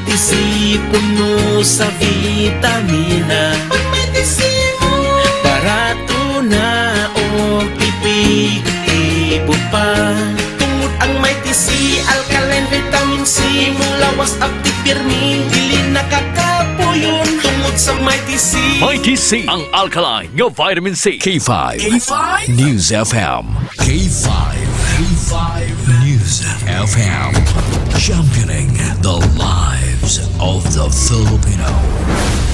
TC puno sa vitamina. Pag may TC mo, barato na o epektibo pa. Tungod ang may TC, alkaline vitamin C, mulawas aptik pirmi, dili nakakapuyon. Tungod sa may TC, may TC ang alkaline ng vitamin C. K5 News FM. K5 News FM, championing the lives of the Filipino.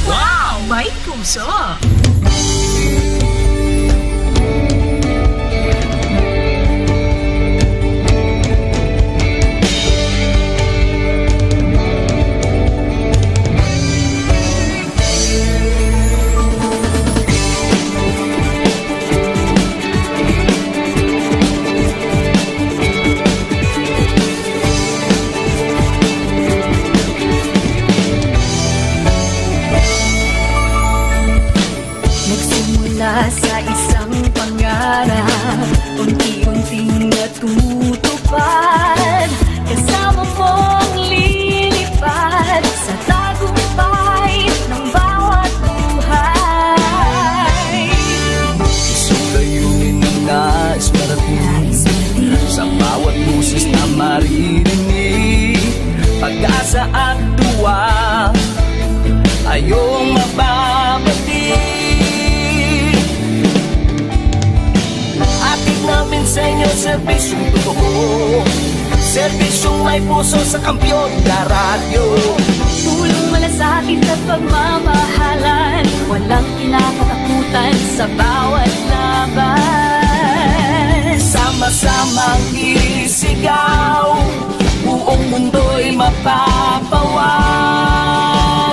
Wow! May puso! Sa isang pangarap, unti-unting natutupad, kasama mong lilipad sa tagumpay ng bawat buhay. Isang layunin ng nais marating, sa bawat boses na maririnig, pag-asa at tuwa ayong mababati. Namin sa inyo, serbisyong totoo, serbisyong may puso sa kampiyon na radyo. Tulong malasakit at pagmamahalan, walang kinakatakutan sa bawat laban. Sama-samang isigaw, buong mundo'y mapapawaw.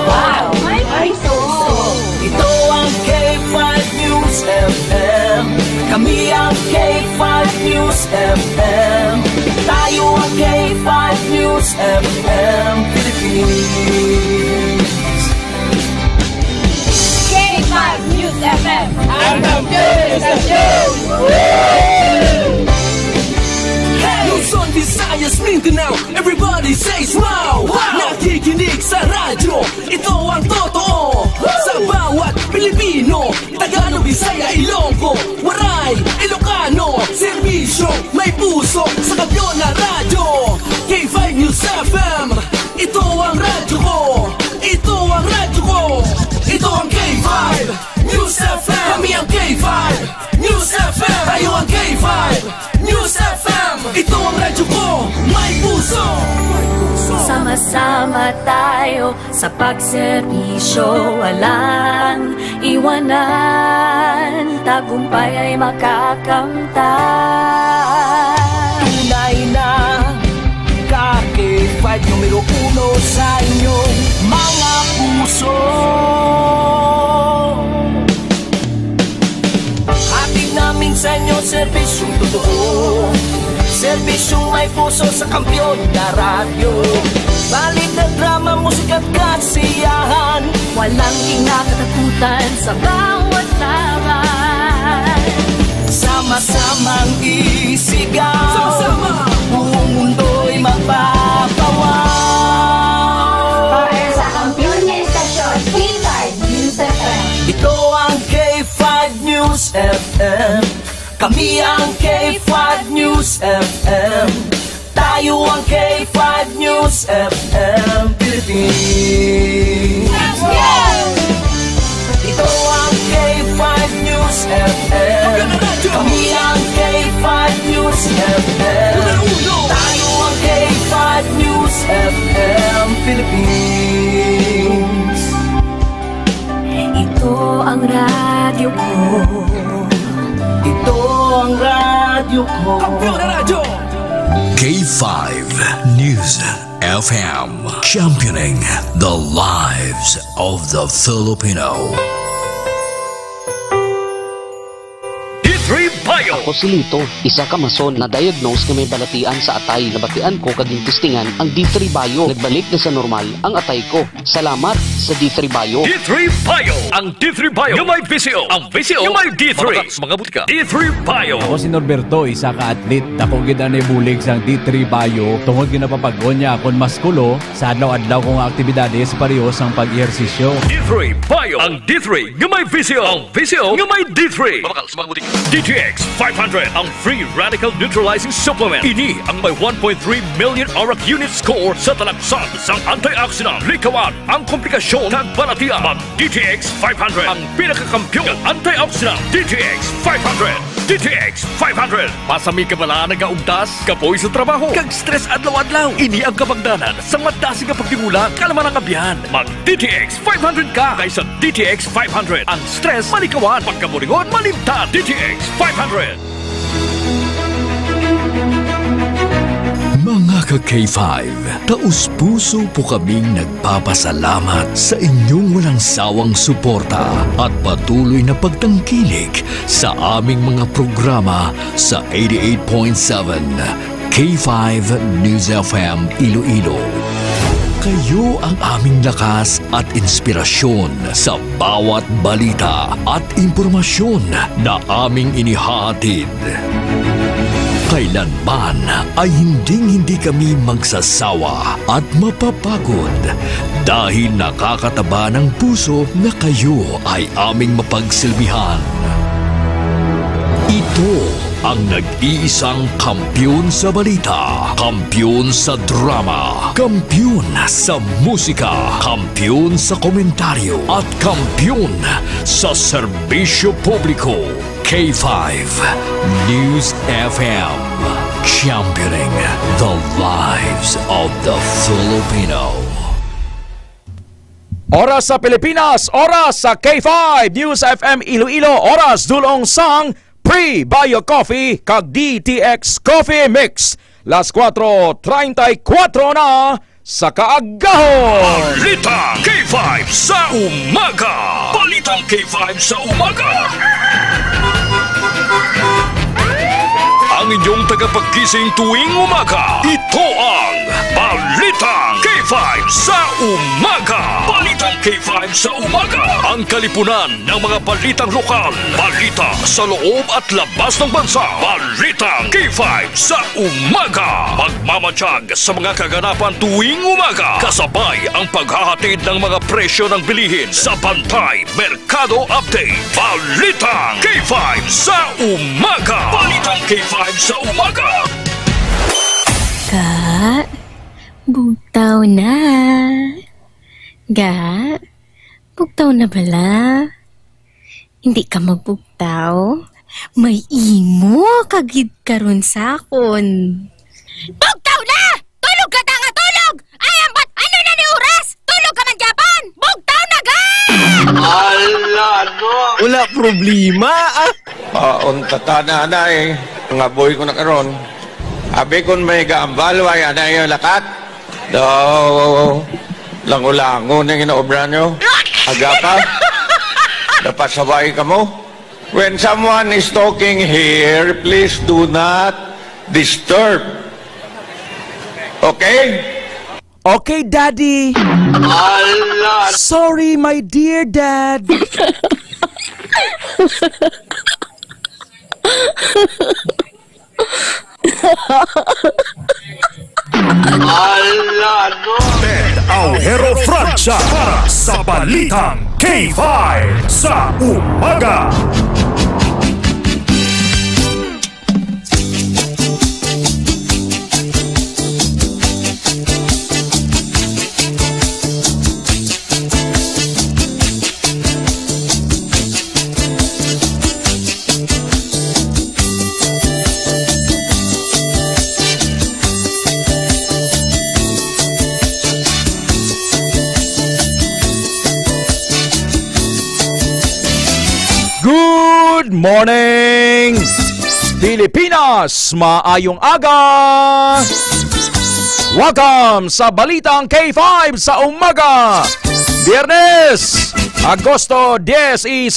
Wow! May puso! Ito ang K5 News FM. Kami ang K5 News FM. Tayo ang K5 News FM Philippines. K5 News FM. Ang kampiyon sa news! Luzon, Visayas, Mindanao, everybody says wow! Nakikinig sa radyo, ito ang totoo. Sa bawat Pilipino, Tagalog, Bisaya, Ilonggo, Waray, Ilocano, serbisyo may puso sa kampiyon na radyo. K5 News FM, ito ang radyo ko, ito ang radyo ko, ito ang K5 News FM. Kami ang K5 News FM, tayo ang K5 News FM. Ito ang radyo ko, may puso. Sama-sama tayo sa pagserbisyo, walang iwanan, tagumpay ay makakamtan. Tunay na K5 numero 1 sa inyong mga puso. Hatid namin sa inyo, serbisyong totoo, serbisyong may puso sa kampiyon na radyo. Balik na drama, musika at kasiyahan, walang kinakatakutan sa bawat laban. Sama-samang isigaw, sama-sama, buong mundo'y mapapawaw. Para sa kampiyon na istasyon, K5 News FM. Ito ang K5 News FM. Kami ang K5 News FM. Tayo ang K5 News FM Philippines. Let's go! Ito ang K5 News FM. Kami ang K5 News FM. Tayo ang K5 News FM Philippines. Ito ang radyo ko, ito ang radyo ko. Kampiyon na radyo! K5 News FM, championing the lives of the Filipino. D3 Bio Payo. Ako si Lito, isa ka mason na diagnose nga may balatian sa atay. Nabatian ko kaging testingan ang D3 Bio. Nagbalik na sa normal ang atay ko. Salamat sa D3 Bio. D3 Bio. Ang D3 Bio yung may VCO. Ang VCO yung may D3. Mga butika. D3 Bio. Ako si Norberto, isa ka atlet. Dako gid ani bulig sang D3 Bio. Tungod ginapapag-on niya akong maskulo sa adlaw-adlaw kong aktibidades parehos ang pag-ehersisyo. D3 Bio. Ang D3 yung may VCO. Ang VCO yung may D3. Mga butika. DTX 500. Ang free radical neutralizing supplement. Ini ang may 1.3 million auric unit score sa talaksan sang antioxidant. Likawan ang komplikasyon ng balatian. Mag DTX 500. Ang pinakakampyon ng antioxidant. DTX 500. DTX 500. Pasami ka bala nagaugdas, kapoy sa trabaho, kag stress adlaw-adlaw. Ini ang kabagdanan sa madasi nga pagtingulang kalaman ang abyan. Mag DTX 500 ka kaysa DTX 500. Ang stress malikawan, pagkaburingon malimtan. DTX 500. Mga ka-K5, taus-puso po kaming nagpapasalamat sa inyong walang sawang suporta at patuloy na pagtangkilik sa aming mga programa sa 88.7 K5 News FM Iloilo. Kayo ang aming lakas at inspirasyon sa bawat balita at impormasyon na aming inihahatid. Kailanman ay hindi kami magsasawa at mapapagod dahil nakakataba ng puso na kayo ay aming mapagsilbihan. Ito ang nag-iisang kampiyon sa balita, kampiyon sa drama, kampiyon sa musika, kampiyon sa komentaryo, at kampiyon sa serbisyo publiko. K5 News FM, championing the lives of the Filipino. Oras sa Pilipinas, oras sa K5 News FM Iloilo, oras dulong sang Pre-Bio Coffee kag DTX Coffee Mix. Las 4:34 na sa kaagahon. Balitang K5 sa umaga. Balitang K5 sa umaga. Ang inyong tagapagkising tuwing umaga. Ito ang Balitang K5 sa umaga. Balitang K5 sa umaga. Ang kalipunan ng mga balitang lokal. Balita sa loob at labas ng bansa. Balitang K5 sa umaga. Magmamatsyag sa mga kaganapan tuwing umaga. Kasabay ang paghahatid ng mga presyo ng bilihin sa Bantay Merkado Update. Balitang K5 sa umaga. Balitang K5 sa umaga. Ga, bugtaw na. Ga, bugtaw na bala. Hindi ka magbugtaw. May imo kagid karon sa akon. Bugtaw na! Tulog ka ta nga tulog! Ay, ambat! Ano na ni oras? Tulog ka man Japan! Bugtaw na ga! Ala, no? Wala problema, unta na na eh. Nga boy ko na karon. Abi kon may gaambalo ay ana yung lakat. Daw, lango-lango na ginaobra nyo. Aga pa. Napasabay ka mo. When someone is talking here, please do not disturb. Okay? Okay, Daddy. Allah. Sorry, my dear Dad. Allah, no? Ted Aujero Francia para sa Balitang K5 sa umaga. Good morning, Pilipinas! Maayong aga! Welcome sa Balitang K5 sa umaga! Biyernes, Agosto 16,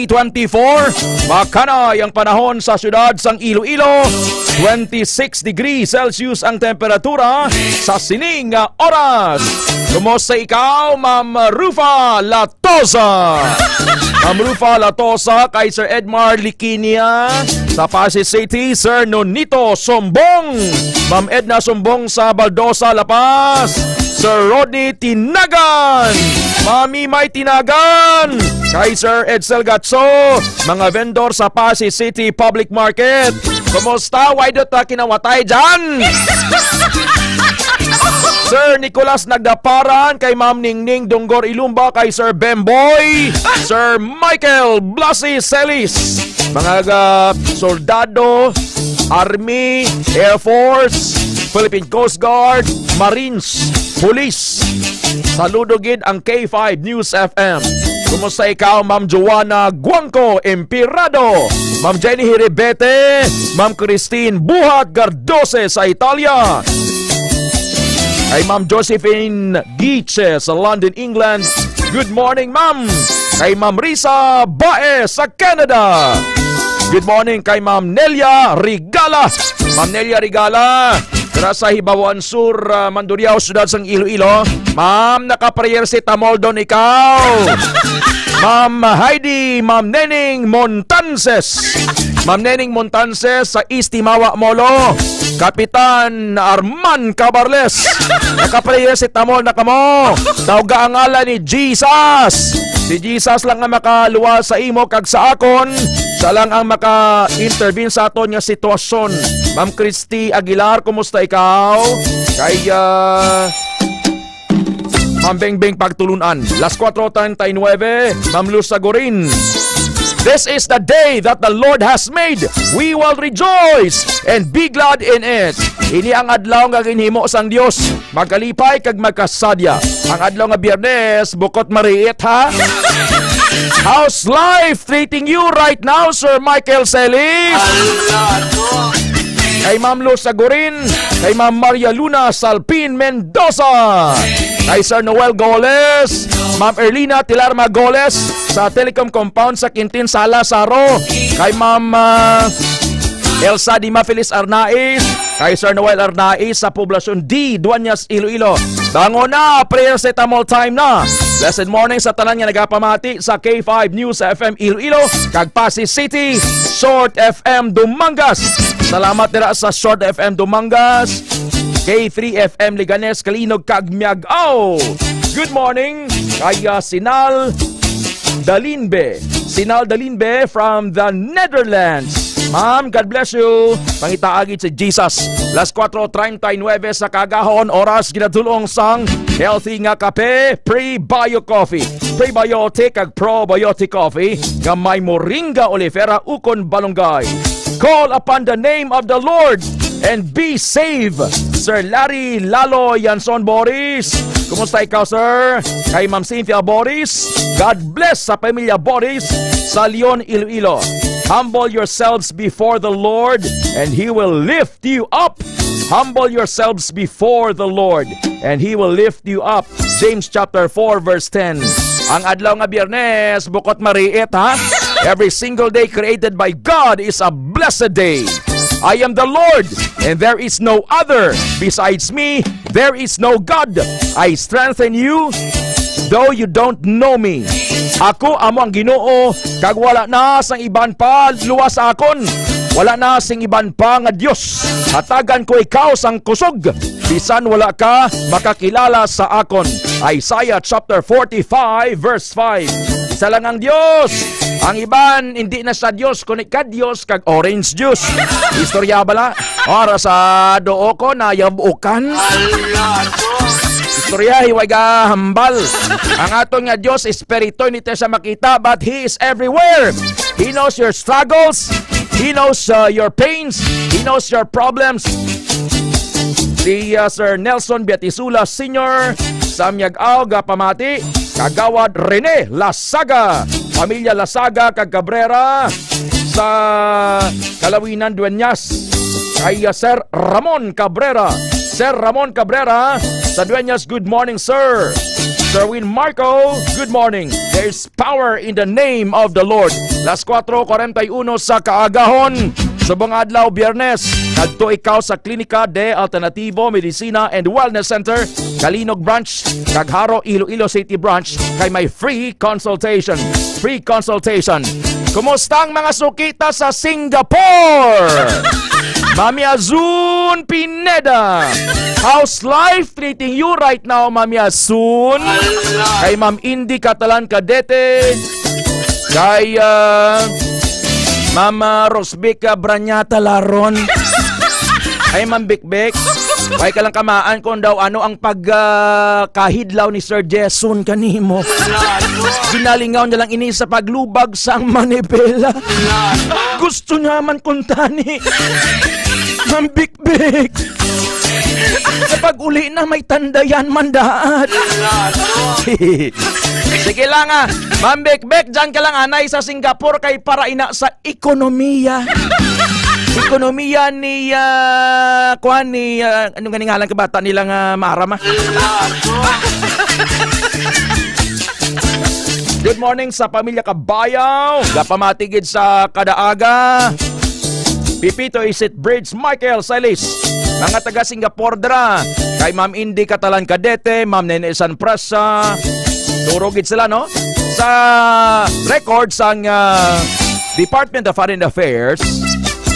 2024. Makanay ang panahon sa syudad sang Iloilo. 26 degrees Celsius ang temperatura sa sining oras. Kumusta ikaw, Ma'am Rufa Latosa? Ma'am Rufa Latosa, kay Sir Edmar Liquinia sa Pasig City, Sir Nonito Sombong, Ma'am Edna Sombong sa Baldosa, La Paz, Sir Rodney Tinagan, Mami May Tinagan, kay Sir Edsel Gatso, mga vendor sa Pasig City Public Market. Kumusta? Why do ta kinawatay dyan? Sir Nicolas Nagdaparan, kay Ma'am Ningning Donggor Ilumba, kay Sir Bemboy, Sir Michael Blasi Celis, mga soldado, Army, Air Force, Philippine Coast Guard, Marines, Police. Saludo gid ang K5 News FM. Kumusta ikaw, Ma'am Joanna Guangco Empirado, Ma'am Jenny Hiribete, Ma'am Christine Buhat Gardose sa Italia, kay Ma'am Josephine Giche sa London, England. Good morning, Ma'am. Kay Ma'am Risa Bae sa Canada. Good morning kay Ma'am Nelia Rigala. Ma'am Nelia Rigala, tara sa Hibawan Sur, Mandurriao, Sudad sang Iloilo. Ma'am, nakaprayer si Tamoldon ikaw. Ma'am Heidi, Ma'am Nening Montanses. Ma'am Nening Montanses sa East Timawa Molo. Kapitan Arman Cabarles, nakaprayer si Tamol na kamo. Tawga ang ngalan ni Jesus. Si Jesus lang ang makaluwa sa imo kag sa akon. Siya lang ang maka-intervene sa aton nga sitwasyon. Ma'am Christy Aguilar, kumusta ikaw? Kaya Ma'am Bengbeng Pagtulunan, Las 4:39, Ma'am Luz Sagorin. This is the day that the Lord has made. We will rejoice and be glad in it. Ini ang adlaw nga ginhimo sang Dios. Magkalipay kag magkasadya. Ang adlaw nga Biyernes, bukot mariit ha. How's life treating you right now, Sir Michael Celis? Kay Ma'am Luz Sagorin, kay Ma'am Maria Luna Salpin Mendoza, kay Sir Noel Goles, Ma'am Erlina Tilarma Goles sa Telecom Compound sa Quintin Sala Saro, kay Ma'am Elsa Dima Feliz Arnaiz, kay Sir Noel Arnaiz sa Poblasyon D, Duanyas, Iloilo. Dango na, prayer set all time na. Blessed morning sa tanan nga nagapamati sa K5 News FM Iloilo, kag Pasig City, Short FM Dumangas. Salamat dira sa Short FM Dumangas, K3 FM Liganes, Kalinog, kag Miagao. Good morning kay Sinal Dalinbe. Sinal Dalinbe from the Netherlands. Ma'am, God bless you. Pangitaagid si Jesus. Las 4:39 sa kagahon, oras ginadulong sang healthy nga kape, Pre-Bio Coffee. Prebiotic kag probiotic coffee nga may moringa olifera ukon balonggay. Call upon the name of the Lord and be saved. Sir Larry Lalo Yanson Boris, kumusta ikaw, sir? Kay Ma'am Cynthia Boris, God bless sa pamilya Boris sa Leon, Iloilo. Humble yourselves before the Lord and He will lift you up. Humble yourselves before the Lord and He will lift you up. James chapter 4 verse 10. Ang adlaw nga Biyernes, bukot mariit ha. Every single day created by God is a blessed day. I am the Lord and there is no other. Besides me, there is no God. I strengthen you though you don't know me. Ako amo ang Ginoo, kag wala na sang iban pa luwas sa akon. Wala na sing iban pa nga Dios. Hatagan ko ikaw sang kusog, bisan wala ka makakilala sa akon. Isaiah chapter 45 verse 5. Isa lang ang Dios. Ang iban hindi na sa Dios kundi ka Dios kag orange juice. Istorya bala ora sa doo ko na yabukan. Istorya hiway ga hambal. Ang aton nga Dios espiritu nite sa makita, but He is everywhere. He knows your struggles. He knows your pains. He knows your problems. Si Sir Nelson Beatisula Sr. sa Miagao Gapamati, Kagawad Rene Lasaga, Pamilya Lasaga kag Cabrera sa Kalawinan Dueñas, kay Sir Ramon Cabrera. Sir Ramon Cabrera Sa Dueñas, good morning, sir. Sherwin Marco, good morning. There's power in the name of the Lord. Las 4:41 sa kaagahon. Subong adlaw, Biyernes. Nagto ikaw sa Klinika de Alternativo Medicina and Wellness Center, Kalinog Branch, Cagharo, Iloilo City Branch, kay may free consultation. Free consultation. Kumusta ang mga sukita sa Singapore? Mami Azun Pineda, how's life treating you right now, Mami Azun? Kay Ma'am Indy Catalan Cadete, kay Mama Rosbeka Branyata Laron, ay Ma'am Bikbek, ay ka lang kamaan kung daw ano ang pagkahidlaw ni Sir Jason kanimo. Ginalingaw niya lang ini sa paglubag sa Manibela. Gusto niya man kuntani. Ma'am Bikbek, kapag uli na may tandayan mandaat. Sige lang Ma'am Bikbek, dyan ka lang anay sa Singapore kay para ina sa ekonomiya. Ekonomiya ni kuan ni anong ganing ngalan ka bata nilang Marama. Good morning sa pamilya Kabayaw, gapamatigid sa kadaaga. Pipito Isit Bridge, Michael Silis, mga taga Singapore dra, kay Ma'am Indy Catalan Cadete, Ma'am Nene San Prasa, turugid sila no? Sa records ang Department of Foreign Affairs,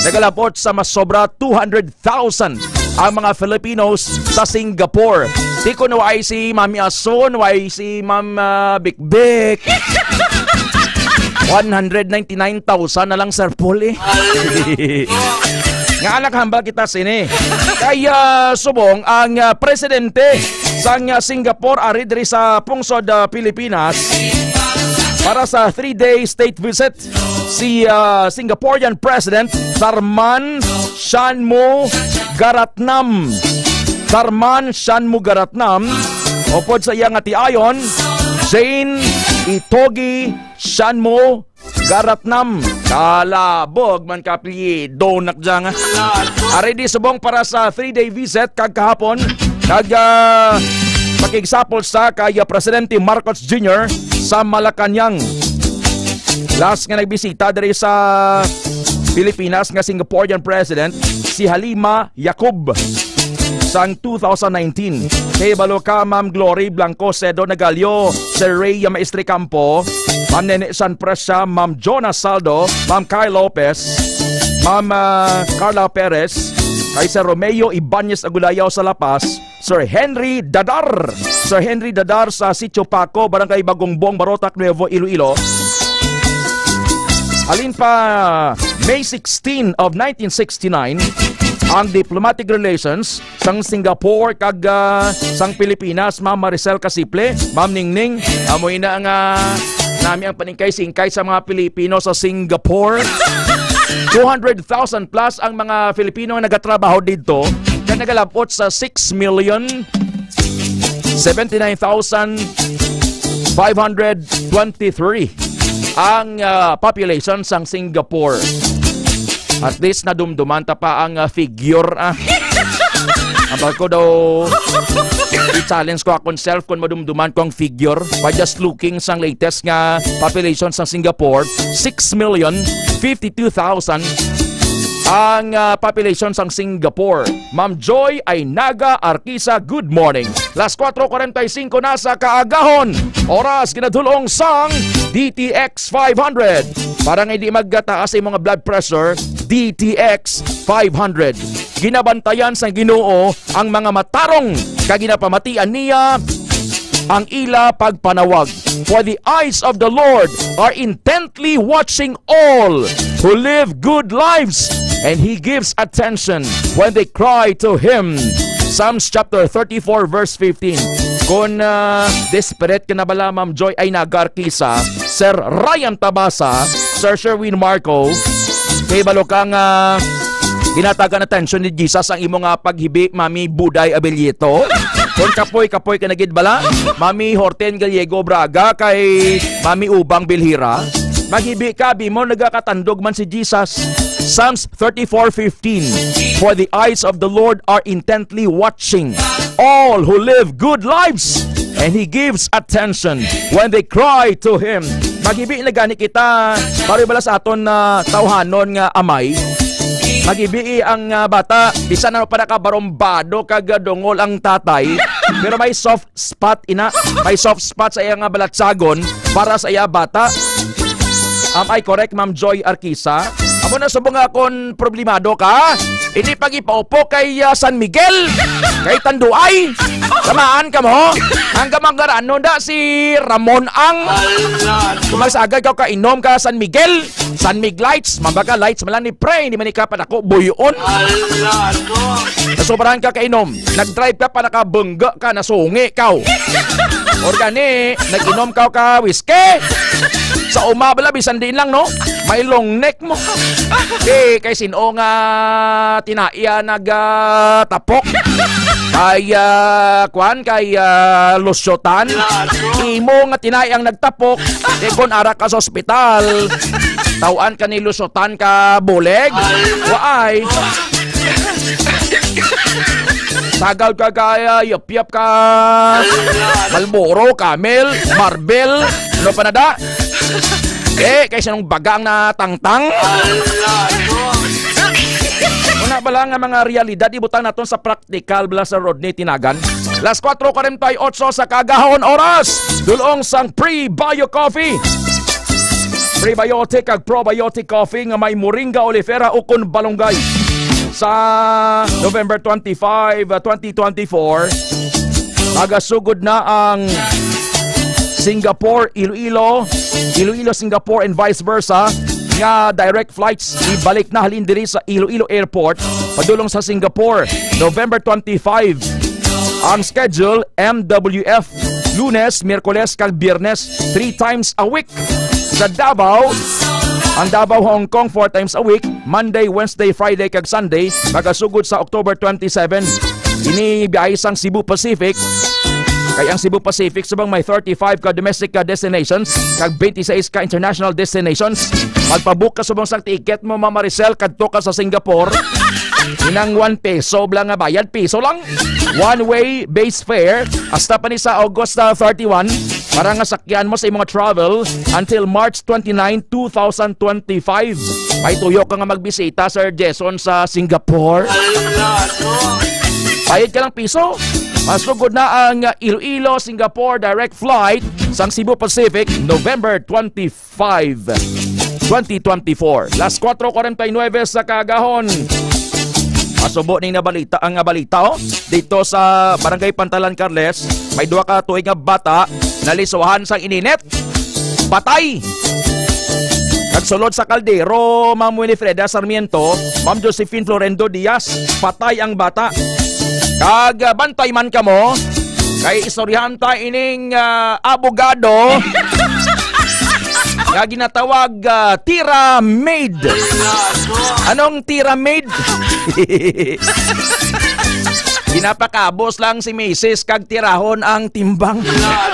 nagalapot sa mas sobra 200,000 ang mga Filipinos sa Singapore. Di ko na ay si Mami Ason, ay si Ma'am Bikbek. 199,000 na lang, Sir Paul eh. Nga anak hambal kita sini. Kaya subong ang presidente sa Singapore ari diri sa pungsod Pilipinas para sa 3-day state visit. Si Singaporean President Tharman Shanmugaratnam. Tharman Shanmugaratnam upod sa iyang atiayon Jane Itogi Shanmugaratnam. Kalabog man kapli donak dyan. Ari di subong para sa 3-day visit kag kahapon pakigsapol sa kay Presidente Marcos Jr. sa Malacanang. Last nga nagbisita diri sa Pilipinas nga Singaporean President si Halima Yacob sang 2019. Kay balo ka Ma'am Glory Blanco Cedo Nagalio, Sir Ray Maestre Campo, Ma'am Nene San Presa, Ma'am Jonas Saldo, Ma'am Kyle Lopez, Ma'am Carla Perez, kay Sir Romeo Ibanez Agulayaw sa La Paz, Sir Henry Dadar sa Sitio Paco, Barangay Bagongbong, Barotac, Nuevo Iloilo. Alin pa May 16 of 1969 ang diplomatic relations sang Singapore kag sang Pilipinas. Ma'am Maricel Casiple, Ma'am Ningning, amoy na nga nami ang paningkay-singkay sa mga Pilipino sa Singapore. 200,000 plus ang mga Filipino na nagatrabaho dito na nagalabot sa 6,079,523 ang population sang Singapore. At least nadumduman ta pa ang figure. Ambal ko daw i-challenge ko akong self kung madumduman ko ang figure by just looking sang latest nga population sang Singapore. 6,052,000 ang population sang Singapore. Ma'am Joy ay Naga Arquisa, good morning. Las 4:45 na sa kaagahon. Oras ginadulong sang DTX 500. Para nga hindi magtaas ay mga blood pressure, DTX 500. Ginabantayan sa Ginoo ang mga matarong kaginapamatian niya ang ila pagpanawag. For the eyes of the Lord are intently watching all who live good lives, and He gives attention when they cry to Him. Psalms chapter 34 verse 15. Kung desperate ka na bala, Ma'am Joy ay nagarkisa, Sir Ryan Tabasa, Sir Sherwin Marco, kay balo kang ginatagan attention ni Jesus ang imong paghibi, Mami Buday Abelito. Kung kapoy ka nagid bala, Mami Horten Gallego Braga, kay Mami Ubang Bilhira, maghibi ka, mo nagakatandog man si Jesus. Psalms 34:15. For the eyes of the Lord are intently watching all who live good lives, and He gives attention when they cry to Him. Magibi na gani kita, pare bala sa aton na tawhanon nga amay. Magibi ang bata, bisan na pa nakabarombado kag dungol ang tatay, pero may soft spot ina, may soft spot sa iya nga balatsagon para sa iya bata. Am I correct, Ma'am Joy Arquisa? Amo na subong akon problemado ka. Hindi pag-ipaupo kay San Miguel, kay Tanduay. Samaan ka mo. Hanggang magkarano da si Ramon ang kumagsagay ka kainom ka San Miguel. San Mig Lights, mabaga lights malang ni Pre, hindi man ka pa nako buyon. Nasobrahan ka kainom. Nag-drive ka pa nakabungga ka, nasungi ka. Organi, nag-inom ka whiskey. Sa umabala, bisan din lang, no? May long neck mo. Kay sino nga tinaiya nagtapok. Kay, kay lusyotan. Imo nga tinaiang nagtapok. Kung ara ka sa ospital, tawaan ka ni lusyotan ka buleg. Waay. Tagal ka kaya, yup-yup ka. Malboro, Camel, Marvel. Ano pa na da? Kaysa nung bagang na tangtang. Una ba lang ang mga realidad, ibutang natin sa practical bala sa Rodney Tinagan. Las 4:48 sa kagahon oras. Dulong sang Pre-Bio Coffee. Prebiotic ag probiotic coffee nga may moringa oleifera ukon balonggay. Sa November 25, 2024, magasugod na ang Singapore, Iloilo, Singapore and vice versa nga direct flights ibalik na halin diri sa Iloilo Airport padulong sa Singapore. November 25 ang schedule, MWF Lunes, Miyerkules kag Biyernes 3 times a week. Sa Davao, ang Davao, Hong Kong 4 times a week, Monday, Wednesday, Friday kag Sunday, magasugod sa October 27. Ini biyahe sang Cebu Pacific. Kay ang Cebu Pacific subang may 35 ka domestic ka destinations kag 26 ka international destinations. Magpabook ka subang sang ticket mo, Mama Maricel, kadto ka sa Singapore. Inang 1 peso lang nga bayad, piso lang. One way base fare hasta pa ni sa August 31 para nga sakyan mo sa imong travel until March 29, 2025. Ay tuyo ka nga magbisita, Sir Jason, sa Singapore. Bayad ka lang piso. Masugod na ang Iloilo, Singapore direct flight sang Cebu Pacific, November 25, 2024. Las 4:49 sa kagahon. Masubo ning nabalita ang balita dito sa Barangay Pantalan, Carles. May 2 ka tuig nga bata nalisuhan sang ininet. Patay. Nagsulod sa kaldero, Ma'am Winifreda Sarmiento, Ma'am Josephine Florendo Diaz. Patay ang bata. Kag bantay man ka mo, kay istoryahan ta ining abogado nga ginatawag tira maid. Anong tira maid? Ginapakabos lang si Mrs. kag tirahon ang timbang.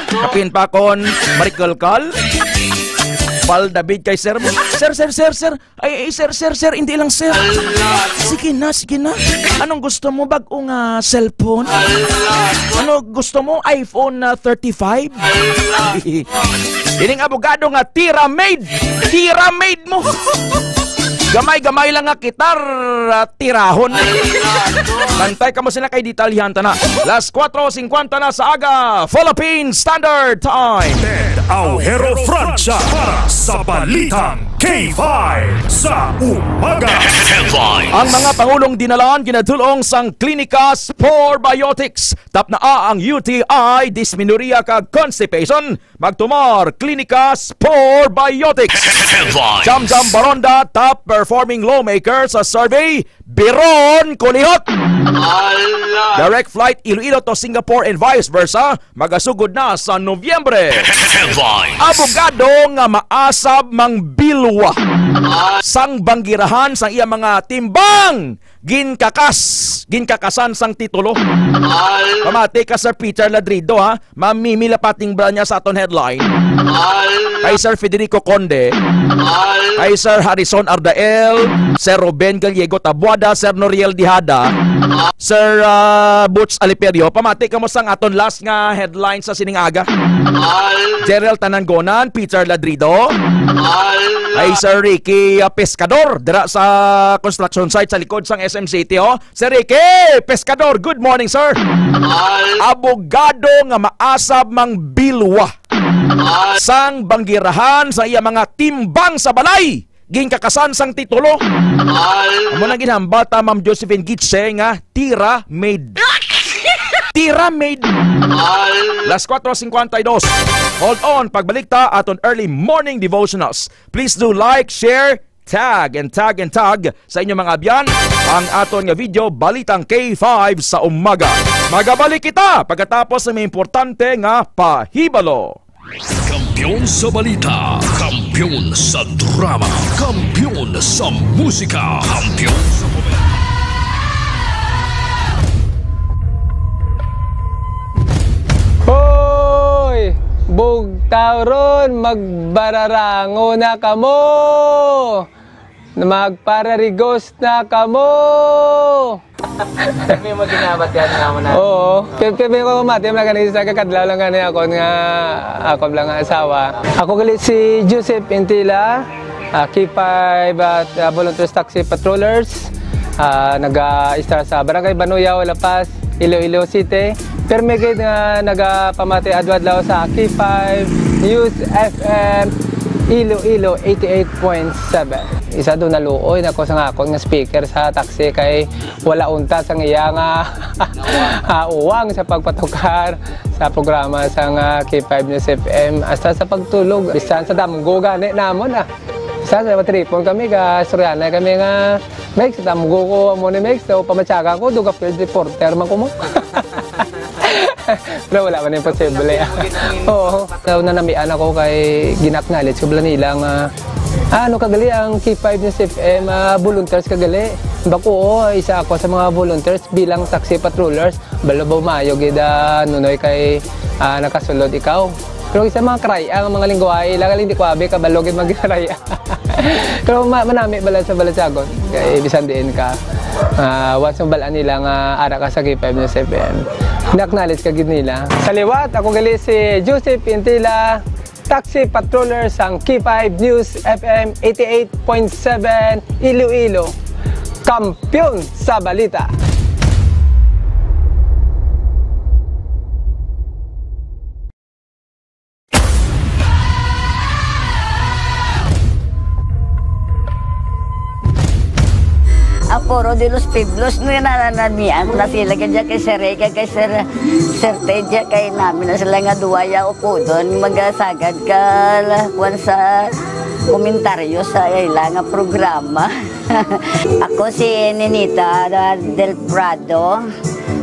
Kapin pa kon marikalkal. Pal David kay sir mo. Sir. Ay, sir, hindi lang sir. Sige na. Anong gusto mo, bagong cellphone? Ano gusto mo, iPhone 35? Ining abogado nga tira maid mo. Gamay lang nga kitar tirahon. Bantay ka mo sila kay detalyahan ta na. Las 4:50 na sa aga, Philippine Standard Time. Ted Aujero Francia para sa Balitang K5 sa umaga. Ang mga pangulong dinalaan ginadulong sang Clinicas for Biotics. Tap na ang UTI, dysmenorrhea kag constipation. Magtumar Clinicas for Biotics. Jam Baronda, top performing lawmaker sa survey, Biron Kulihot. Direct flight Iloilo to Singapore and vice versa, magasugod na sa Nobyembre. Abogado nga maasab mang bilwa sang banggirahan sang iya mga timbang ginkakasan sang titulo. Pamati ka Sir Peter Ladrido ha, mamimila pating bra niya sa aton headline. kay Sir Federico Conde, kay Sir Harrison Ardael, Sir Ruben Gallego Tabuada, Sir Noriel Dihada, Sir Butch Aliperio. Pamati ka mo sang aton last nga headline sa siningaga. Gerald Tanangonan, Peter Ladrido, kay Sir Ricky Pescador dira sa construction site sa likod sang SM City. Sir Ricky Pescador, good morning sir. Abogado nga maasab mang bilwa sang banggirahan sa iya mga timbang sa balay ging kakasan sang titulo. Amo na ginhambata Ma'am Josephine Gitse nga tira made. Tira made. Las 4:52. Hold on, pagbalik ta aton early morning devotionals. Please do like, share, tag sa inyong mga abyan ang aton nga video Balitang K5 sa umaga. Magabalik kita pagkatapos ng may importante nga pahibalo. Kampiyon sa balita, kampiyon sa drama, kampiyon sa musika, kampiyon sa komedya. Hoy! Bugtaw ron, magbararango na kamo! Magpararigos na kamo! Kami mo ginabat yan nga mo na. Oo. Kami ko mati, maganis sa kakadlaw lang gani ako nga ako lang nga asawa. Ako galit si Joseph Intila, K5 at Volunteers Taxi Patrollers. Nag-star sa Barangay Banuyaw, La Paz, Iloilo City. Pero may kayo nga nagpamati adwadlaw sa K5 News FM Iloilo 88.7. Isa doon naluoy na ko sa ngakon nga speaker sa taxi kay wala unta sa iya nga uwang sa pagpatukar sa programa sa K5 News FM hasta sa pagtulog. Bisan sa damgo gani namon Sa matripon kami ka Suryana kami nga Mex, damgo ko mo ni Mex o pamatsaga ko duga field reporter man ko mo. Pero wala man imposible. Oo. Nanamian ako kay ginaknalit ko bala nila nga ano kagali ang K5 News FM volunteers kagali. Bako isa ako sa mga volunteers bilang taxi patrollers. Balabaw maayo gida nunoy kay nakasulod ikaw. Pero isa mga kraya ang mga lingwahe lang hindi ko abi kabalogin magkraya. Pero manami bala sa Balasagon kay bisan diin ka. Once ang balaan nila nga ara ka sa K5 News FM. Naknalis ka gid nila. Sa liwat ako gali si Joseph Intila, taxi patroller sang K5 News FM 88.7 Iloilo. Kampiyon sa balita. Puro de los Piblos no nananamian na sila kaya kay Sir Reka kay Sir Teja kay namin na sila nga duwaya upo doon magasagad ka kwan sa komentaryo sa ilang programa. Ako si Ninita del Prado,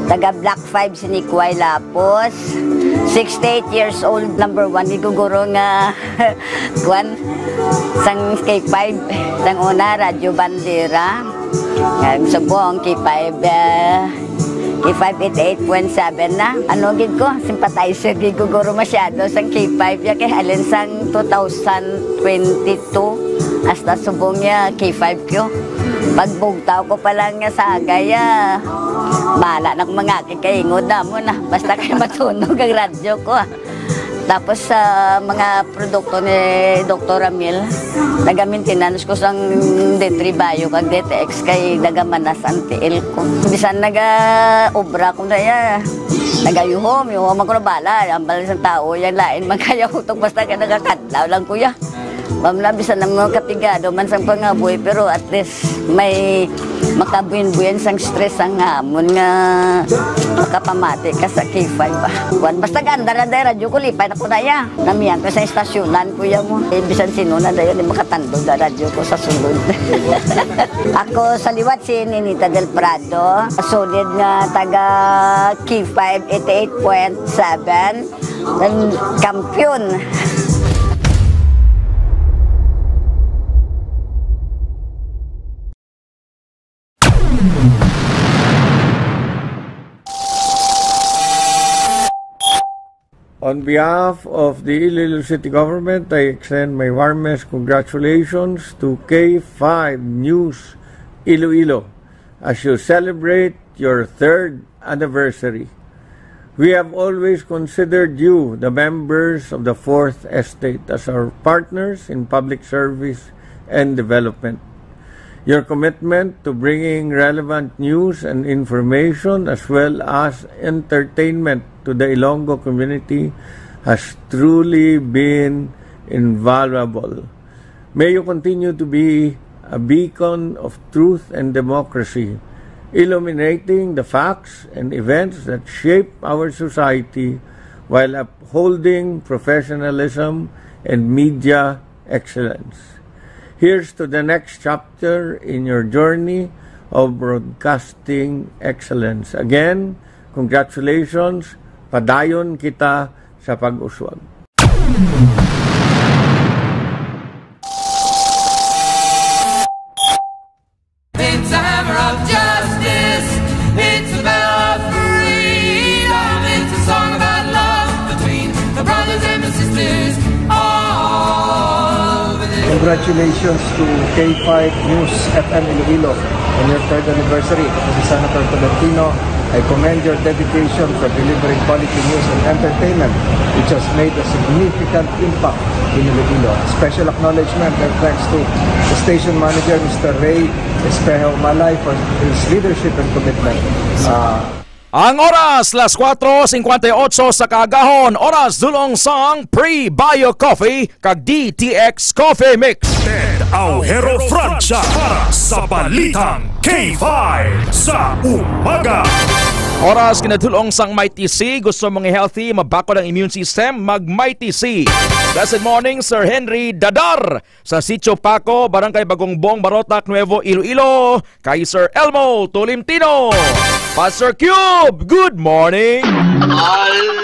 taga Black 5 si Nikway Lapos, 68 years old, number 1 iguguro nga kwan sang K5 sang una Radyo Bandera. Gusto po ang K5 88.7 na. Ano gid ko, sympathizer gid ko guro masyado sang K5 ya kay alin sang 2022 hasta subong ya K5 ko. Pagbugtaw ko pa lang nga sa agaya. Bala na mga kikaingod na mo na. Basta kayo matunog ang radyo ko. Tapos sa mga produkto ni Dr. Ramil, naga-maintenance ko sang D3 Bio kag DTX kay nagamanas ang TL ko. Bisan naga-obra ko na yan. Nagayuhom ako na bala. Ang balas ng tao, yan lain magkayahutok basta ka nagakadlaw lang kuya. Bisan ng mga kapigado man sang pangaboy pero at least may makabuin-buyan sang stress ang hamon nga makapamati ka sa K5 ba. Basta ganda na dahil radyo ko lipay na ko na ya. Namiyan ko sa estasyonan kuya mo. Bisan sino na dahil makatandog na radyo ko sa sulod. Ako sa liwat si Ninita del Prado. Solid nga taga K5 88.7. Kampiyon. On behalf of the Iloilo City Government, I extend my warmest congratulations to K5 News Iloilo as you celebrate your 3rd anniversary. We have always considered you, the members of the 4th Estate, as our partners in public service and development. Your commitment to bringing relevant news and information as well as entertainment to the Ilonggo community has truly been invaluable. May you continue to be a beacon of truth and democracy, illuminating the facts and events that shape our society while upholding professionalism and media excellence. Here's to the next chapter in your journey of broadcasting excellence. Again, congratulations. Padayon kita sa pag-uswag. It's a hammer of justice. It's a bell of freedom. It's a song about love between the brothers and the sisters. Congratulations to K5 News FM Iloilo on your 3rd anniversary. Si Senator Tolentino, I commend your dedication for delivering quality news and entertainment, which has made a significant impact in Iloilo. Special acknowledgement and thanks to the station manager, Mr. Ray Espejo Malay, for his leadership and commitment. Ang oras, las 4:58 sa kaagahon, oras dulong sang Pre-Bio Coffee kag DTX Coffee Mix. Ted Aujero Francia para sa Balitang K5 sa umaga. Oras kinadulong sang Mighty C. Gusto mong healthy, mabako ng immune system, mag Mighty C. Blessed morning, Sir Henry Dadar sa Sitio Paco, Barangay Bagongbong, Barotac, Nuevo Iloilo. Kay Sir Elmo Tolentino. Pastor Cube, good morning.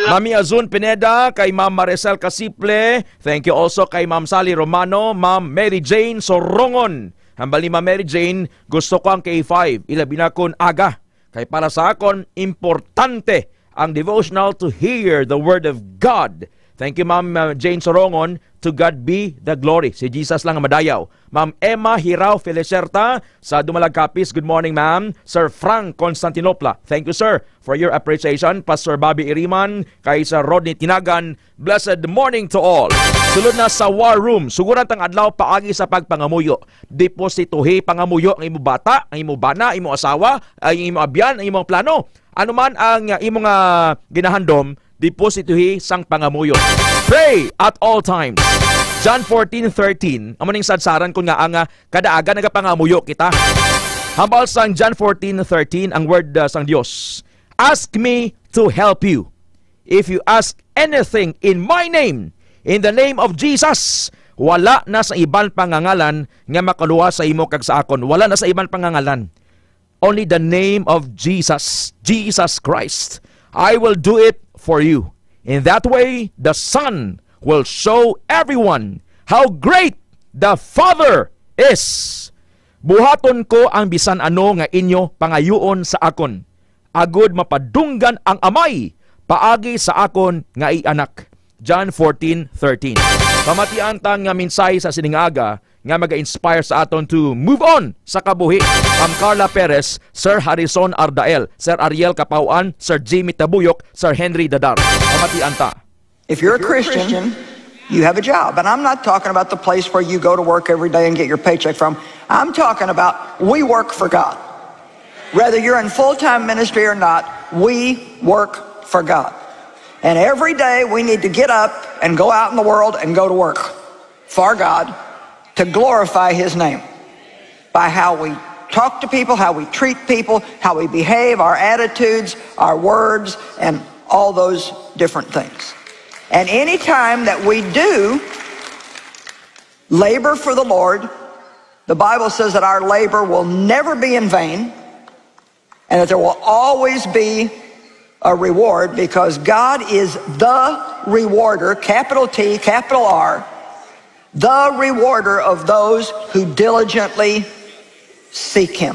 Mami Azun Pineda, kay Ma'am Maricel Casiple. Thank you also kay Ma'am Sally Romano, Ma'am Mary Jane Sorongon. Hambal ni Ma'am Mary Jane, gusto ko ang K5. Ilabi na kon aga. Kay para sa akon, importante ang devotional to hear the word of God. Thank you, Ma'am Jane Sorongon. To God be the glory. Si Jesus lang ang madayaw. Ma'am Emma Hirao Felicerta sa Dumalag Capiz. Good morning, ma'am. Sir Frank Constantinopla. Thank you, sir, for your appreciation. Pastor Bobby Iriman, kay Sir Rodney Tinagan. Blessed morning to all. Sulod na sa War Room. Suguran tang adlaw paagi sa pagpangamuyo. Deposituhi pangamuyo ang imo bata, ang imo bana, imo asawa, ang imo abyan, ang imo plano. Ano man ang imong ginahandom, deposituhi sang pangamuyo. Pray at all times. John 14:13. Amo ning sadsaran kun nga ang kadaaga nagapangamuyo kita. Hambal sang John 14:13 ang word sang Dios. Ask me to help you. If you ask anything in my name, in the name of Jesus, wala na sa ibang pangangalan nga makaluwa sa imo kag sa akon. Wala na sa ibang pangangalan. Only the name of Jesus, Jesus Christ. I will do it for you. In that way, the Son will show everyone how great the Father is. Buhaton ko ang bisan ano nga inyo pangayuon sa akon. Agud mapadunggan ang amay, paagi sa akon nga ianak. John 14:13. Pamatian tang nga minsay sa siningaga nga maga-inspire sa aton to move on sa kabuhi. Ma'am Carla Perez, Sir Harrison Ardael, Sir Ariel Kapauan, Sir Jimmy Tabuyok, Sir Henry Dadar. Pamatian ta. If you're a Christian, you have a job. And I'm not talking about the place where you go to work every day and get your paycheck from. I'm talking about we work for God. Whether you're in full-time ministry or not, we work for God. And every day we need to get up and go out in the world and go to work for God to glorify His name by how we talk to people, how we treat people, how we behave, our attitudes, our words, and all those different things. And any time that we do labor for the Lord, the Bible says that our labor will never be in vain and that there will always be a reward because God is the rewarder, capital T, capital R, the rewarder of those who diligently seek Him.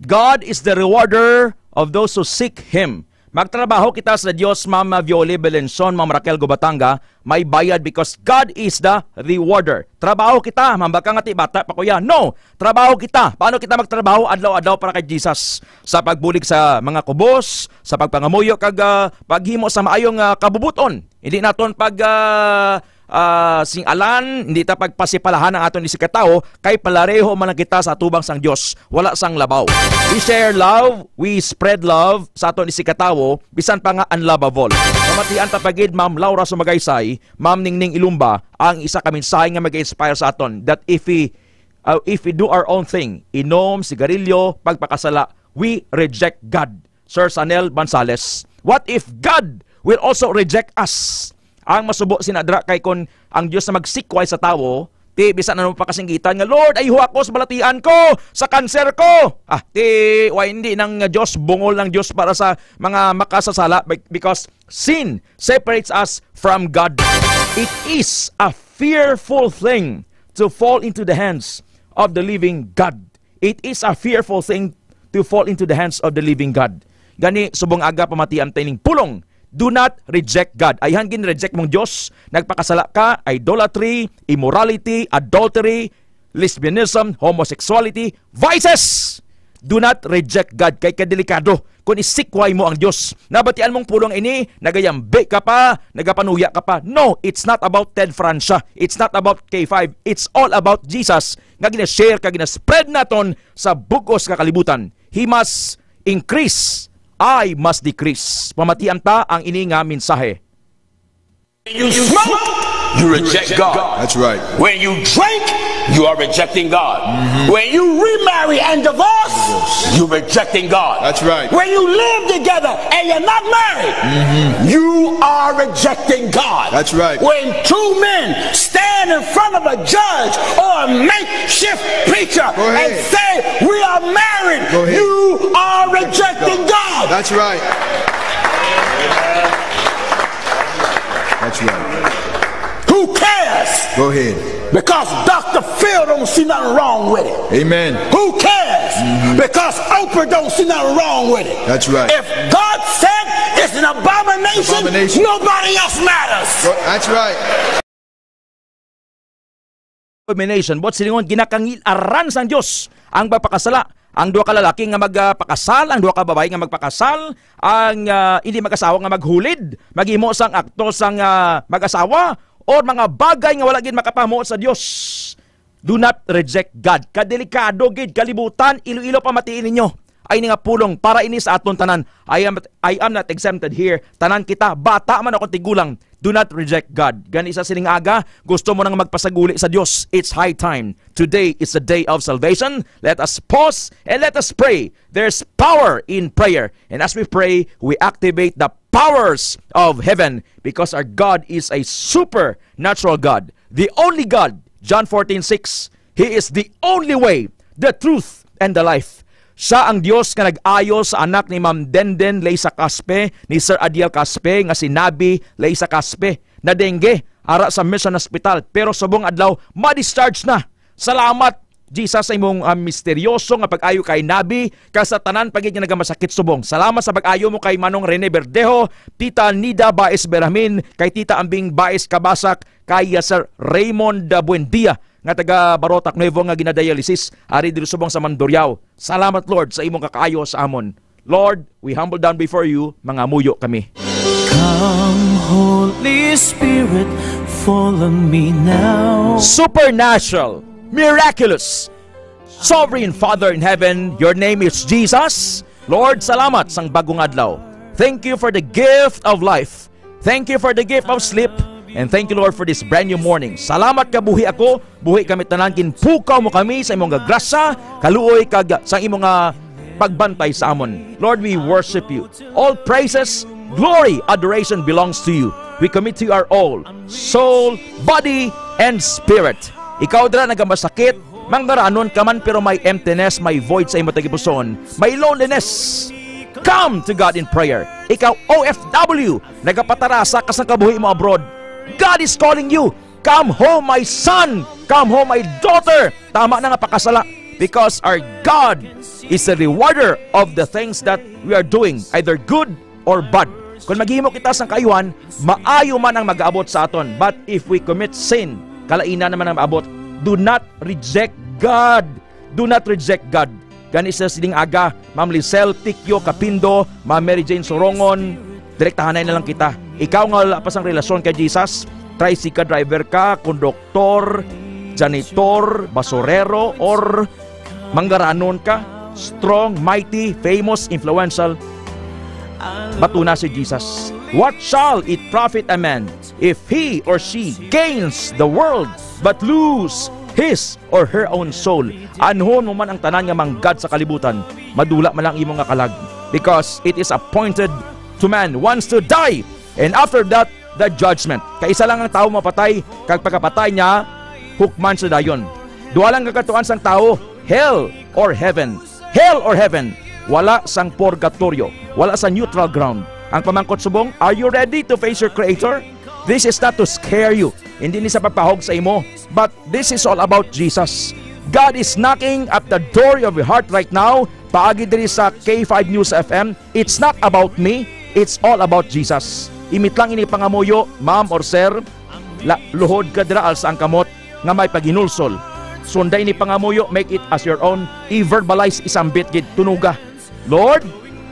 God is the rewarder of those who seek Him. Magtrabaho kita sa Diyos, Ma'am Viole Belenson, Ma'am Raquel Gobatanga, may bayad because God is the rewarder. Trabaho kita, Ma'am baka nga bata pa kuya. No, trabaho kita. Paano kita magtrabaho? Adlaw-adlaw para kay Jesus. Sa pagbulig sa mga kubos, sa pagpangamuyo kag paghimo sa maayong kabubuton. Hindi naton singalan, hindi ta pagpasipalahan ang aton isig katao, kay palareho man kita sa atubang sang Dios, wala sang labaw. We share love, we spread love sa aton isig katao, bisan pa nga unlovable. Pamatian ta pagid Ma'am Laura Sumagaysay, Ma'am Ningning Ilumba, ang isa ka mensahe nga mag-inspire sa aton that if we do our own thing, inom, sigarilyo, pagpakasala, we reject God. Sir Sanel Bansales, what if God will also reject us? Ang masubo sinadra kay kon ang Dios na magsikway sa tawo, ti bisan ano pa kasinggitan nga Lord ayuha ko sa balatian ko, sa kanser ko. Hindi nang Dios, bungol ng Dios para sa mga makasasala because sin separates us from God. It is a fearful thing to fall into the hands of the living God. It is a fearful thing to fall into the hands of the living God. Gani subong aga pamatian tining pulong. Do not reject God. Ayhan gin-reject mong Diyos. Nagpakasala ka, idolatry, immorality, adultery, lesbianism, homosexuality, vices. Do not reject God. Kay kadelikado kung isikway mo ang Diyos. Nabatian mong pulong ini, nagayambe ka pa, nagapanuya ka pa. No, it's not about Ted Francia. It's not about K5. It's all about Jesus. Nga gina-share ka, gina-spread naton sa bugos kakalibutan. He must increase. I must decrease. Pamatian ta ang ini nga mensahe. When you smoke, you reject God. That's right. When you drink, you are rejecting God. When you remarry and divorce, you're rejecting God. That's right. When you live together and you're not married, you are rejecting God. That's right. When two men stand in front of a judge or a makeshift preacher and say, we are married, you are rejecting God. That's right. That's right. Who cares? Go ahead. Because Dr. Phil don't see nothing wrong with it. Amen. Who cares? Because Oprah don't see nothing wrong with it. That's right. If God said it's an abomination, nobody else matters. That's right. Abomination, but silingon ginakangil-aran sang Dios ang pagpakasala. Ang duha ka lalaki nga magpakasal, ang duha ka babae nga magpakasal, ang hindi mag-asawa nga maghulid, maghimo sang akto sang mag-asawa, or mga bagay nga wala gid makapamo sa Dios. Do not reject God. Kadelikado gid kalibutan, Iloilo pamatiin ninyo. Ay nga pulong para ini sa aton tanan. I am not exempted here. Tanan kita, bata man ako tigulang. Do not reject God. Gani sa sining aga, gusto mo nang magpasaguli sa Dios. It's high time. Today is the day of salvation. Let us pause and let us pray. There's power in prayer. And as we pray, we activate the powers of heaven because our God is a supernatural God. The only God. John 14:6. He is the only way, the truth, and the life. Siya ang Diyos nga nag-ayo sa anak ni Ma'am Denden Leisa Caspe, ni Sir Adiel Caspe, nga si Nabi Leisa Caspe, na dengue, ara sa Mission Hospital. Pero subong adlaw, ma-discharge na. Salamat, Jesus, sa imong misteryoso nga pag-ayo kay Nabi, kasa tanan pagid nga nagamasakit subong. Salamat sa pag-ayo mo kay Manong Rene Verdejo, Tita Nida Baez Beramin, kay Tita Ambing Baez Kabasak, kay Sir Raymond Buendia, nga taga Barotac Nuevo nga ginadialysis ari dito subong sa Mandurriao. Salamat Lord sa imong kakaayo sa amon. Lord, we humble down before you, mga muyo kami. Come Holy Spirit, fall on me now. Supernatural, miraculous, sovereign Father in heaven, your name is Jesus. Lord, salamat sang bagong adlaw. Thank you for the gift of life. Thank you for the gift of sleep. And thank you Lord for this brand new morning. Salamat ka buhi ako, buhi kami tanan, kinpukaw mo kami sa imong grasya, kaluoy kag sa imong pagbantay sa amon. Lord, we worship you. All praises, glory, adoration belongs to you. We commit to you our all, soul, body, and spirit. Ikaw dira nagamasakit, manggaranon ka man pero may emptiness, may void sa imong tagipuson, may loneliness. Come to God in prayer. Ikaw OFW, nagapatarasa ka sa kabuhi mo abroad. God is calling you. Come home, my son. Come home, my daughter. Tama na nga pakasala. Because our God is the rewarder of the things that we are doing, either good or bad. Kung maghimo kita sang kaayuhan, maayo man ang mag-aabot sa aton. But if we commit sin, kalainan naman ang maabot. Do not reject God. Do not reject God. Gani sa siling aga, Ma'am Lisel Tikyo Kapindo, Ma'am Mary Jane Sorongon, direktahanay na lang kita. Ikaw nga wala pa sang relasyon kay Jesus, tricycle driver ka, konduktor, janitor, basurero, or manggaranon ka, strong, mighty, famous, influential, batuna si Jesus. What shall it profit a man if he or she gains the world but lose his or her own soul? Anhon mo man ang tanan nga manggad sa kalibutan, madula man lang imo nga kalag. Because it is appointed to man once to die, and after that, the judgment. Kaisa lang ang tao mapatay, kag pagkapatay niya, hukman sa dayon. Duha lang kakatuan sang tao, hell or heaven. Hell or heaven. Wala sang purgatorio, wala sa neutral ground. Ang pamangkot subong, are you ready to face your Creator? This is not to scare you, hindi ni sa pagpahog sa imo, but this is all about Jesus. God is knocking at the door of your heart right now. Paagi diri sa K5 News FM. It's not about me, it's all about Jesus. Imit lang ini pangamuyo, ma'am or sir, luhod ka dira sa ang kamot nga may paginulsol. Sunday ni pangamuyo, make it as your own. I-verbalize isang bit gid tunuga. Lord,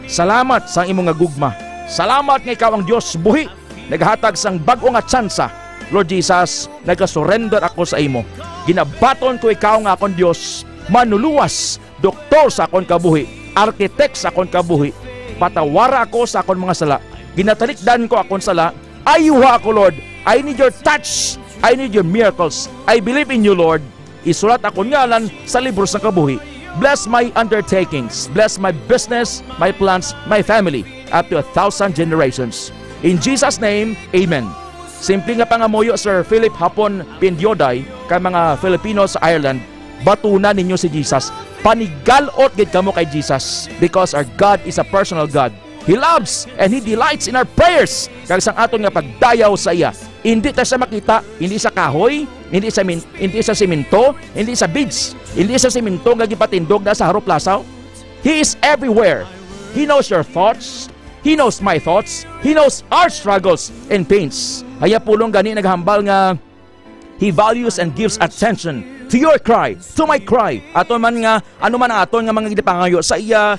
salamat sa imong nga gugma. Salamat nga ikaw ang Dios buhi, naghatag sang bag-o nga tsansa. Lord Jesus, nagka-surrender ako sa imo. Ginabaton ko ikaw nga akong Dios, manuluwas, doktor sa akong kabuhi, architect sa akong kabuhi. Patawara ako sa akong mga sala. Ginatalikdan ko akong sala. Ayuha ako, Lord. I need your touch. I need your miracles. I believe in you, Lord. Isulat akong ngalan sa libro sa kabuhi. Bless my undertakings. Bless my business, my plans, my family, up to 1,000 generations. In Jesus' name, Amen. Simple nga pangamuyo, Sir Philip Hapon Pindioday, kay mga Filipino sa Ireland, batuna ninyo si Jesus. Panigalot gid kamo kay Jesus, because our God is a personal God. He loves and He delights in our prayers. Kag sang aton nga pagdayaw sa iya, hindi ta sa makita, hindi sa kahoy, hindi sa simento, hindi sa beads, hindi sa simento nga gipatindog na sa harop lasaw. He is everywhere. He knows your thoughts. He knows my thoughts. He knows our struggles and pains. Haya pulong gani naghambal nga He values and gives attention to your cry, to my cry. Aton man nga, ano man ang aton nga mga gipangayo sa iya,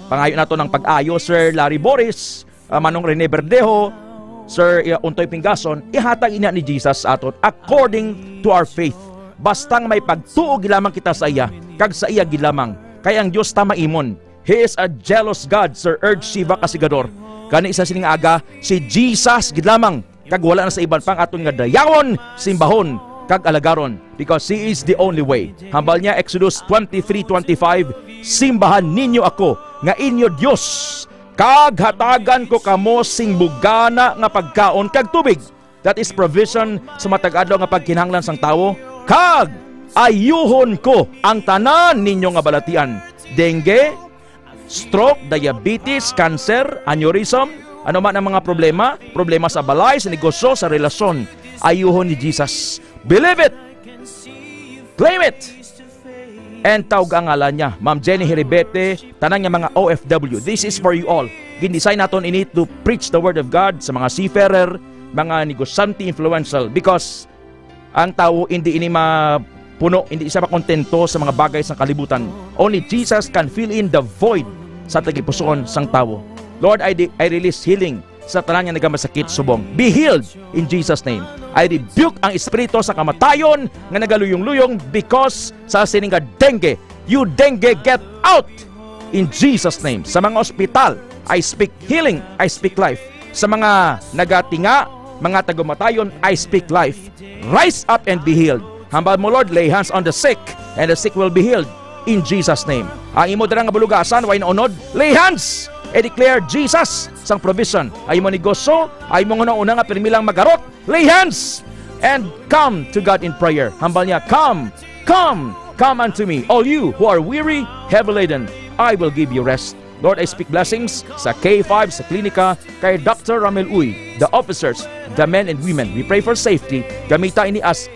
pangayo nato ng pag-ayo, Sir Larry Boris, Manong Rene Verdejo, Sir Untoy Pingason, ihatag ina ni Jesus aton according to our faith. Bastang may pagtuo gilamang kita sa iya, kag sa iya gilamang. Kay ang Dios tama imon. He is a jealous God, Sir Urge Siva Kasigador. Kani isa sining aga, si Jesus gilamang, kag wala na sa iban pang aton nga dayawon, simbahon, kag alagaron, because He is the only way. Hambal niya Exodus 23:25, simbahan ninyo ako nga inyo Dios, kag hatagan ko kamo sing bugana nga pagkaon kag tubig. That is provision sa matag-adlaw nga pagkinahanglan sang tawo. Kag ayuhon ko ang tanan ninyo nga balatian, dengue, stroke, diabetes, cancer, aneurysm, ano man ang mga problema sa balay, sa negosyo, sa relasyon, ayuhon ni Jesus. Believe it, claim it, and tawag ang ngalan niya. Ma'am Jenny Heribete, tanang nga mga OFW, this is for you all. Gindesign naton ini to preach the word of God sa mga seafarer, mga negosyante, influential, because ang tao hindi ini mapuno, hindi isa makontento sa mga bagay sa kalibutan. Only Jesus can fill in the void sa tagipusoon sang tao. Lord, I release healing sa tanan nga nagamasakit subong. Be healed in Jesus' name. I rebuke ang espiritu sa kamatayon nga nagaluyong-luyong because sa sining dengue. You dengue, get out in Jesus' name. Sa mga ospital, I speak healing, I speak life. Sa mga nagatinga, mga tagumatayon, I speak life. Rise up and be healed. Hambal mo, Lord, lay hands on the sick and the sick will be healed in Jesus' name. Ang imo dira nga bulugasan, way na unod, lay hands and declare Jesus sang provision. Ay mo negosyo, ay mo una nga pirmilang magarot, lay hands and come to God in prayer. Hambal niya, come unto me, all you who are weary, heavy laden, I will give you rest. Lord, I speak blessings sa K5, sa klinika, kay Dr. Ramel Uy, the officers, the men and women. We pray for safety. Gamita ini as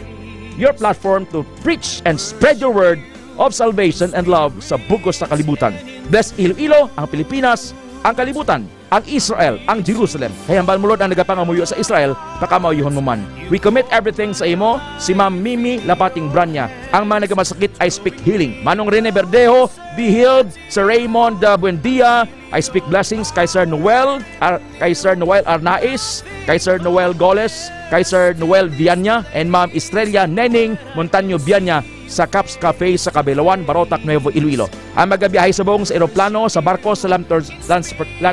your platform to preach and spread your word of salvation and love sa bugos sa kalibutan. Bless Iloilo, ang Pilipinas, ang kalibutan, ang Israel, ang Jerusalem. Kaya hambal mo Lord ang nagapangamuyo sa Israel, pakamayuhon mo man. We commit everything sa imo, si Ma'am Mimi Lapating Branya. Ang mga nagamasakit, I speak healing. Manong Rene Verdejo, be healed. Sir Raymond Buendia, I speak blessings. Kay Sir Noel Arnaiz, kay Sir Noel Goles, kay Sir Noel Vianya, and Ma'am Estrella Neneng Montaño Vianya sa Caps Cafe sa Cabeloan, Barotac, Nuevo Iloilo. Ang magabiyahe sa buong sa eroplano, sa barko, sa land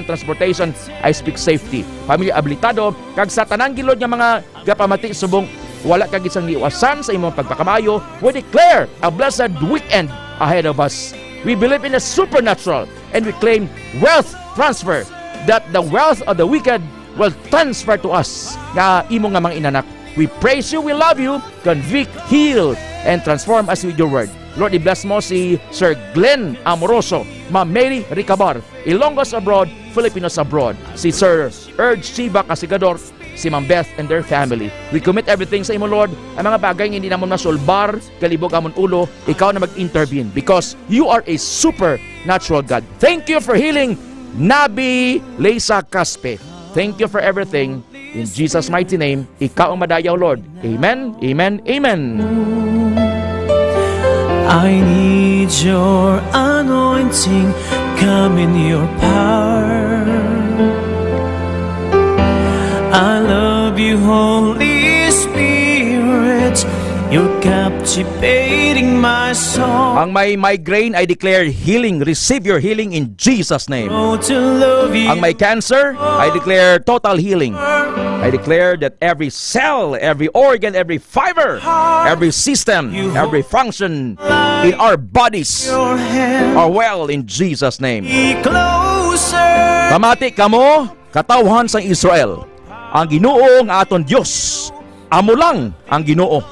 transportation, I speak safety. Pamilya abilitado, kag sa tanang gilod nga mga gapamati subong wala kag isang iwasan sa imong pagpakamayo, we declare a blessed weekend ahead of us. We believe in the supernatural and we claim wealth transfer, that the wealth of the wicked will transfer to us nga imo nga mga inanak. We praise you, we love you, convict, heal, and transform us with your word. Lord, i-bless mo si Sir Glenn Amoroso, Ma'am Mary Ricabar, Ilonggos abroad, Filipinos abroad, si Sir Urge Chiba Casigador, si Ma'am Beth and their family. We commit everything sa imo, Lord. Ang mga bagay hindi namon masulbar, kalibog amon ulo, ikaw na mag-intervene because you are a supernatural God. Thank you for healing Nabi Leisa Caspe. Thank you for everything. In Jesus' mighty name, ikaw ang madayaw, Lord. Amen, amen, amen. I need your anointing, come in your power. I love you, Holy Spirit, you're captivating my soul. Ang may migraine, I declare healing. Receive your healing in Jesus' name. Ang may cancer, I declare total healing. I declare that every cell, every organ, every fiber, every system, every function in our bodies are well in Jesus' name. Pamati kamo, katawhan sa Israel. Ang Ginoo nga aton Dios, amo lang ang Ginoo.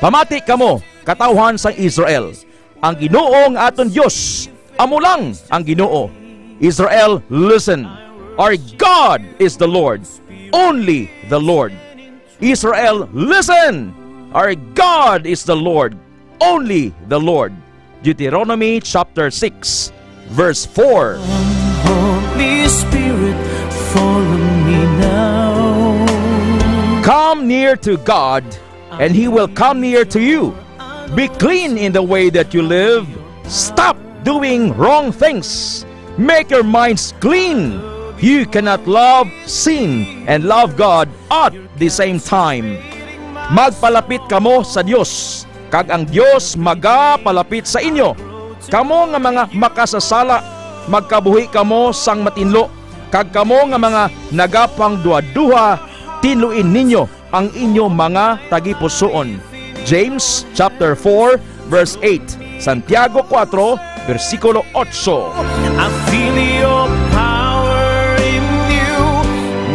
Pamati kamo, katawhan sa Israel. Ang Ginoo nga aton Dios, amo lang ang Ginoo. Israel, listen. Our God is the Lord. Only the Lord. Israel, listen! Our God is the Lord. Only the Lord. Deuteronomy chapter 6, verse 4. Holy Spirit, follow me now. Come near to God, and He will come near to you. Be clean in the way that you live. Stop doing wrong things. Make your minds clean. You cannot love sin and love God at the same time. Magpalapit kamo sa Dios, kag ang Dios magapalapit sa inyo. Kamo nga mga makasasala, magkabuhi kamo sang matinlo, kag kamo nga mga nagapang duha-duha, tinluin ninyo ang inyong mga tagipusoon. James chapter 4 verse 8, Santiago 4 versikulo 8. I feel your power in you.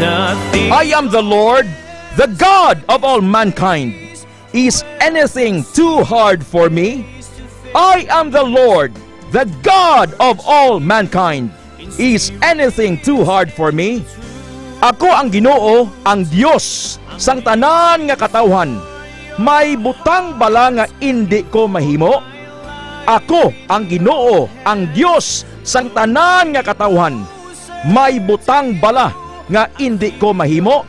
Nothing. I am the Lord, the God of all mankind. Is anything too hard for me? I am the Lord, the God of all mankind. Is anything too hard for me? Ako ang Ginoo, ang Dios sang tanan nga katawhan. May butang bala nga indi ko mahimo? Ako ang Ginoo, ang Dios sang tanan nga katawhan. May butang bala nga indi ko mahimo?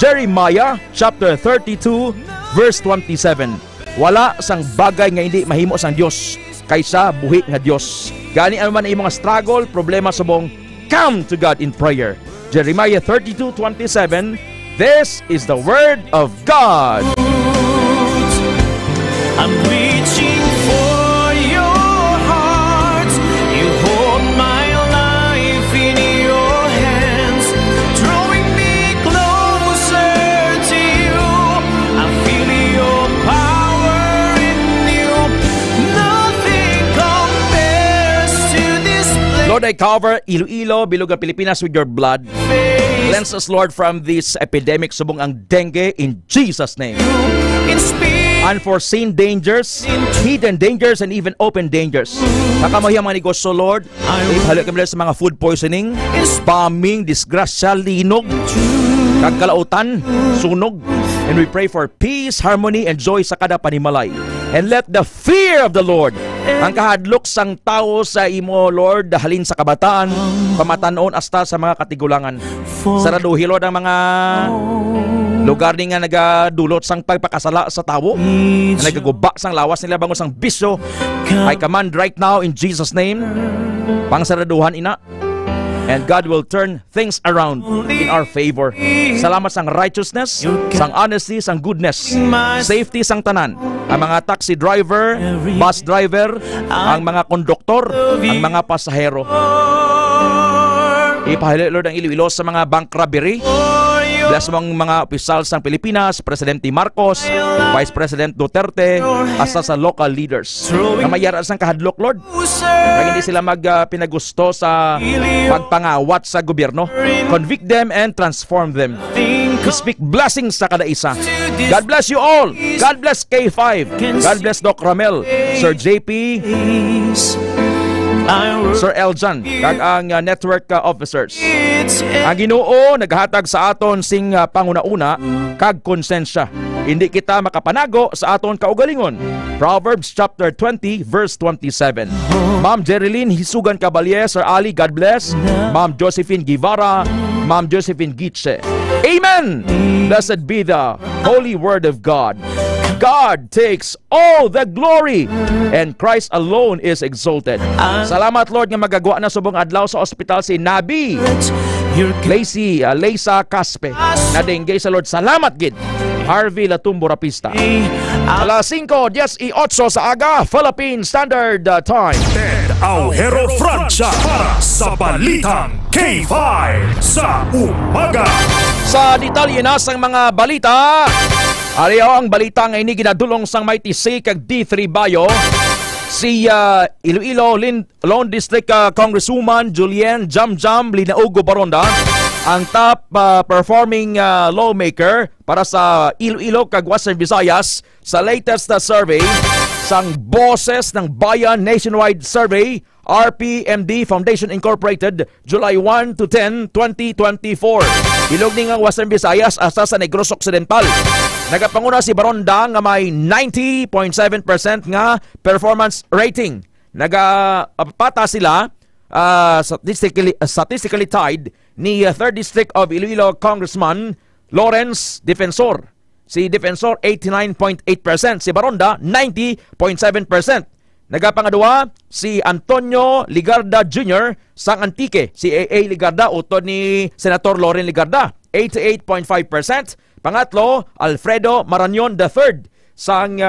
Jeremiah chapter 32 verse 27. Wala sang bagay nga hindi mahimo sang Dios kaysa buhi nga Dios. Gani ano man ang mga struggle, problema subong, come to God in prayer. Jeremiah 32:27. This is the word of God. I'm reaching for your heart. You hold my life in your hands, drawing me closer to you. I feel your power in you. Nothing compares to this place. Lord, I cover Iloilo, Bilugan, Pilipinas with your blood. Cleanse us, Lord, from this epidemic subong ang dengue in Jesus' name. Unforeseen dangers, hidden dangers, and even open dangers. Nakamayang mga negosyo, Lord. Ihalo kami sa mga food poisoning, bombing, disgrasya, linog, kagkalautan, sunog. And we pray for peace, harmony, and joy sa kada panimalay. And let the fear of the Lord Ang kahadlok sang tao sa imo, Lord, halin sa kabataan, pamatanon hasta sa mga katigulangan. Saraduhi, Lord, ang mga lugar ni nga nagadulot sang pagpakasala sa tao, na nagaguba sang lawas nila bangon sang bisyo. I command right now in Jesus' name, pangsaraduhan ina. And God will turn things around in our favor. Salamat sang righteousness, sang honesty, sang goodness, safety sang tanan. Ang mga taxi driver, bus driver, ang mga konduktor, ang mga pasahero. Ipahili, Lord, ang Iloilo sa mga bank robbery. Bless mong mga opisyal ng Pilipinas, Presidente Marcos, Vice President Duterte, asa sa local leaders. Na mayara sang kahadlok, Lord. Kaya hindi sila pinagusto sa pagpangawat sa gobyerno. Convict them and transform them. We speak blessings sa kada isa. God bless you all. God bless K5. God bless Doc Ramel, Sir JP, Sir Eljan, kag ang network officers. Ang Ginoo naghatag sa aton sing panguna-una kag konsensya. Hindi kita makapanago sa aton kaugalingon. Proverbs chapter 20 verse 27. Ma'am Jerilyn Hisugan Cabalye, Sir Ali, God bless. Ma'am Josephine Guevara, Ma'am Josephine Gitche. Amen. Blessed be the holy word of God. God takes all the glory and Christ alone is exalted. Salamat, Lord, nga magagawa na subong adlaw sa ospital si Nabi Leysa Caspe na dengue sa Lord. Salamat gid. Harvey Latumbo Rapista. Alas 5:10 sa aga, Philippine Standard Time. Ted Aujero Francia para sa Balitang K5 sa umaga. Sa detalye na sang mga balita, ariyo ang balita nga ini ginadulong sang Mighty C kag D3 Bayo. Si Iloilo Lone District Congresswoman Julian Jamjam Linaugo Baronda, ang top performing lawmaker para sa Iloilo kag Western Visayas sa latest survey sang Boses ng Bayan Nationwide Survey RPMD Foundation Incorporated, July 1 to 10, 2024. Ilog ni nga Western Visayas asa sa Negros Occidental. Nagapanguna si Baronda nga may 90.7% nga performance rating. Nagapata sila statistically tied ni 3rd District of Iloilo Congressman Lawrence Defensor. Si Defensor 89.8%, si Baronda 90.7%. Nagapangadua si Antonio Ligarda Jr. sang Antique, si AA Ligarda utod ni Senator Loren Ligarda 88.5%. Pangatlo, Alfredo Marañon III sang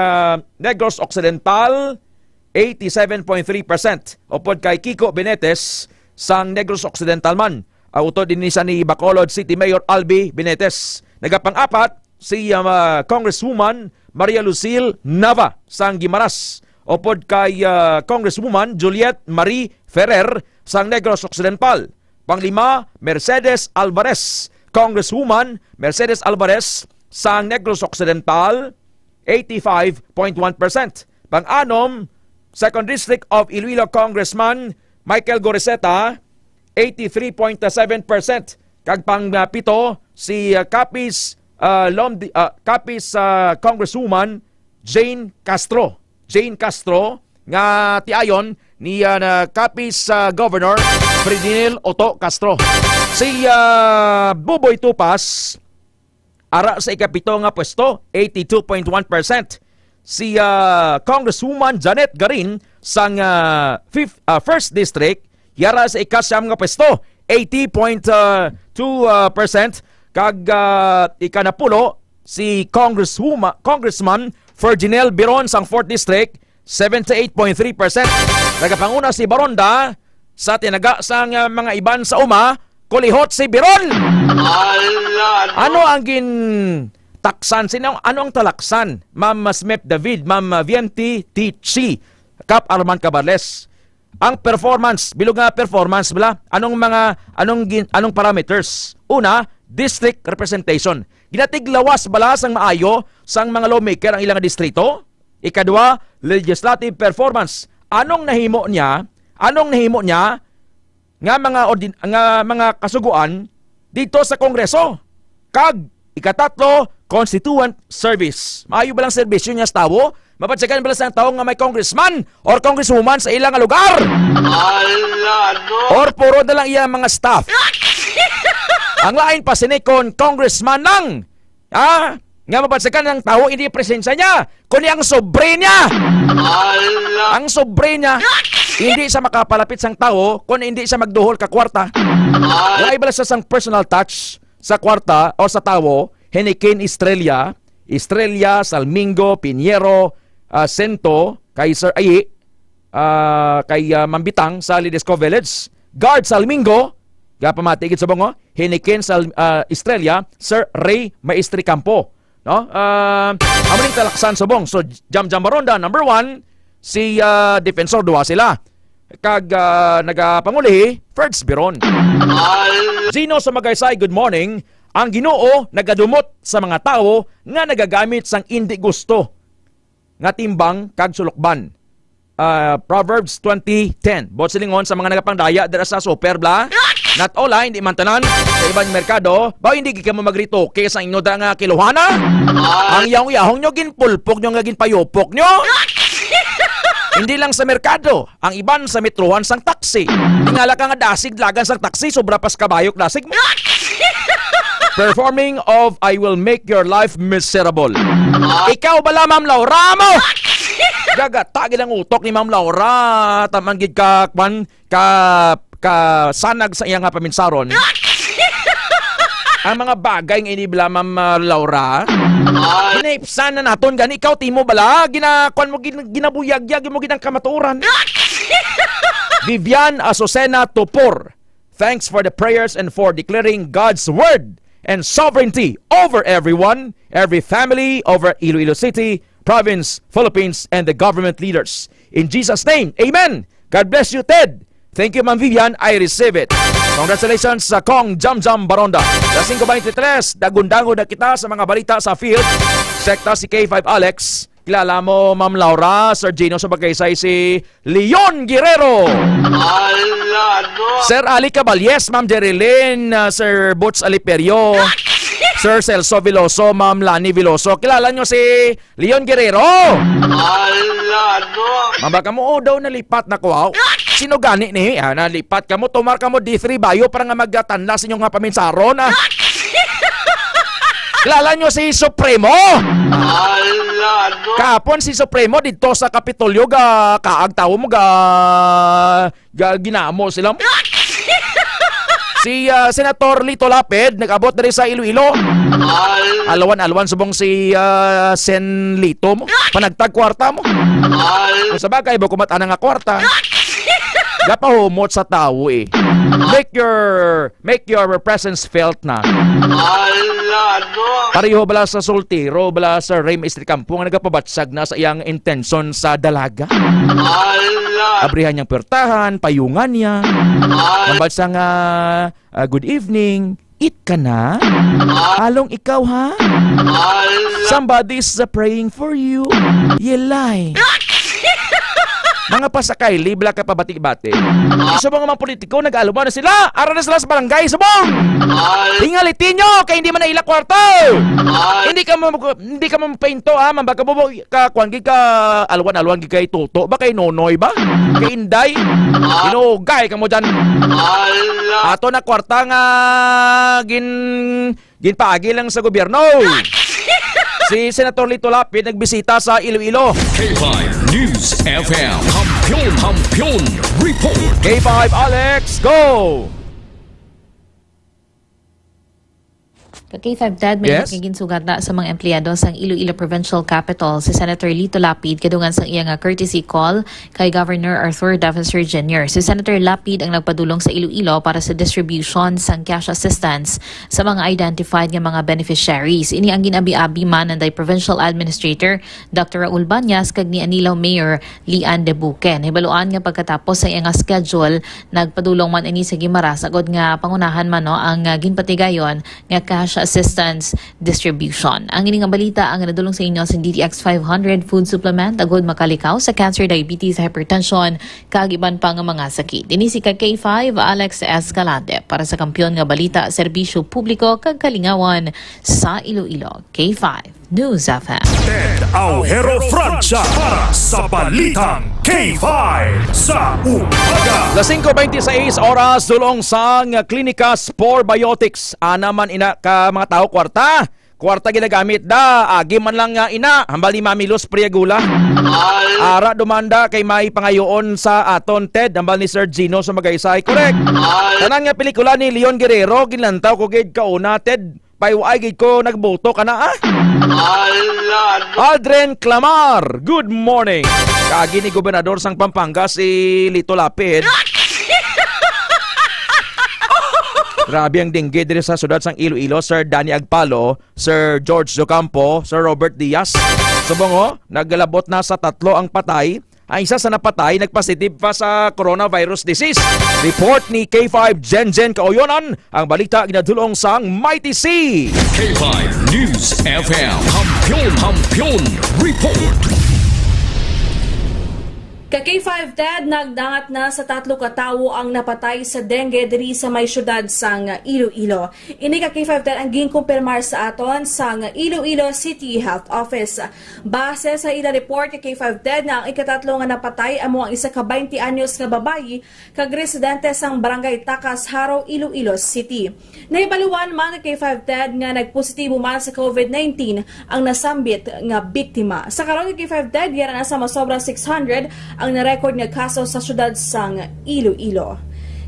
Negros Occidental 87.3%. Upod kay Kiko Benetes sang Negros Occidental man. Utod din ni Bacolod City Mayor Albi Benetes. Nagapang-apat si Congresswoman Maria Lucille Nava sang Guimaras. Upod kay Congresswoman Juliet Marie Ferrer sang Negros Occidental. Panglima, Mercedes Alvarez. Congresswoman Mercedes Alvarez sang Negros Occidental 85.1%. Pang-anom, 2nd District of Iloilo Congressman Michael Goreseta 83.7%. Kag pang-pito, si Capiz Congresswoman Jane Castro nga tiayon ni Capiz Governor Ferdinand Otto Castro. Si Buboy Tupas ara sa ikapito nga pwesto 82.1%. Si Congresswoman Janet Garin sang 1st District yara sa ikasyam nga pwesto 80.2%. Kag ikanapulo si Congressman Ferdinand Biron sang 4th District 78.3%. Nagapanguna si Baronda sa tinaga sang mga iban sa uma, kulihot si Biron. Ano ang taksan? Ano ang talaksan? Ma'am Smep David, Ma'am Vienti Tichi, Cap Arman Cabarles. Ang performance, bilog nga performance bala, anong parameters? Una, district representation. Ginatiglawas bala sang maayo sang mga lawmaker ang ilang distrito. Ikadua, legislative performance. Anong nahimo niya nga mga kasuguan dito sa Kongreso? Kag ikatatlo, constituent service. Maayo ba lang serbisyo niya sa tawo? Mapatsyagan bala sa tao nga may congressman or congresswoman sa ilang nga lugar. Or puro na lang iya mga staff. Ang lain pa sinikon congressman lang. Nga mapatsyagan ng tao hindi presensya niya, kundi ang sobre niya. Ang sobre niya hindi siya makapalapit sang tao kung hindi siya magduhol ka kwarta. Wala ibala sa sang personal touch sa kwarta o sa tao, hinikin Estrella, Salmingo, Piniero, Sento, kay Sir Ayi, kay Mambitang sa Lidesco Village, Guard Salmingo, pamatigid sa bango, hinikin sa Estrella, Sir Ray Maestri Campo. No? Amaning talaksan sa bong. So, Jam Baronda, number 1, si Defensor, duwa sila. Kag nagapangulihi, Ferds Biron. Zino sa Magaysay, good morning. Ang Ginoo nagadumot sa mga tao nga nagagamit sang hindi gusto nga timbang kag sulokban. Proverbs 20:10. Bot silingon sa mga nagapangdaya dira sa super bla. Not all hindi man tanan sa ibang merkado. Ba hindi ka mo magritoke sa inyo da nga kiluhana? Ang yahong nyo ginpulpok nyo nga ginpayopok nyo. Hindi lang sa merkado, ang iban sa metrohan sang taxi. Tingala ka nga dasig lagan sang taxi, sobra pas kabayok dasig mo. Performing of I Will Make Your Life Miserable. Ikaw bala, Ma'am Laura mo? Gagatagin ang utok ni Ma'am Laura. Tamangid ka sanag sa iyang paminsaron. Ang mga bagay ng inibla, Ma'am Laura, ginaipsan na naton gani. Ikaw, timo bala, ginabuyagyag mo ginang kamaturan. Vivian Azucena Tupor, thanks for the prayers and for declaring God's word and sovereignty over everyone, every family, over Iloilo City, province, Philippines, and the government leaders. In Jesus' name, amen. God bless you, Ted. Thank you, Ma'am Vivian. I receive it. Congratulations sa Kong Jam Baronda. Lasing 23, dagundango na kita sa mga balita sa field. Sekta si K5 Alex. Kilala mo, Ma'am Laura, Sir Gino sa Magaysay, si Leon Guerrero. Sir Ali Caballes, Ma'am Jerilyn, Sir Butch Aliperio, Sir Celso Veloso, Ma'am Lani Veloso. Kilala nyo si Leon Guerrero? Mabaka mo, daw nalipat na ko. Sino gani ni? Nalipat ka mo, tumar ka mo D3 Bayo para nga magtanla sa inyong paminsaron. Kilala nyo si Supremo? Kapon si Supremo dito sa Kapitolyo kaagtaw mo ginamo sila. Si Senator Lito Lapid nag-abot na rin sa Iloilo. Alwan subong si Sen Lito mo. Panagtag kwarta mo. Kung sa bagay, ba kumata na nga kwarta. Gapahumot sa tao eh. Make your presence felt na. Pareho bala sa soltero, bala sa Ray Maestri Campo nga nagapabatsag na sa iyang intention sa dalaga. Abrihan niyang pertahan, payungan niya. Mambatsa nga, good evening, eat ka na? Halong ikaw ha? Somebody's praying for you. Yelay. Mga pasakay, libla ka pabati-bati. Isubong mga politiko, nag-alumaw na sila. Ara na sila sa barangay, subong! Tingalitin nyo, kaya hindi man na ila kwarto! Hindi ka mapainto, ha? Mambaka mo, kakuan ka, alwan-alwan kay Toto. Ba kay Nonoy ba? Kay Inday? Inugay ka mo dyan. Ato na kwarta nga, ginpaagi lang sa gobyerno. Si Senator Lito Lapid nagbisita sa Iloilo. K5 News FM. Kampiyon Report. K5 Alex, go! K5 Dad, may magiging sugat na sa mga empleyado sa Iloilo Provincial Capital si Senator Lito Lapid kadungan sa iyang courtesy call kay Governor Arthur Davenser Jr. Si Senator Lapid ang nagpadulong sa Iloilo para sa distribution sang cash assistance sa mga identified nga mga beneficiaries. Ini ang ginabi-abi man ng Provincial Administrator Dr. Raul Banyas kag ni Anilaw Mayor Lian de Buken. Hibaluan nga pagkatapos sa iyang schedule, nagpadulong man ini sa Gimara sagod nga pangunahan man ang ginpatigayon nga cash assistance distribution. Ang ining balita ang nadulong sa inyo sa DTX 500 food supplement agod makalikaw sa cancer, diabetes, hypertension kag iban pang mga sakit. Ini si K5 Alex Escalante para sa kampiyon nga balita, serbisyo publiko kag kalingawan sa Iloilo. K5. News FM. Ted Aujero Francia para sa Balitang K5 sa umaga. Las 5:26 oras dulong sang Klinika Spore Biotics. Naman ina ka mga tao kwarta ginagamit da, agi man lang nga ina, hambal ni Mami Luz Priagula. Ara dumanda kay may pangayoon sa aton Ted, hambal ni Sir Gino sa magaysay. Correct. Tanan nga pelikula ni Leon Guerrero, ginlantaw ko gid kauna Ted. Paiwaay gid ko nagboto ka na Aldren Clamar, good morning. Kagi ni Gobernador sang Pampanga si Lito Lapid. Grabe ang dengue diri sa sudad sang Iloilo, Sir Danny Agpalo, Sir George Docampo, Sir Robert Diaz. Subong naglalabot na sa 3 ang patay. Ang isa sa napatay nagpositive pa sa coronavirus disease. Report ni K5 Jenjen Kaoyonan, ang balita ginadulong sang Mighty C. K5 News FM Hampion Report. Ka-K5 Ted, nagdangat na sa 3 katawo ang napatay sa dengue diri sa may syudad sang Iloilo. Ini ka-K5 Ted ang ginkumpirmar sa aton sang Iloilo City Health Office. Base sa ila report ka-K5 Ted na ang ikatatlo nga napatay amo ang isa ka 20 anyos nga babayi kag residente sang Barangay Takas, Haro, Iloilo City. Naibaluan man ka-K5 Ted nga nagpositibo man sa COVID-19 ang nasambit nga biktima. Sa karon ka-K5 Ted yara na sa masobra 600 ang na-record nga kaso sa syudad sang Iloilo.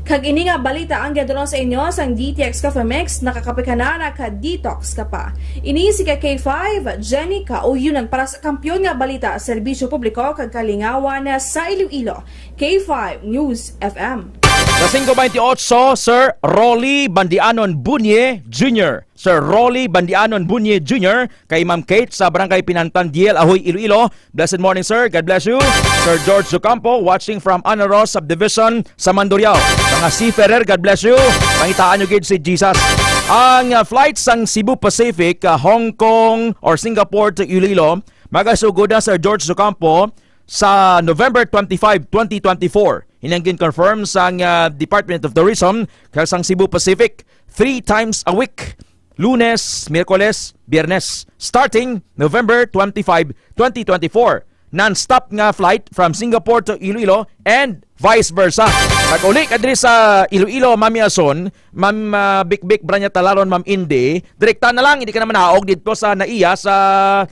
Kag ini nga balita ang giadulong sa inyo sang DTX Coffee Mix, nakakapikanana ka detox ka pa. Ini si K5 Jenny Kaoyonan para sa kampyon nga balita, serbisyo publiko kag kalingawan sa Iloilo. K5 News FM. Sa 5:28, Sir Rolly Bandianon Bunye Jr. Sir Rolly Bandianon Bunye Jr. kay Ma'am Kate sa Barangay Pinantan, Diel, Ahoy, Iloilo. Blessed morning, sir. God bless you. Sir George Ocampo, watching from Anaros Subdivision sa Mandurriao. Mga C. Ferrer, God bless you. Pangitaan nyo gid si Jesus. Ang flight sang Cebu Pacific, Hong Kong or Singapore to Iloilo, magasugod na Sir George Ocampo sa November 25, 2024. Hinanggin confirm sa Department of Tourism kasang Cebu Pacific 3 times a week. Lunes, Miyerkules, Biyernes. Starting November 25, 2024. Non-stop nga flight from Singapore to Iloilo and vice versa. Pag-uli ka diri sa Iloilo, Ma'am Yason, Ma'am Bik Branya Talaron, Ma'am Indi, direkta na lang, hindi ka naman naog dito sa Naiya sa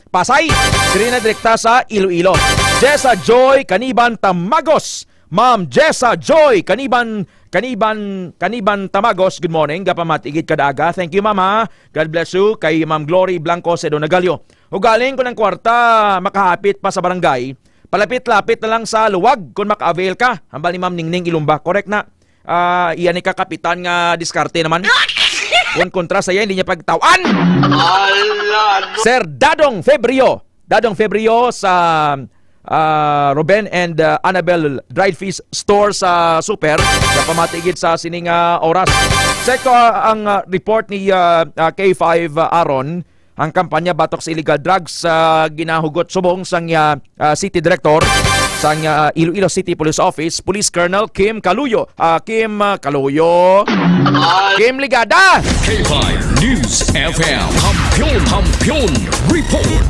Pasay. Diri na direkta sa Iloilo. Jessa Joy Caniban Tamagos. Ma'am Jessa Joy Caniban Tamagos, good morning. Gapamatigid kadaga. Thank you, Mama. God bless you. Kay Ma'am Glory Blanco Sedonagalio. Ugaling ko ng kwarta, makahapit pa sa barangay. Palapit-lapit na lang sa luwag kung maka-avail ka. Hambal ni Ma'am Ningning Ilumba. Correct na. Iyan ni kapitan nga diskarte naman. Kung kontra sa iya, hindi niya pagtawan. Sir Dadong Febrio sa Ruben and Annabel Dried Fish Store sa Super. Kapamatigid sa sining oras. Seko ang report ni K5 Aaron. Ang kampanya batok sa illegal drugs ginahugot subong sang City Director sang Iloilo City Police Office, Police Colonel Kim Kaluyo. Kim Ligada. K5 News FM Hampion Report.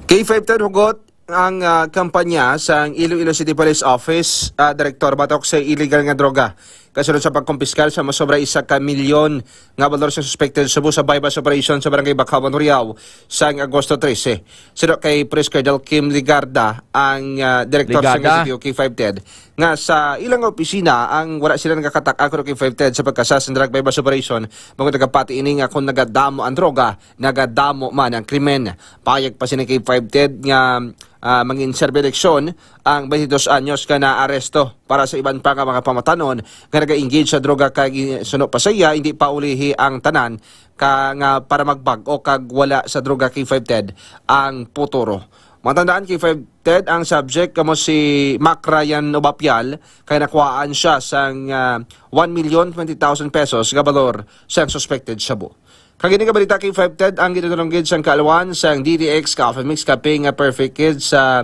K5 Ted hugot ang kampanya sa Iloilo City Police Office, Director batok sa illegal nga droga. Kasunod sa pagkumpiskal sa masobra 1 milyon nga valor sa suspected Cebu sa bypass operation sa Barangay Bakawan, Riau sa Agosto 13. Sino kay Police Colonel Kim Ligarda, ang Director sa CTO K5 Ted, nga sa ilang opisina ang wala sila nagakatak-ako K5 Ted sa pagkasas ng drug bypass operation, mga nagapati ini nga kung nagadamo ang droga, nagadamo man ang krimen. Payag pa si K5 Ted nga mangin-serve eleksyon ang 22 anyos ka na aresto para sa iban pa nga mga pamatanon nga naga-engage sa droga kag suno pa sa iya, hindi pa ulihi ang tanan ka nga para magbag o kag wala sa droga K5 Ted ang puturo. Matandaan K5 Ted, ang subject kamo si Mac Ryan Obapial kay nakuhaan siya sang 1,020,000 pesos nga balor sa suspected shabu. Kagini nga balita kay 5 Ted, ang ginatulunggid sang kaalawan sang DTX Coffee Mix kaping perfect kids sa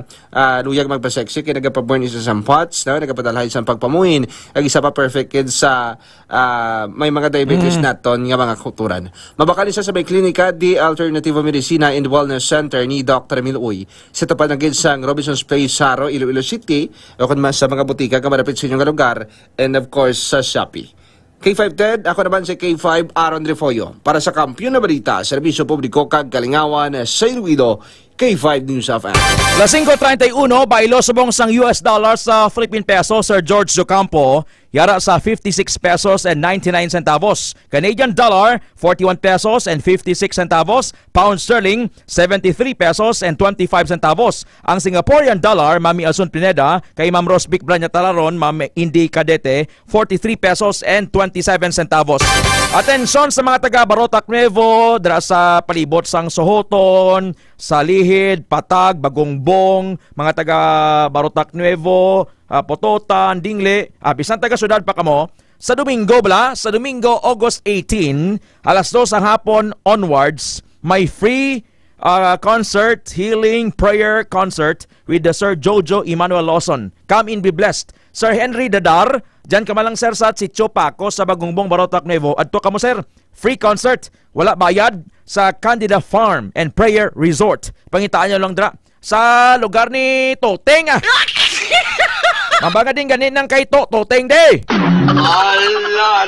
luyag magpaseksi kay nagapaborn isa sa pots, no? Nagapadalhay sa pagpamuhin, ag isa pa perfect kids sa may mga diabetes naton nga mga kulturan. Mabakali siya sa may klinika di Alternative Medicina and Wellness Center ni Dr. Miloy sa tapat ng kids sang Robinson's Place, Saro, Iloilo City, o kung mas sa mga butika ka malapit sa inyong lugar, and of course sa Shopee. K5 Ted, ako naman si K5 Aaron Refoyo para sa Kampiyon na Balita, Serbisyo Publiko kag Kalingawan sa Iloilo, K5 News of FM. Las 5:31, bailo subong sang US dollar sa Philippine peso, Sir George Docampo, yara sa 56 pesos and 99 centavos. Canadian dollar, 41 pesos and 56 centavos. Pound sterling, 73 pesos and 25 centavos. Ang Singaporean dollar, Mami Asun Pineda, kay Ma'am Rosbic Branya Talaron, Ma'am Indy Cadete, 43 pesos and 27 centavos. Atensyon sa mga taga Barotac Nuevo, dira sa palibot sang Sohoton, sa Lihid, Patag, Bagongbong, mga taga Barotac Nuevo, Pototan, Dingle, bisan taga syudad pa kamo. Sa Domingo sa Domingo, August 18, alas 2 ang hapon onwards, may free concert, healing prayer concert with the Sir Jojo Emmanuel Lawson. Come in, be blessed. Sir Henry Dadar, dyan kamalang sir sa Sitio Paco sa Bagongbong, Barotac Nuevo. Adto kamo sir, free concert, wala bayad sa Candida Farm and Prayer Resort. Pangitaan nyo lang dra sa lugar ni Toteng. Mambaga din ganin ng kay Toteng day.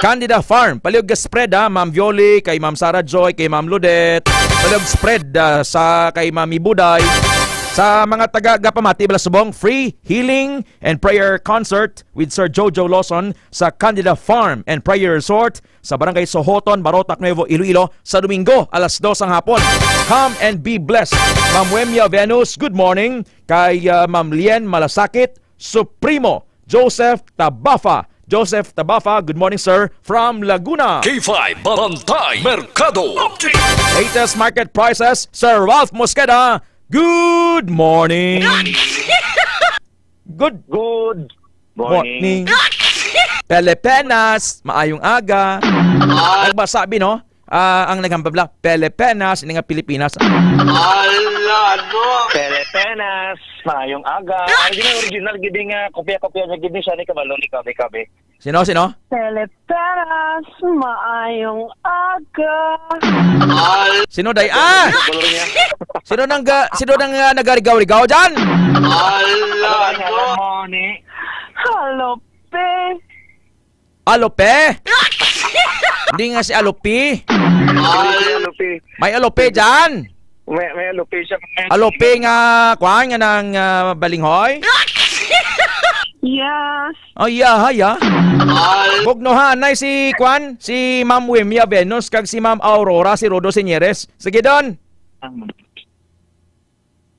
Candida Farm, paliog spread Ma'am Violi, kay Ma'am Sarah Joy, kay Ma'am Ludet. Paliog spread sa kay Mami Buday. Sa mga taga-Gapamati, Balasubong, free healing and prayer concert with Sir Jojo Lawson sa Candida Farm and Prayer Resort sa Barangay Sohoton, Barotac Nuevo, Iloilo sa Domingo, alas 2 ang hapon. Come and be blessed. Ma'am Wemia Venus, good morning. Kay Ma'am Lien Malasakit, Supremo Joseph Tabafa. Joseph Tabafa, good morning sir, from Laguna. K5 Bantay Mercado Update. Latest market prices, Sir Ralph Mosqueda. Good morning. Good morning. Pelepenas, maayong aga. Nagbasabi no? Ang nagambabla, Pelepenas, ini nga Pilipinas. Pelepenas, maayong aga. Original giding kopya-kopya niya giding siya ni kabalo ni kabe. Sino? Pelepenas, maayong aga. Sino day? Sino nang nagarigaw-rigaw dyan? Alope? Hindi nga si Alopi. May Alope dyan? May Alope siya. Alope nga, kuhaan nga ng balinghoy? Yes. Oh, yeah. Bugnohanay si Kwan, si Ma'am Wemia Venus, kag si Ma'am Aurora, si Rodo Sinyeres. Sige doon.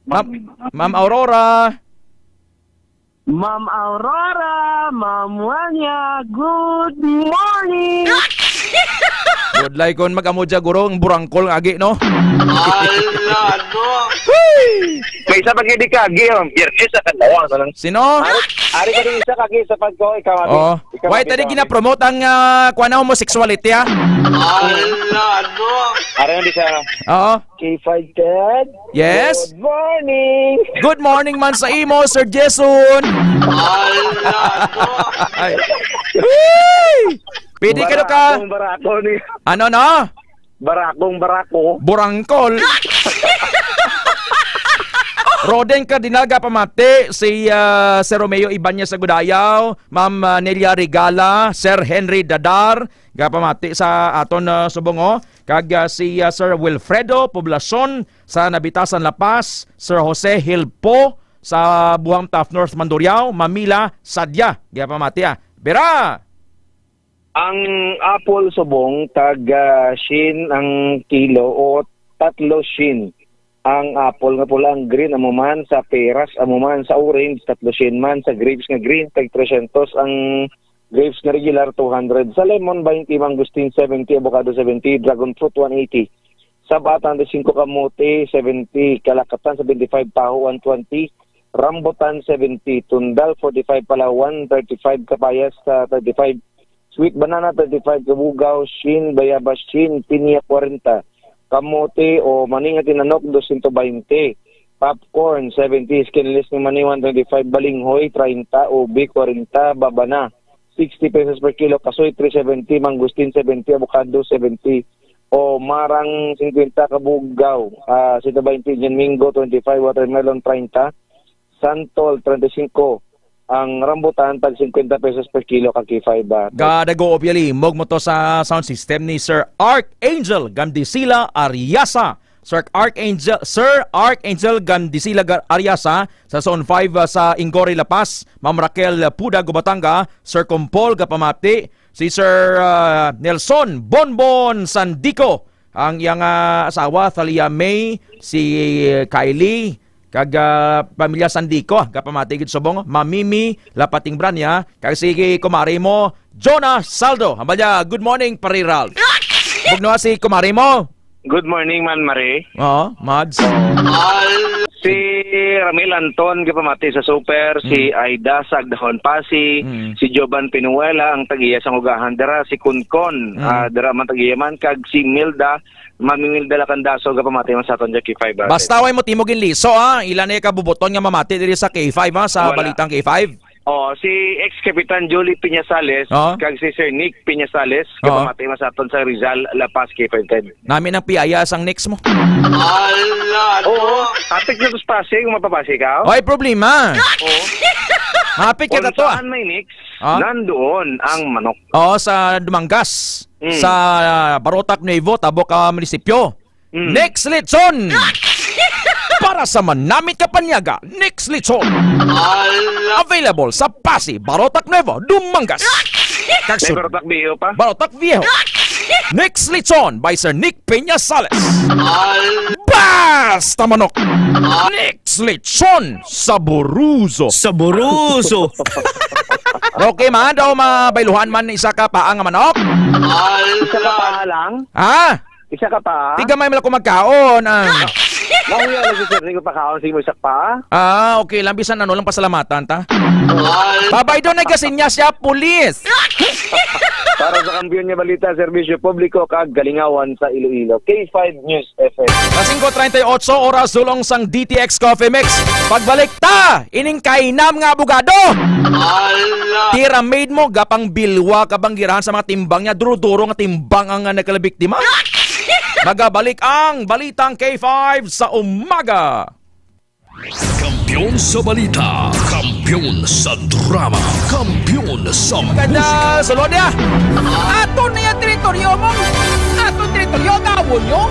Ma'am Aurora. Ma'am Aurora, Ma'am Wanya, good morning. Good like kon mag-amodya guro, ang burangkol ng agi, no? May isa pag hindi kagi, Biyernes sa Kandawang. Sino? Ari ka din isa kagi sa pagko, ikaw. Oh. Why tadi gina-promote ang kuan na homosexuality, ha? Ari hindi siya. Oo. K5 Dad. Yes? Good morning. Good morning man sa imo, Sir Jason. Pwede ka ka. Barako ni. Ano na? Barako. Burangkol. Roden ka dinaga pamati si Sir Romeo Ibanez sa Gudayaw, Ma'am Nelia Regala, Sir Henry Dadar, gapamati sa aton subongo, kag si Sir Wilfredo Poblacion sa Nabitasan La Paz, Sir Jose Hilpo sa Buhang Taft North Mandurriao, Mamila Sadya, gapamati Bera. Ang apple subong tag shin ang kilo o 3 shin. Ang apple nga pula, ang green amuman sa peras, amuman sa orange 3 shin man, sa grapes nga green tag 300, ang grapes nga regular 200, sa lemon 20, mangustin 70, avocado 70, dragon fruit 180, sa batang 5 kamote 70, kalakatan 75, paho 120, Rambutan 70, Tundal 45 Palawan 35, Kapayas 35, Sweet Banana 35, Kabugaw, Shin, Bayabas Shin, Pinya 40, Kamote o Maninga Tinanok 220, Popcorn 70, Skinless ni Mani 125, Balinghoy 30, Ubi 40, Babana 60 pesos per kilo, Kasoy 370, Mangustin 70, Avocado 70, o Marang 50, Kabugaw 120, Mingo 25, Watermelon 30, Santol 35, ang rambutan tag 50 pesos per kilo kaki 5 Gadago obyali mog mo to sa sound system ni Sir Archangel Gandisila Ariasa. Sir Archangel Gandisila Ariasa sa Zone 5 sa Ingori La Paz, Ma'am Raquel Puda Gubatanga, Sir Compol Gapamati, si Sir Nelson Bonbon Sandico, ang iyang asawa Thalia May, si Kylie kag pamilya Sandico kapamatigid subong, Mamimi Lapating Branya, kag sige kumari mo Jonah Saldo. Hambalya, good morning Pariral. Bugno si kumari mo. Good morning man Mare. Oo, Mads. Si Ramil Anton kapamati sa Super, si Aida Sagdahon Pasi, si Joban Pinuela ang tagiya sa Ugahan dara, si Kunkon dara man tagiya man, kag si Milda Mami Milda Lacandaso kapamati man sa aton sa K5. Basta way mo timogin liso ilan ay kabubuton nga mamati diri sa K5 sa balitang K5. Si ex-Kapitan Julie Piñasales, kag si Sir Nick Piñasales, kapamati man sa aton sa Rizal, La Paz, K5. Namin ang piyaya sang next mo. Oo, hapit na to Pasig, kung mapapasig ka. Ay, problema. Hapit ka to. Kung saan may next, nandoon ang manok. Sa Dumangas, sa Barotac Nuevo, Tabok Munisipyo. Next Litson! Para sa manamit kapanyaga, next Litson. Available sa Pasig, Barotac Nuevo, Dumangas. May Barotac Viejo pa? Barotac Viejo. Next Litson by Sir Nick Peñasales. Basta manok. Next Litson, saboruso. Saboruso. Okay man, daw mabailuhan man isa ka pa ang manok. Isa ka pa lang? Ha? Isa ka pa? Tiga may malako magkaon. Mahuya na si Sir Nico pakaon si mo isa pa? Okay lang, bisan lang pasalamatan ta. Babay doon nagasin niya siya, pulis. Para sa kampiyon niya balita, serbisyo publiko kag galingawan sa Iloilo. K5 News FM. 5:38 oras dulong sang DTX Coffee Mix. Pagbalik ta, ining kainam nga abogado. Tira made mo, gapang bilwa kabanggirahan sa mga timbang niya, duro-duro nga timbang ang nakalabiktima. Magabalik ang Balitang K5 sa umaga. Kampiyon sa balita, kampiyon sa drama, kampiyon sa Ganda, sulod niya. Ato na yung teritoryo mo. Ato teritoryo, gawon nyo.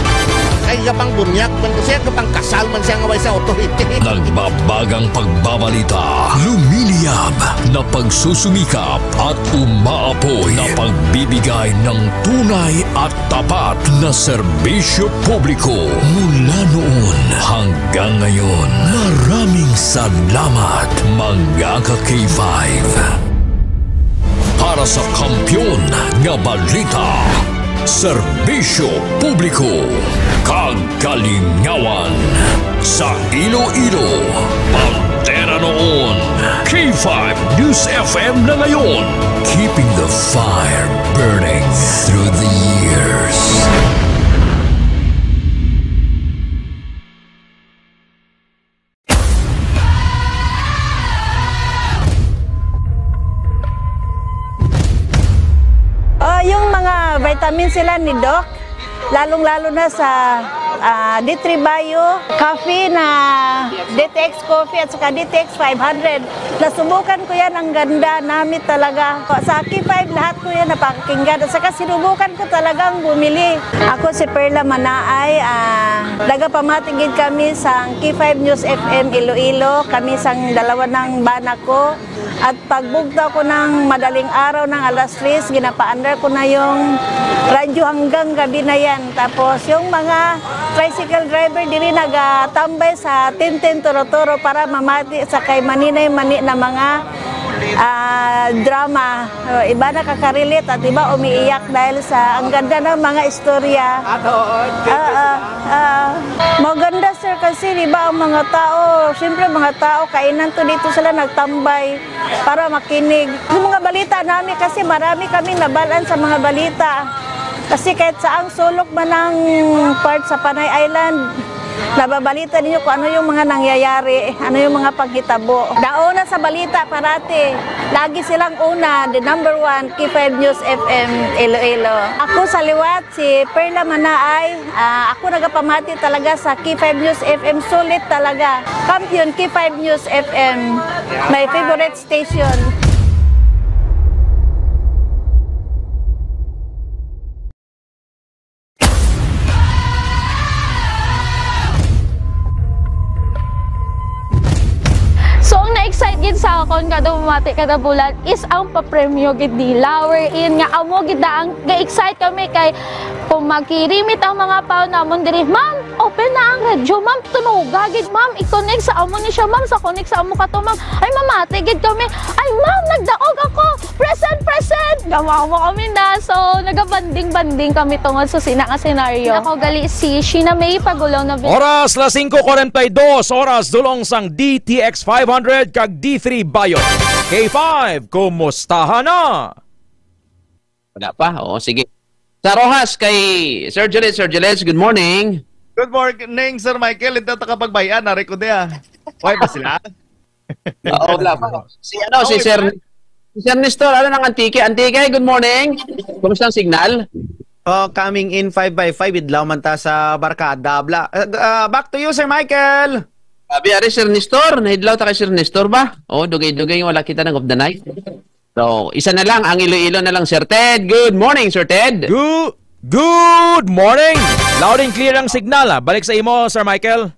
Ay, kapang bunyak man ko siya, kapang kasal man siya ngaway sa authority. Nagbabagang pagbabalita, lumiliyab na pagsusumikap at umaapoy na pagbibigay ng tunay at tapat na serbisyo publiko. Mula noon hanggang ngayon, maraming salamat mga ka-K5. Para sa kampiyon nga balita, serbisyo publiko, kagalingawan sa Iloilo, Pantera noon, K5 News FM na ngayon, keeping the fire burning through the years. Yung mga vitamin sila ni Doc, lalong-lalo na sa D3 Bio, coffee na DTX Coffee at saka DTX 500. Nasubukan ko yan, ang ganda, namit talaga. Sa K5, lahat ko yan napakinggan. At saka sinubukan ko talagang bumili. Ako si Perla Manaay, nagapamatigid kami sa K5 News FM Iloilo. Kami sang dalawa ng bana ko. At pagbugta ko ng madaling araw ng alas 3, ginapaandar ko na yung radyo hanggang gabi na yan. Tapos yung mga tricycle driver diri nagatambay sa Tintin Toro-Toro para mamati sa kay maninay-mani na mga drama. Iba nakakarilit at iba umiiyak dahil sa ang ganda ng mga istorya. Maganda sir kasi, di ba, ang mga tao, siyempre mga tao, kainan to dito sila nagtambay para makinig. Yung mga balita namin kasi marami kami nabalaan sa mga balita. Kasi kahit saang sulok man ang part sa Panay Island, nababalita ninyo kung ano yung mga nangyayari, ano yung mga paghitabo. Nauna sa balita parati, lagi silang una, the number 1, K5 News FM Iloilo. Ako sa liwat, si Perla Manaay, ako nagapamati talaga sa K5 News FM, sulit talaga. Kampiyon K5 News FM, my favorite station. Na-excite gid sa akon kada bumati kada bulan is ang papremyo gid nila wherein nga amo gid ang ga-excite kami kay kung magkirimit ang mga pao namon diri, ma'am, open na ang radyo, ma'am, tunuga gid, ma'am, i-connect sa amo ni siya, ma'am, sa connect sa amo kato, ma'am, ay mamati gid kami, ay ma'am, nagdaog ako, present, gamawa kami na, so nagabanding-banding kami tungod sa sina nga senaryo. Ako gali si Sheena May Pagulaw na Oras la 5:42, oras dulong sang DTX 500 kag D3 Bayo. K5, kumustahan na? Wala pa? Oo, sige. Sa Rojas kay Sir Julius, good morning. Good morning, Sir Michael. Ito kapagbayan, nari ko diya. Why ba sila? Oo, wala pa. Si Sir Nestor, ano ng Antique? Antique, good morning. Kumusta ang signal? Coming in 5x5, idlaw man ta sa barkada. Back to you, Sir Michael. Ari, Sir Nestor, nahidlaw ta kay Sir Nestor ba? Oo, dugay-dugay wala kita ng of the night. So, isa na lang, ang Iloilo na lang, Sir Ted. Good morning, Sir Ted. Good morning. Loud and clear ang signal. Balik sa imo, Sir Michael.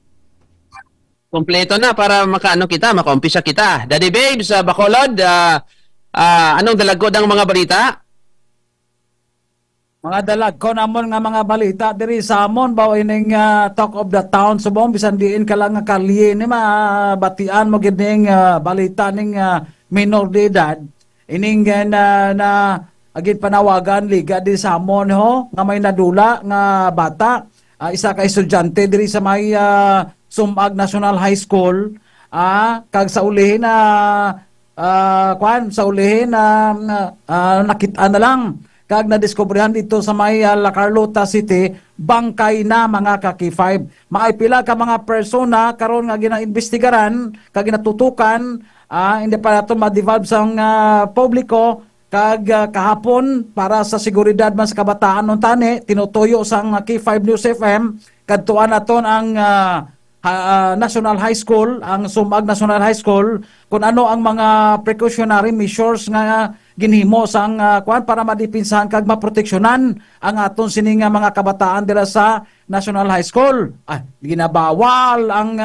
Kompleto na para maka-umpisa kita. Daddy Babes, Bacolod, anong dalagod ang mga balita? Mga dalagko namon nga mga balita diri sa amon bawo ining talk of the town subong bisan diin ka lang nga kalye ni batian mo gid ning balita ning minor de edad. Ining na agit panawagan liga di sa amon ho nga may nadula nga bata, isa ka estudyante diri sa may Sumag National High School, kag sa ulihin nakita na lang kag nadiskubrihan dito sa may La Carlota City, bangkay na mga ka-K5. Maipila ka mga persona karon nga ginaimbestigaran kag ginatutukan, hindi pa nato ma-devolve sang publiko kag kahapon para sa seguridad man sa kabataan nun tani tinutuyo sang K5 News FM kadtuan naton ang National High School, ang Sumag National High School, kung ano ang mga precautionary measures nga ginhimo sang para madipinsahan kag maproteksyonan ang aton sining mga kabataan dira sa National High School. Ginabawal ang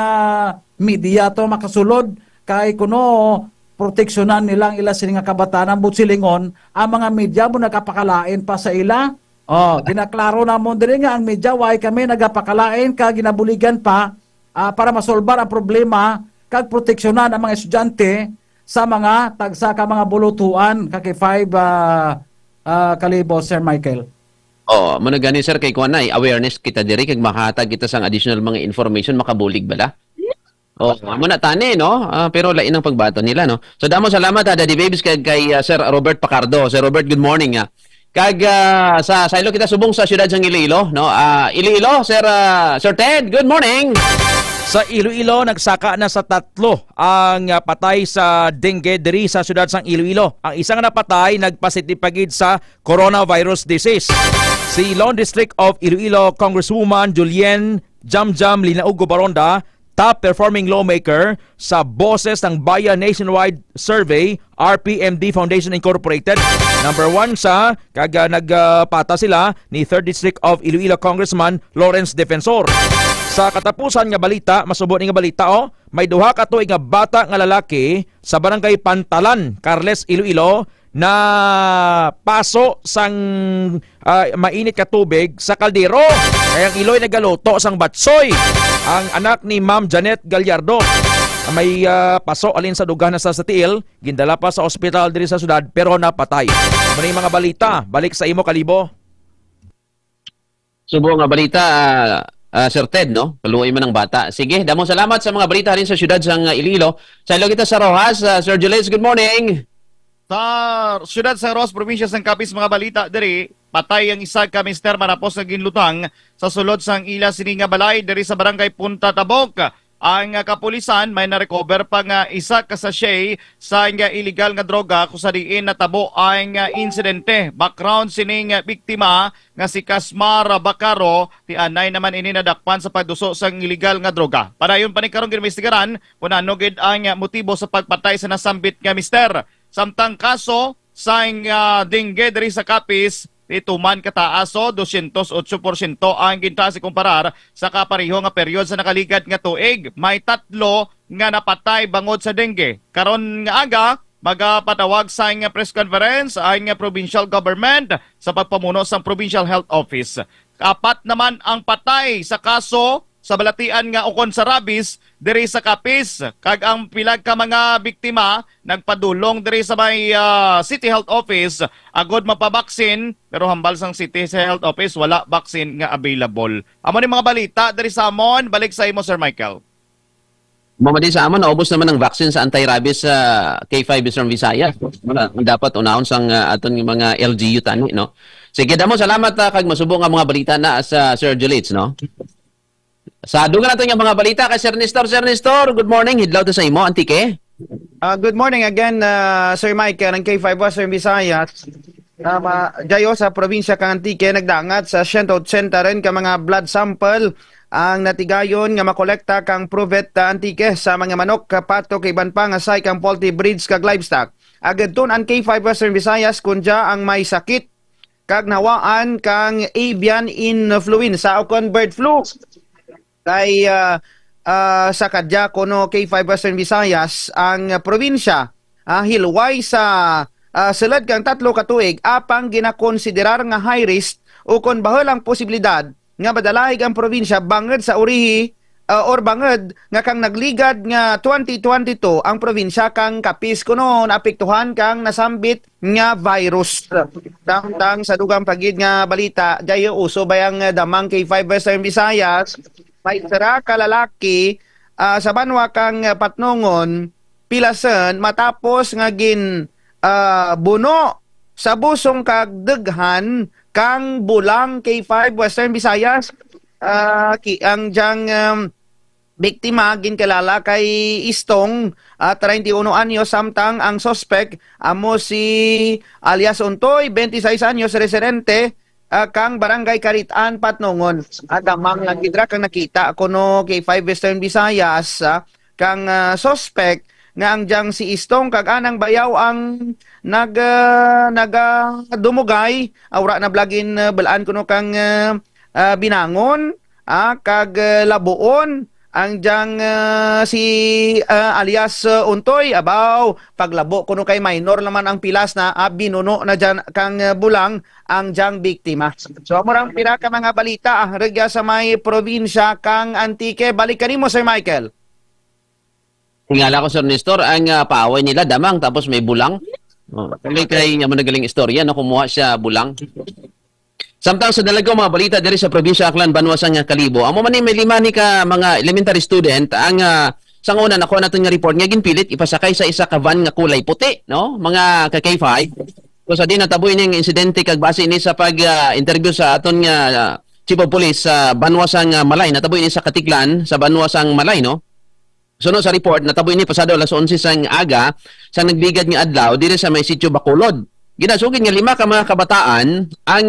media to makasulod kay kuno proteksyonan nilang ila sining kabataan ang silingon ang mga media mo nagapakalain pa sa ila. Ginaklaro na mo diri nga ang media why kami nagapakalain kag ginabuligan pa para masolbar ang problema kag proteksyonan ang mga estudyante sa mga tagsa ka mga bulutuan kay 5 kalibo, Sir Michael. Muna gani sir kay kuan na awareness kita diri kag makahatag kita sang additional mga information makabulig bala. Muna tani no, pero lain ang pagbato nila no. So damo salamat Daddy Babes kay Sir Robert Pacardo. Sir Robert, good morning. Kag sa Silo kita subong sa siyudad sang Iloilo no. Iloilo, Sir Ted, good morning. Sa Iloilo, nagsaka na sa 3 ang patay sa dengue diri sa siyudad sang Iloilo. Ang isang napatay nagpositipagid sa coronavirus disease. Si Lone District of Iloilo Congresswoman Julienne Jamjam Linaugo Baronda, top performing lawmaker sa Boses ng Bayan Nationwide Survey, RPMD Foundation Incorporated. Number 1 siya, kag nagpata sila ni 3rd District of Iloilo Congressman Lawrence Defensor. Sa katapusan nga balita, masubo ni nga balita may duha ka tuig nga bata nga lalaki sa barangay Pantalan, Carles, Iloilo na paso sang mainit ka tubig sa kaldero. Kaya ang Iloy nagaluto sang batsoy. Ang anak ni Ma'am Janet Gallardo may paso alin sa dugan na sa tiil, gindala pa sa ospital diri sa syudad pero napatay. Muna yung mga balita, balik sa imo Kalibo. Subo nga balita, Sir Ted, no? Kaluoy man ng bata. Sige, damong salamat sa mga balita rin sa syudad sang Iloilo. Sa ilo kita sa Rojas, Sir Julius, good morning. Sa syudad sa Rojas, probinsya sang Capiz, mga balita diri, patay ang isa ka mister manapos nga ginlutang sa sulod sang ila sininga balay diri sa barangay Punta Tabok. Ang kapulisan may na-recover pa nga isa ka sachet sa illegal nga droga kung sa diin natabo ang insidente. Background sining biktima nga si Kasmar Bacaro, ti anay naman ini nadakpan sa pagduso sa illegal nga droga. Padayon pa ni karong ginvestigaran kung ano gid ang motibo sa pagpatay sa nasambit nga mister. Samtang kaso sa dengue diri sa Capiz, ituman kataaso 208% ang gintasi kumparar sa kapareho nga period sa nakaligad nga tuig. May 3 nga napatay bangod sa dengue. Karon nga aga magapatawag sa press conference ang provincial government sa pagpamuno sa Provincial Health Office. 4 naman ang patay sa kaso sa balatian nga ukon sa rabies diri sa Capiz. Kag ang pilag ka mga biktima nagpadulong diri sa may City Health Office agod mapabaksin, pero hambal sang City Health Office wala vaccine nga available. Amo ni mga balita diri sa amon, balik sa imo Sir Michael. Mamadi sa amon, naubos naman ang vaccine sa anti-rabies sa K5 Eastern Visayas. Dapat unahon sang aton mga LGU tani, no? Sige, damo salamat kag masubo nga mga balita na sa Sir Julits, no? Sa dugan natin yung mga balita kay Sir Nestor. Sir Nestor, good morning. Hidlaw to sa imo, Antike. Good morning again, Sir Mike, ng K5 Western Visayas. Jayo sa probinsya kang Antike, nagdangat sa 180 rin ka mga blood sample ang natigayon nga makolekta kang pruvet Antike sa mga manok, pato, kay banpa nga say kang poultry breeds kag livestock. Agad ton ang K5 Western Visayas kunja ang may sakit kag nawaan kang avian influenza o kon bird flu. Kay sa kadya kono K5 Western Visayas ang probinsya hilway sa sulod kang 3 ka tuig apang ginakonsiderar nga high risk o kon bahelang posibilidad nga madalaig ang probinsya bangod sa urihi or bangod nga kang nagligad nga 2022 ang probinsya kang Capiz kuno naapektuhan kang nasambit nga virus. Tang sa dugang pagid nga balita dayo uso bayang damang K5 Western Visayas. May sara ka lalaki sa banwa kang Patnongon, Pilasen, matapos nga buno sa busong kag daghan kang bulang K5 Western Visayas. Ang diyang biktima ginkalala kay Istong 31 anyos, samtang ang suspect amo si alias Untoy 26 anyos, residente kang barangay Karitaan, Patnongon. Adamang nagidra kang nakita kuno K5 Western Visayas kang suspect nga ang diyang si Istong kag anang bayaw ang dumugay awra na blagin balaan kuno kang binangon kag labuon ang diyang si alias Untoy abaw paglabo kuno kay minor naman ang pilas na binuno na dyan kang bulang ang diyang biktima. So morang pira ka mga balita regya sa may probinsya kang Antike. Balik kanimo Sir Michael. Tingala ko Sir Nestor ang paaway nila damang tapos may bulang. Kay nagaling istorya na kumuha siya bulang. Samtang sa dalagaw mga balita diri sa probinsya Aklan, Banwasang Kalibo. Amo man ni may 5 ni ka mga elementary student ang sang una nakuha naton nga report nga ginpilit ipasakay sa isa ka van nga kulay puti, no? Mga ka K5. So sa din nataboy ning insidente kag base ni sa pag-interview sa aton nga Chief of Police sa Banwasang Malay, nataboy ni sa Katiklan sa Banwasang Malay, no? Sunod sa report nataboy ni pasado alas 11 sang aga sa nagbigad nga adlaw diri sa may sitio Bacolod. Ginasugid nga 5 ka mga kabataan ang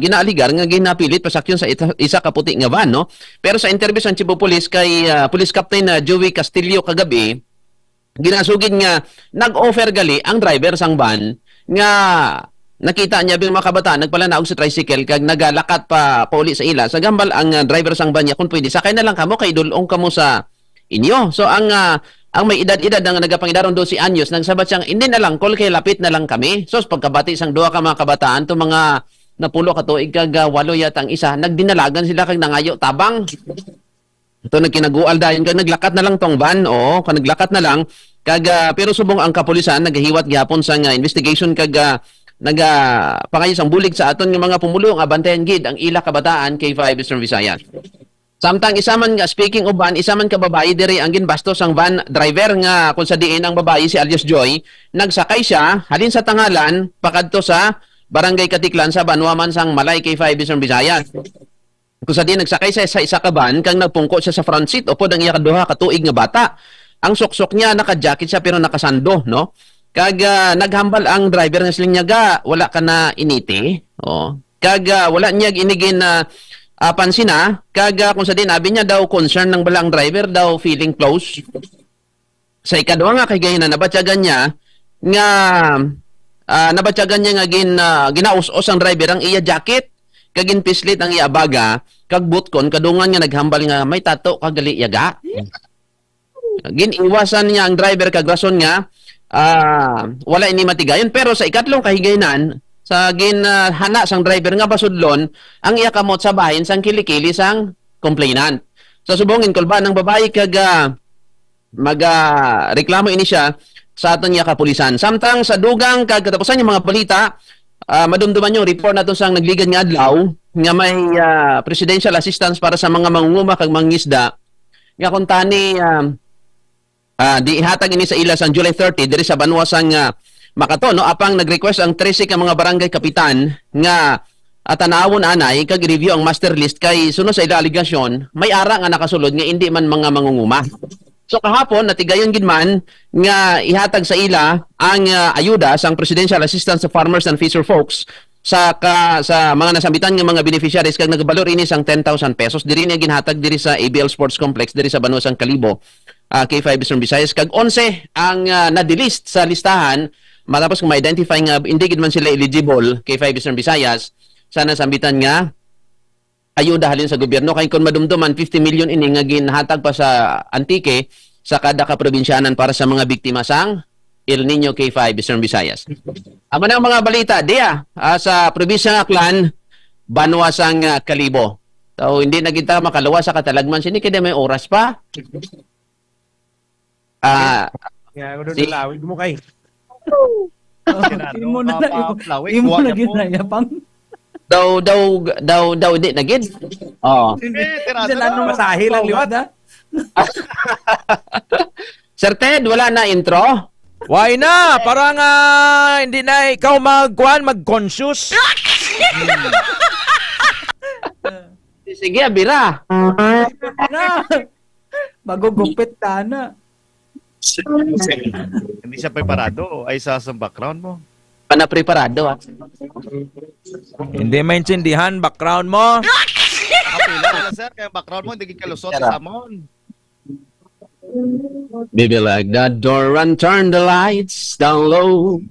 ginaaligar nga ginapilit pasakyon sa isa ka puti nga van, no? Pero sa interview sa Chief of Police kay Police Captain Joey Castillo kagabi, ginasugid nga nag-offer gali ang driver sang van nga nakita niya bing mga kabataan nagpalanaog sa tricycle kag nagalakat pa pauli sa ila. Sa gambal ang driver sang van niya kung pwede sakay na lang kamo kay dulong kamo sa inyo. So ang may edad-edad nga nagapangidaron 12 anyos, nagsabat siyang, hindi na lang, kay lapit na lang kami. So, pagkabati sang 2 ka mga kabataan, to mga napulo ka tuig kag 8 yata ang isa, nagdinalagan sila kag nangayo tabang. Ito nagkinagual dahil kag naglakat na lang tong van, oo, kag naglakat na lang, kag pero subong ang kapulisan, naghihiwat gyapon sa investigation kag pangayos ang bulig sa aton ng mga pumulong, abantayan gid ang ila kabataan K5 Eastern Visayas. Samtang isaman nga, speaking of van, isaman ka babae diri ang ginbastos ang van driver nga kung sa diin ang babae si alias Joy, nagsakay siya, halin sa tangalan, pakadto sa Barangay Katiklan sa Banwaman sang Malay K5 Bisong Visayas. Kung sa diin nagsakay siya sa isa ka van, kang nagpungko siya sa front seat, upod ang iya kaduha katuig nga bata. Ang suksok niya, naka-jacket siya pero nakasando, no? Kag naghambal ang driver nga siling niya, wala ka na initi. Oh. Kag wala niya inigin na pansin na. Kag kung sa din, abi niya daw concern ng balang driver daw feeling close. Sa ikaduha nga kay gayon na nabatyagan niya nga ginaus-os ang driver ang iya jacket. Kag ginpislit ang iya baga. Kag butkon, kadungan nga naghambal nga may tato kagali yaga. Giniwasan niya ang driver kag rason nga wala ini matigayon, pero sa ikatlong kahigaynan sa ginhana sang driver nga basudlon ang iya kamot sa bahin sang kilikili sang complainant. Sa subongin kulba ng babae kag reklamo ini siya sa aton iya kapulisan. Samtang sa dugang kag katapusan yung mga balita, madumduman yung report naton sang nagligad nga adlaw nga may presidential assistance para sa mga mangunguma kag mangisda nga kuntani di ihatag ini sa ila sang July 30 diri sa Banwasang Makato, no? Apang nag-request ang 13 ka mga barangay kapitan nga tanawon anay kag review ang master list kay suno sa ila aligasyon may ara nga nakasulod nga hindi man mga mangunguma. So kahapon natigayon gid man nga ihatag sa ila ang ayuda sang Presidential Assistance sa Farmers and Fisher Folks sa mga nasambitan nga mga beneficiaries kag nagbalor ini sang 10,000 pesos diri ni ginhatag diri sa ABL Sports Complex diri sa Banwasang Kalibo. K5 Bisong Visayas kag 11 ang na-delist sa listahan matapos kung ma-identify nga hindi gid man sila eligible K5 Bisong Visayas sana sambitan nga ayuda halin sa gobyerno kay kun madumduman 50 million ini nga ginhatag pa sa Antique sa kada ka probinsyanan para sa mga biktima sang El Nino K5 Bisong Visayas. Amo na ang mga balita diya sa probinsya ng Aklan, Banwasang Kalibo. So hindi na kita makalawa sa katalagman sini kaya may oras pa. Lawig mo kay. Imo na ginayapang. Daw hindi na gid. Oh. Masahe lang liwat ha. Sir Ted, wala na intro? Why na? Parang hindi na ikaw mag-conscious. Sige, abira. Magugupit ka na. Hindi siya preparado ay sa background mo. Panapreparado Hindi maintindihan background mo. Kapila sir, kaya background mo hindi kalusot sa samon. Baby, like that door and turn the lights down low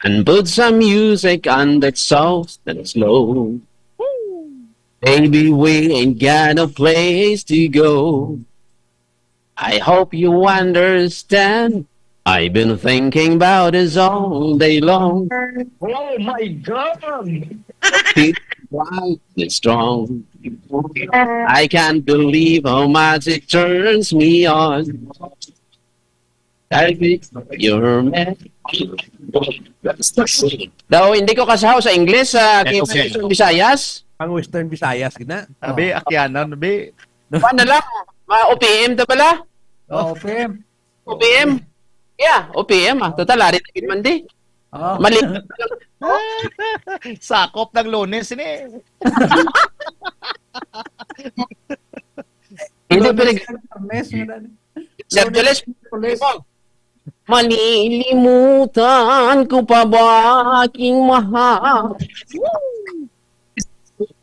and put some music on that's soft and slow. Baby, we ain't got a place to go. I hope you understand. I've been thinking about this all day long. Oh my God! It's strong. I can't believe how much it turns me on. You're mad. Daw, hindi ko kasahaw sa English sa Western Visayas. Ang Western Visayas, gina. Abi, Akyanan, abi. Paano lang? OPM ta pala? OPM. OPM? Yeah, OPM Total, arit man di. Mali. Sakop ng Lunes ini. Hindi Sir Jules, malilimutan ko pa ba aking mahal?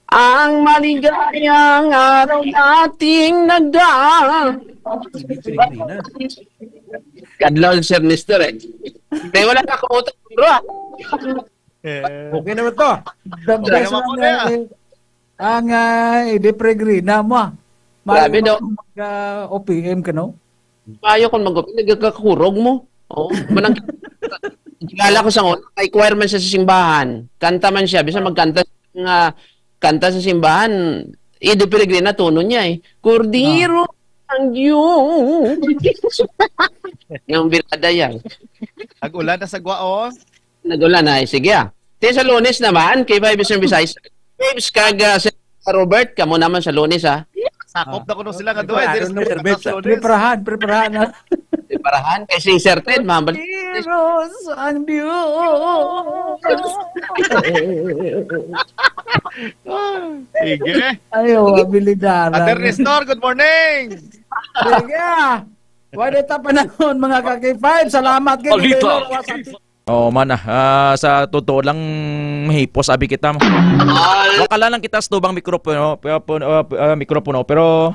Ang maligayang araw nating nagdaan. Kadlaw Sir Nestor Kaya wala ka kuutot bro. Okay naman to. Ang idepregrina mo. Grabe daw. OPM ka no? Ayaw kung mag-OPM. Nagkakurog mo. Oo. Kilala ko sa kay choir man siya sa simbahan. Kanta man siya. Bisa magkanta kanta sa simbahan, Edo Peregrina tono niya Cordero ang Diyos. Yung birada yan. Nag-ulan na sa Guao. Nag-ulan na. Sige Te sa Lunes naman, kay Vibe Sir Visayas. Babes kag Robert, kamo naman sa Lunes Sakop na kuno sila nga doon. Preparahan. Preparahan kasi certain, ma'am. Heroes and Sige. Ayaw, habilidad. Ate Nestor, good morning. Sige. Pwede ta panahon mga ka-K5. Salamat kayo. Man, sa totoo lang mahipos abi kita. Wakala lang kita sa tubang mikropono, pero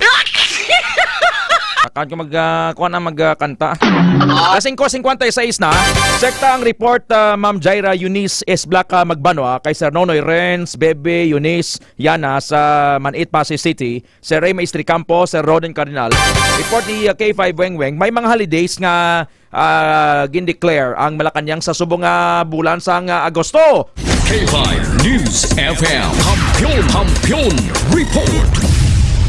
akan ko magkanta. Kasing ko 56 na. Sekta ang report Ma'am Jaira Eunice S. Blanca Magbanwa kay Sir Nonoy Renz, Bebe Eunice Yana sa Manit Pasay City, Sir Ray Maestri Campo, Sir Roden Cardinal. Report ni K5 Wengweng, may mga holidays nga gindeclare ang Malacanang sa subong bulan sang Agosto. K5 News FM Kampiyon Report.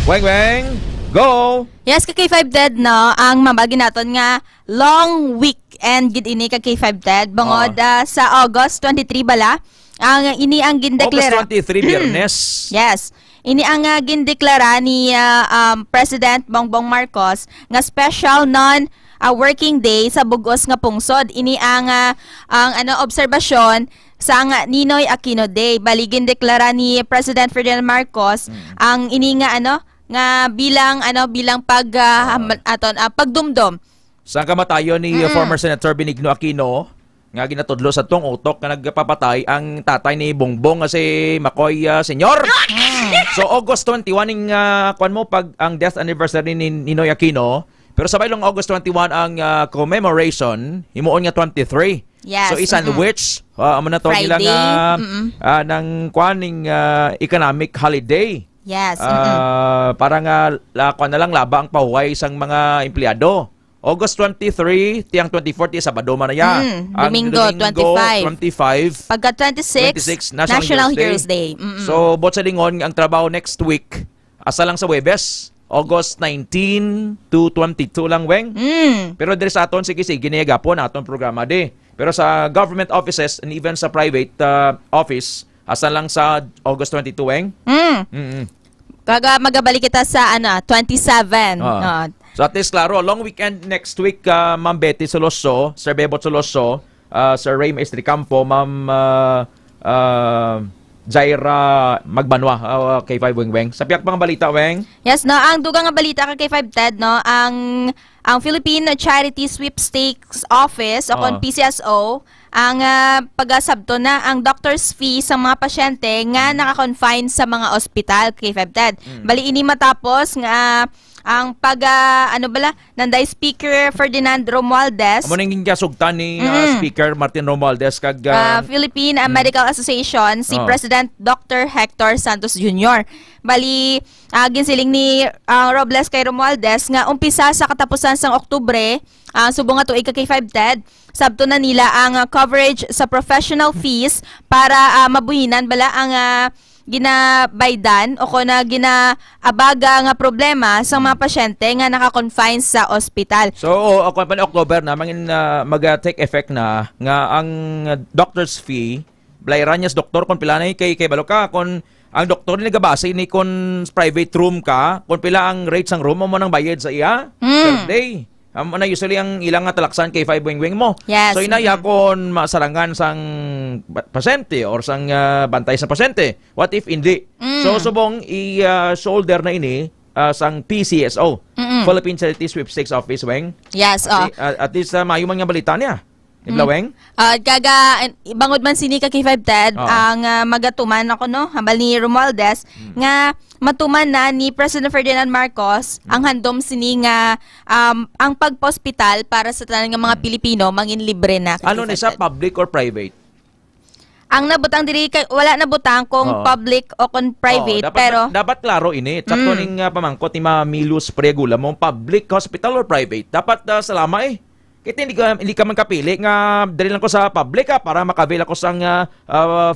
Weng, go! Yes, K5 Dead no, ang mabagi naton nga long weekend gid ini K5 Dead bangod sa August 23 bala. Ang ini ang gindeklara. August 23 Biyernes. Yes. Ini ang gindeklara ni President Bongbong Marcos nga special working day sa bugos nga pungsod. Ini ang obserbasyon sa Ninoy Aquino Day. Baligin deklara ni President Ferdinand Marcos ang ini nga bilang pagdumdum sa kamatayon ni former Senator Benigno Aquino nga ginatudlo sa tong utok nga nagpapatay ang tatay ni Bongbong si Makoy Senyor. So August 21 ning ang death anniversary ni Ninoy Aquino, pero sabay lang August 21 ang commemoration himuon nga 23. Yes. So isan which amo na to nila nga ng kuaning economic holiday. Yes. Para nga na lang laba ang pahuway sang mga empleyado. August 23, tiyang 24, Sabado man na yan. Domingo 25. Pagka 26 National Heroes Day. So, bot sa lingon, ang trabaho next week, asa lang sa Webes, August 19 to 22 lang, Weng. Pero diri sa aton, sige, ginigapon aton programa de. Pero sa government offices and even sa private office, asa lang sa August 22, Weng. Kaga magabalik kita sa 27. So at least klaro, long weekend next week, Ma'am Betty Soloso, Sir Bebot Soloso, Sir Ray Maestri Campo, Ma'am Jaira Magbanwa, K5 Weng. Sa piyak pang balita, Weng? Yes, no, ang dugang nga balita kay K5 Ted, no, ang Philippine Charity Sweepstakes Office o PCSO ang pag-asabto na ang doctor's fee sa mga pasyente nga naka-confine sa mga ospital K5 Ted. Bali ini matapos nga ang nanday Speaker Ferdinand Romualdez. Amo nang kasugtan ni Speaker Martin Romualdez kag Philippine Medical Association si President Dr. Hector Santos Jr. Bali ginsiling ni Robles kay Romualdez nga umpisa sa katapusan sang Oktubre subong nga tuig kay 5 Ted sabto na nila ang coverage sa professional fees para mabuhinan bala ang ginabaydan o na ginaabaga nga problema sa mga pasyente nga naka-confine sa ospital. So, ako pa ni October na mag-take effect na nga ang doctor's fee, blayran niya sa doktor kung pila na kay balo ka, kung ang doktor ni nagabase ni kung private room ka, kung pila ang rates ang room mo nang bayad sa iya per day. Na usually ang ilang nga talaksan kay 5 wing mo. Yes. So inaya kon masarangan sang pasyente or sang bantay sa pasyente. What if hindi? So subong i-shoulder na ini sang PCSO, Philippine Charity Sweepstakes Office, Weng. Yes. At least mayuman nga balita niya. Weng? Kaga bangod man sini ka kay 5 Ted ang magatuman ako no hambal ni Romualdez nga matuman na ni President Ferdinand Marcos ang handom sini nga ang pagpa-hospital para sa tanan nga mga Pilipino mangin libre na. Ano ni sa public or private? Ang nabutang diri wala nabutang kung public o kung private pero dapat klaro ini. Sakto ning pamangkot ni Milus Pregula mo public hospital or private. Dapat salama Kita hindi ka man kapili nga dali lang ko sa public para makaavail ako sang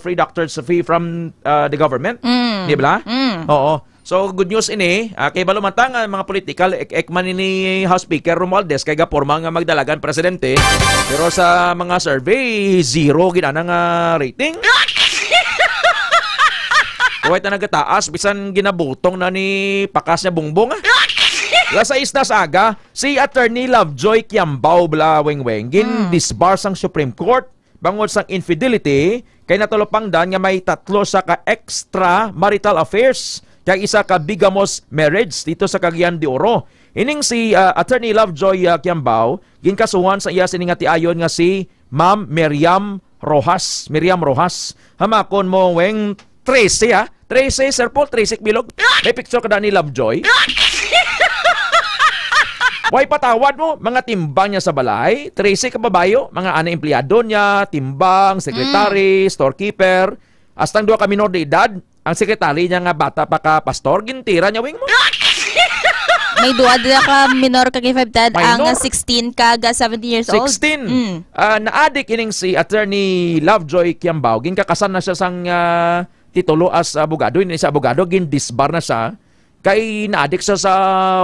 free doctor's fee from the government. Di ba? Oo. So good news ini kay balumantang mga political ekman ni House Speaker Romualdez kay gaporma nga magdalagan presidente pero sa mga survey 0 ginana nga rating. Huwag na nagataas, bisan ginabutong na ni pakas niya bungbong. Lasa isna sa aga, si Attorney Lovejoy Kiambao Blaweng-weng disbar sang Supreme Court bangod sang infidelity kay natulopangdan nga may 3 sa ka extra marital affairs kay isa ka bigamous marriage dito sa Cagayan de Oro. Ining si Attorney Lovejoy Kiambao ginkasuhan sa iya sining tiayon nga si Ma'am Miriam Rojas. Hamakon mo weng 13 ha. 13 Sir Paul, 13 bilog. May picture kada ni Lovejoy. Way patawad mo, mga timbang niya sa balay, 13 kababayo, mga ana empleyado niya, timbang, sekretary, storekeeper, astang 2 ka minor de edad, ang sekretary niya nga bata pa ka pastor, gintira niya wing mo. May 2 ka minor ka kay 5 dad, ang 16 ka 17 years old. 16. Naadik ining si Attorney Lovejoy Kiambao, ginkakasan na siya sang titulo as abogado, ini sa abogado, gindisbar na siya. Kay na-addict siya sa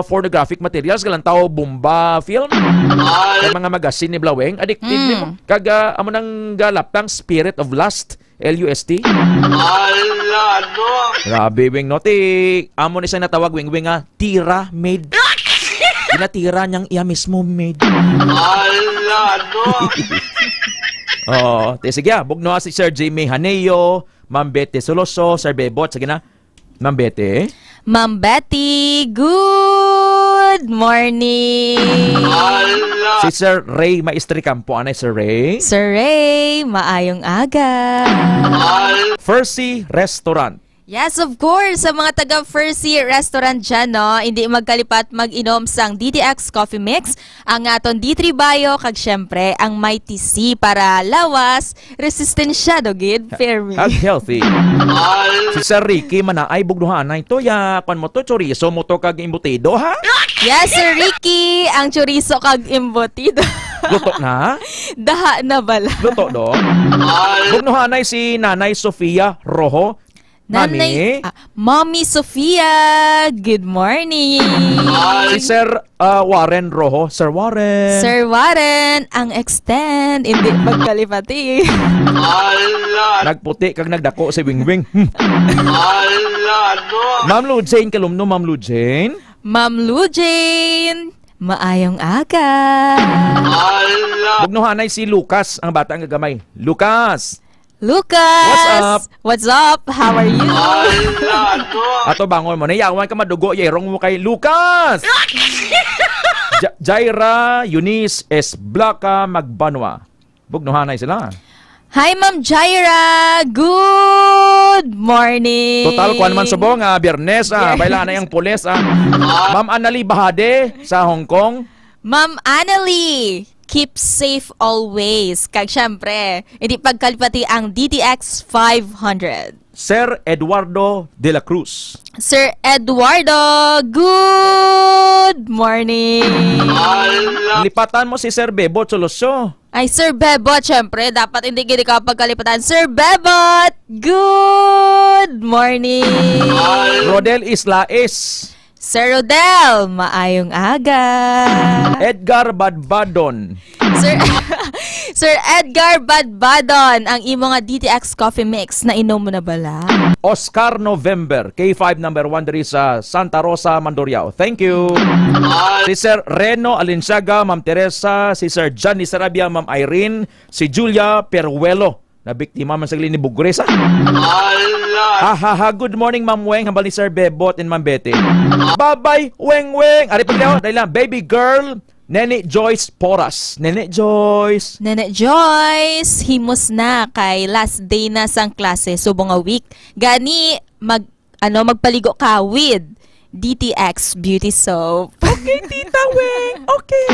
pornographic materials, galantaw bomba film, kay mga magazine ni Blaweng, addicted ni mo. Kag amo nang galaptang Spirit of Lust, LUST. Grabe, wing no. Amo ni siya natawag, wing nga, tira maid. Ginatira niyang iya mismo maid. Sige, bugno si Sir Jimmy Haneo, Ma'am Betty Soloso, Sir Bebot, sige na. Ma'am Betty. Ma'am Betty, good morning. Si Sir Ray Maestri Campo. Anay, Sir Ray? Sir Ray, maayong aga. Fercy Restaurant. Yes, of course. Sa mga taga Fercy Restaurant dyan, no, hindi magkalipat mag-inom sang DTX Coffee Mix, ang aton D3 Bio, kag syempre, ang Mighty C para lawas, resistensya, dogid, fair me. Ag healthy. Si Sir Ricky, manaay, bugduhan na ito, yakon mo to, chorizo mo to kag imbutido, ha? Yes, Sir Ricky, ang chorizo kag imbutido. Luto na? Daha na bala. Luto do? Bugduhan na si Nanay Sofia Rojo. Mami? Mommy Sofia, good morning. Si Sir Warren Rojo. Sir Warren. Sir Warren, ang extend, hindi magkalipati. Nagputi kag nagdako si Wingwing. Ma'am Lou Jane, kalumno Ma'am Lou Jane. Ma'am Lou Jane, maayong aga. Bugnohanay si Lucas, ang bata ang gagamay. Lucas. Lucas! What's up? How are you? Ato bangon mo, nayawan ka madugo, yerong mo kay Lucas! Jaira Eunice S. Blanca Magbanwa. Bugnohanay sila. Hi, Ma'am Jaira! Good morning! Total, kuan man subong, Biyernes, baila na yung pulis. Ma'am Annalie Bahade sa Hong Kong. Ma'am Annalie! Keep safe always. Kag syempre, hindi pagkalipati ang DTX 500. Sir Eduardo de la Cruz. Sir Eduardo, good morning. Lipatan mo si Sir Bebot Solosyo. Ay, Sir Bebot, syempre, dapat hindi gini ka pagkalipatan. Sir Bebot, good morning. Rodel Islaes. Sir Rodel, maayong aga. Edgar Badbadon. Sir Edgar Badbadon, ang imo nga DTX Coffee Mix na inom mo na bala? Oscar November, K5 number 1 diri sa Santa Rosa, Mandurriao. Thank you. Si Sir Reno Alinsaga, Ma'am Teresa, si Sir Johnny Sarabia, Ma'am Irene, si Julia Peruelo. Nabiktima man sa ni Bugres, ha? Good morning, Ma'am Weng. Hambal ni Sir Bebot and Ma'am Betty. Bye-bye, Weng. Ari paglaw, dahil lang, baby girl, Nene Joyce Poras. Nene Joyce, himos na kay last day na sang klase, subong a week. Gani, magpaligo ka with DTX Beauty Soap. Okay, Tita Weng. Okay.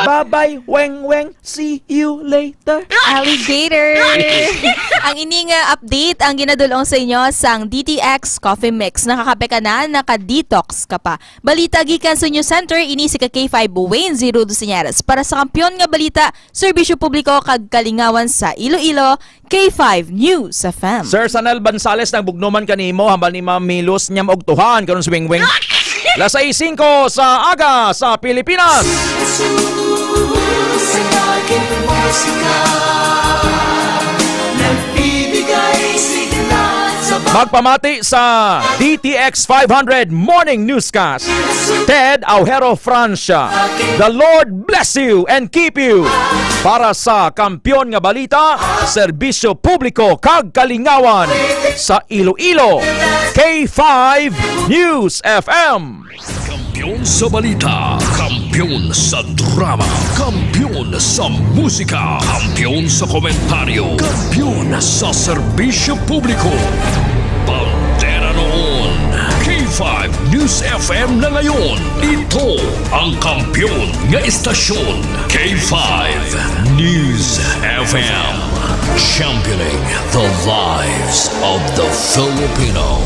Bye-bye, Weng. See you later. Alligator. Ang ining update ang ginadulong sa inyo sang DTX Coffee Mix. Nakakape ka na, naka-detox ka pa. Balita gikan sa News Center, ini si K5 Wayne Zero Duseñares. Para sa kampiyon nga balita, serbisyo publiko kag kalingawan sa Iloilo, K5 News FM. Sir Sanel Bansales ng bugnuman kanimo, hambal ni Ma'am Milos niyam og tuhan karon sa Weng. Las 6:05 sa aga sa Pilipinas. Sa aking musika, nagbibigay sigla sa Magpamati sa DTX 500 Morning Newscast, Ted Aujero Francia. The Lord bless you and keep you. Para sa Kampiyon nga Balita, Serbisyo Publiko kag Kalingawan sa Iloilo, K5 News FM. Kampiyon sa balita, kampiyon sa drama, kampiyon sa musika, kampiyon sa komentaryo, kampiyon sa serbisyo publiko. Pantera noon, K5 News FM na ngayon. Ito ang kampiyon nga istasyon, K5 News FM. Championing the lives of the Filipino.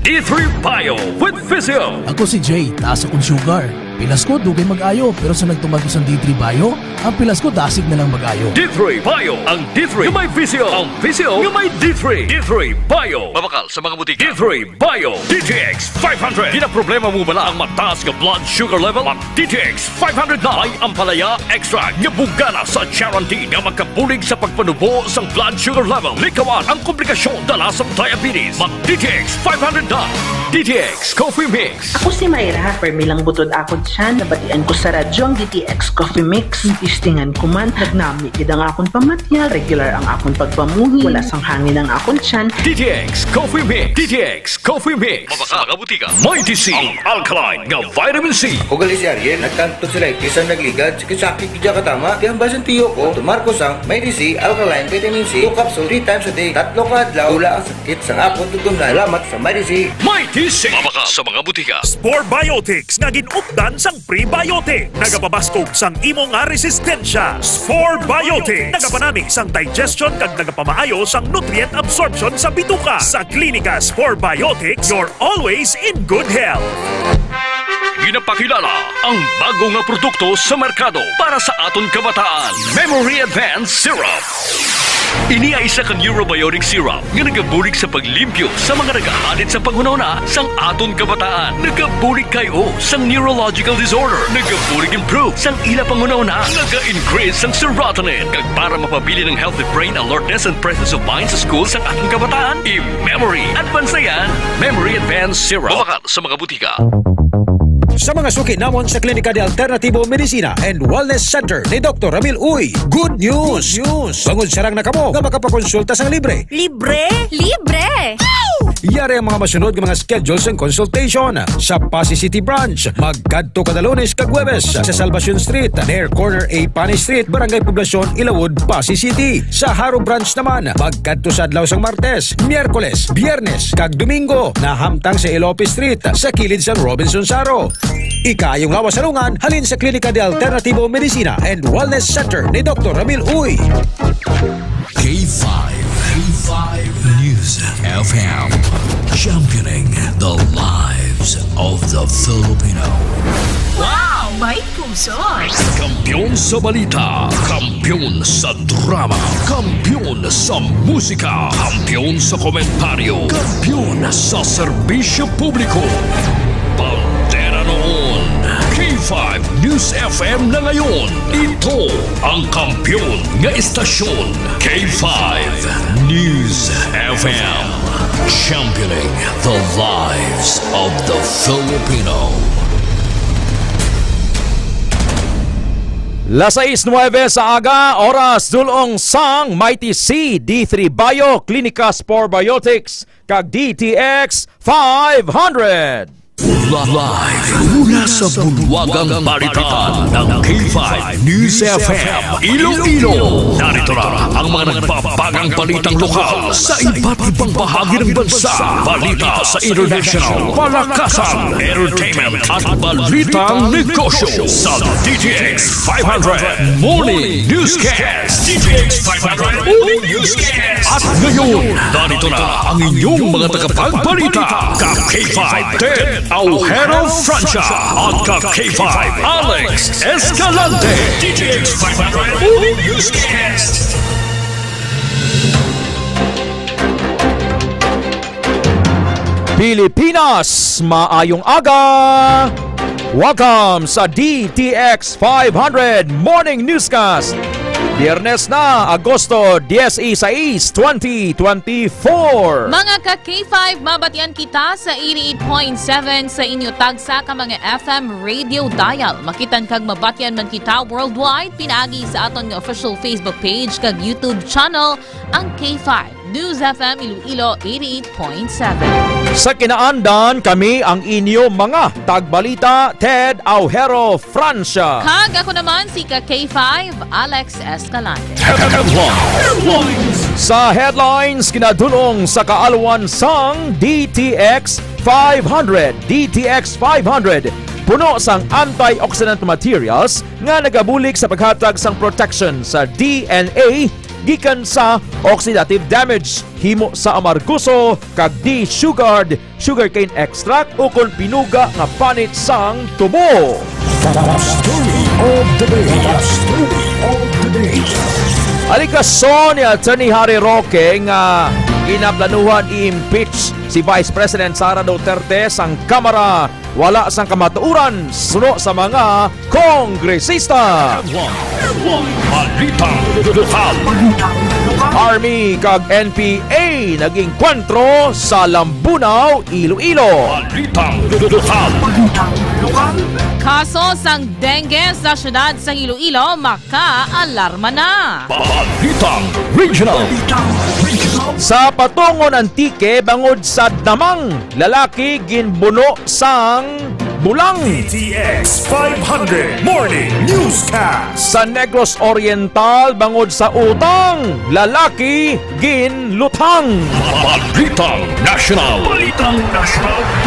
D3 Bio with Physio. Ako si Jay, taas akong sugar. Pilas ko, dugay mag-ayo. Pero sa nagtumag ko sa D3 Bio, ang pilas ko dasig na lang mag-ayo. D3 Bio. Ang D3 nga may Physio. Ang Physio nga may D3. D3 Bio. Mabakal sa mga butika. D3 Bio. DTX 500. Di na problema mo bala ang mataas nga blood sugar level? Ang DTX 500 na ay ampalaya extra nga bugana sa guarantee nga magkabulig sa pagpanubo sa blood sugar level. Likawan ang komplikasyon dala sa diabetes. Mag DTX 500 na. DTX Coffee Mix. Ako si Mayra. Permilang butod ako dyan. Nabatian ko sa radyo ang DTX Coffee Mix. Istingan ko man. Nagnami kid ang akong pamatyal. Regular ang akong pagpamuhi. Wala sang hangin ang akong tiyan. DTX Coffee Mix. DTX Coffee Mix. Mabaka mga butika. Mighty C. Ang alkaline nga vitamin C. Ugali si Ariel. Nagkanto sila ikisang nagligad. Sakit kidya katama. Kaya ang basan tiyo ko. Tumarko sang Mighty C. Alkaline vitamin C. 2 capsule 3 times a day. 3 kadlaw. Wala ang sakit sang akong tugtong na. Salamat sa Mighty C. Mighty C. Mabaka sa mga butika. Spore Biotics nga ginupdan sang prebiotic. Nagapabaskog sang imo nga resistensya. Spore Biotics. Nagapanami sang digestion kag nagapamaayo sang nutrient absorption sa bituka. Sa klinika Spore Biotics, you're always in good health. Ginapakilala ang bago nga produkto sa merkado para sa aton kabataan. Memory Advanced Syrup. Ini ay isa ka neurobiotic syrup nga nagabulig sa paglimpyo sa mga nagahalit sa panghunahuna sang aton kabataan. Nagabulig kayo sang neurological disorder. Nagabulig improve sang ila panghunahuna. Naga-increase sang serotonin. Kag para mapabili ng healthy brain alertness and presence of mind sa school sang ating kabataan. I-Memory Advanced na yan. Memory Advanced Syrup. Mabakal sa mga butika. Sa mga suki namon sa Klinika de Alternativo Medicina and Wellness Center ni Dr. Ramil Uy, good news! Bangod sarang na kamo nga makapakonsulta sang libre. Libre? Libre! Yari ang mga masunod ng mga schedules and consultation sa Pasay City Branch. Magkadto kada Lunes kag Huwebes sa Salvacion Street, near corner A Panay Street, Barangay Poblacion, Ilawod, Pasay City. Sa Haro Branch naman, magkadto sa adlaw sang Martes, Miyerkules, Biyernes kag Domingo na hamtang sa Ilope Street sa kilid sang Robinson Saro. Ikayong lawas salungan halin sa Klinika de Alternativo Medicina and Wellness Center ni Dr. Ramil Uy. K5 News FM, championing the lives of the Filipino. Wow! May puso! Kampiyon sa balita, kampiyon sa drama, kampiyon sa musika, kampiyon sa komentaryo, kampiyon sa serbisyo publiko. Pantera noon, K5 News FM na ngayon. Ito ang kampiyon nga istasyon, K5 News FM. Championing the lives of the Filipino. Las 6:09 sa aga, oras dulong sang Mighty C, D3 Bio, Klinika Spore Biotics, kag DTX 500. Live mula sa bulwagang balitaan ng K5 News FM Iloilo. Narito na ang mga nagpapagang balitang lokal sa iba't ibang bahagi ng bansa. Balita sa international, palakasan, entertainment at balitang negosyo sa DTX 500 Morning Newscast. DTX 500 Morning Newscast. At ngayon, narito na ang inyong mga tagapagbalita. K5 Ted Aujero Francia at K5 Alex Escalante. DTX 500 Morning Newscast. Pilipinas, maayong aga! Welcome sa DTX 500 Morning Newscast. Biyernes na, Agosto 16, 2024. Mga ka-K5, mabatian kita sa 88.7 sa inyo tagsa ka mga FM radio dial. Makitan kag mabatian man kita worldwide, pinaagi sa aton nga official Facebook page kag YouTube channel ang K5 News FM Iloilo 88.7. Sa kinaandan, kami ang inyo mga tagbalita, Ted Aujero Francia. Kag ako naman si ka-K5, Alex Escalante. Sa headlines, kinadulong sa kaalwan sang DTX 500. DTX 500 puno sang antioxidant materials nga nagabulik sa paghatag sang protection sa DNA gikan sa oxidative damage, himo sa amarguso kag de-sugared sugarcane extract o kon pinuga nga panit sang tubo. Story of the day. Alikason ni Attorney Harry Roque nga inaplanuhan i-impeach si Vice President Sara Duterte sang Kamara wala sang kamatuuran suno sa mga kongresista. Army kag NPA naging kwentro sa Lambunaw, Iloilo. Kaso sang dengue sa syudad sa Iloilo maka-alarma na. Balitang Regional. Sa patungon antike bangod sa damang lalaki ginbuno sang bulang. DTX 500 Morning Newscast. Sa Negros Oriental bangod sa utang lalaki ginlutang. Balitang National.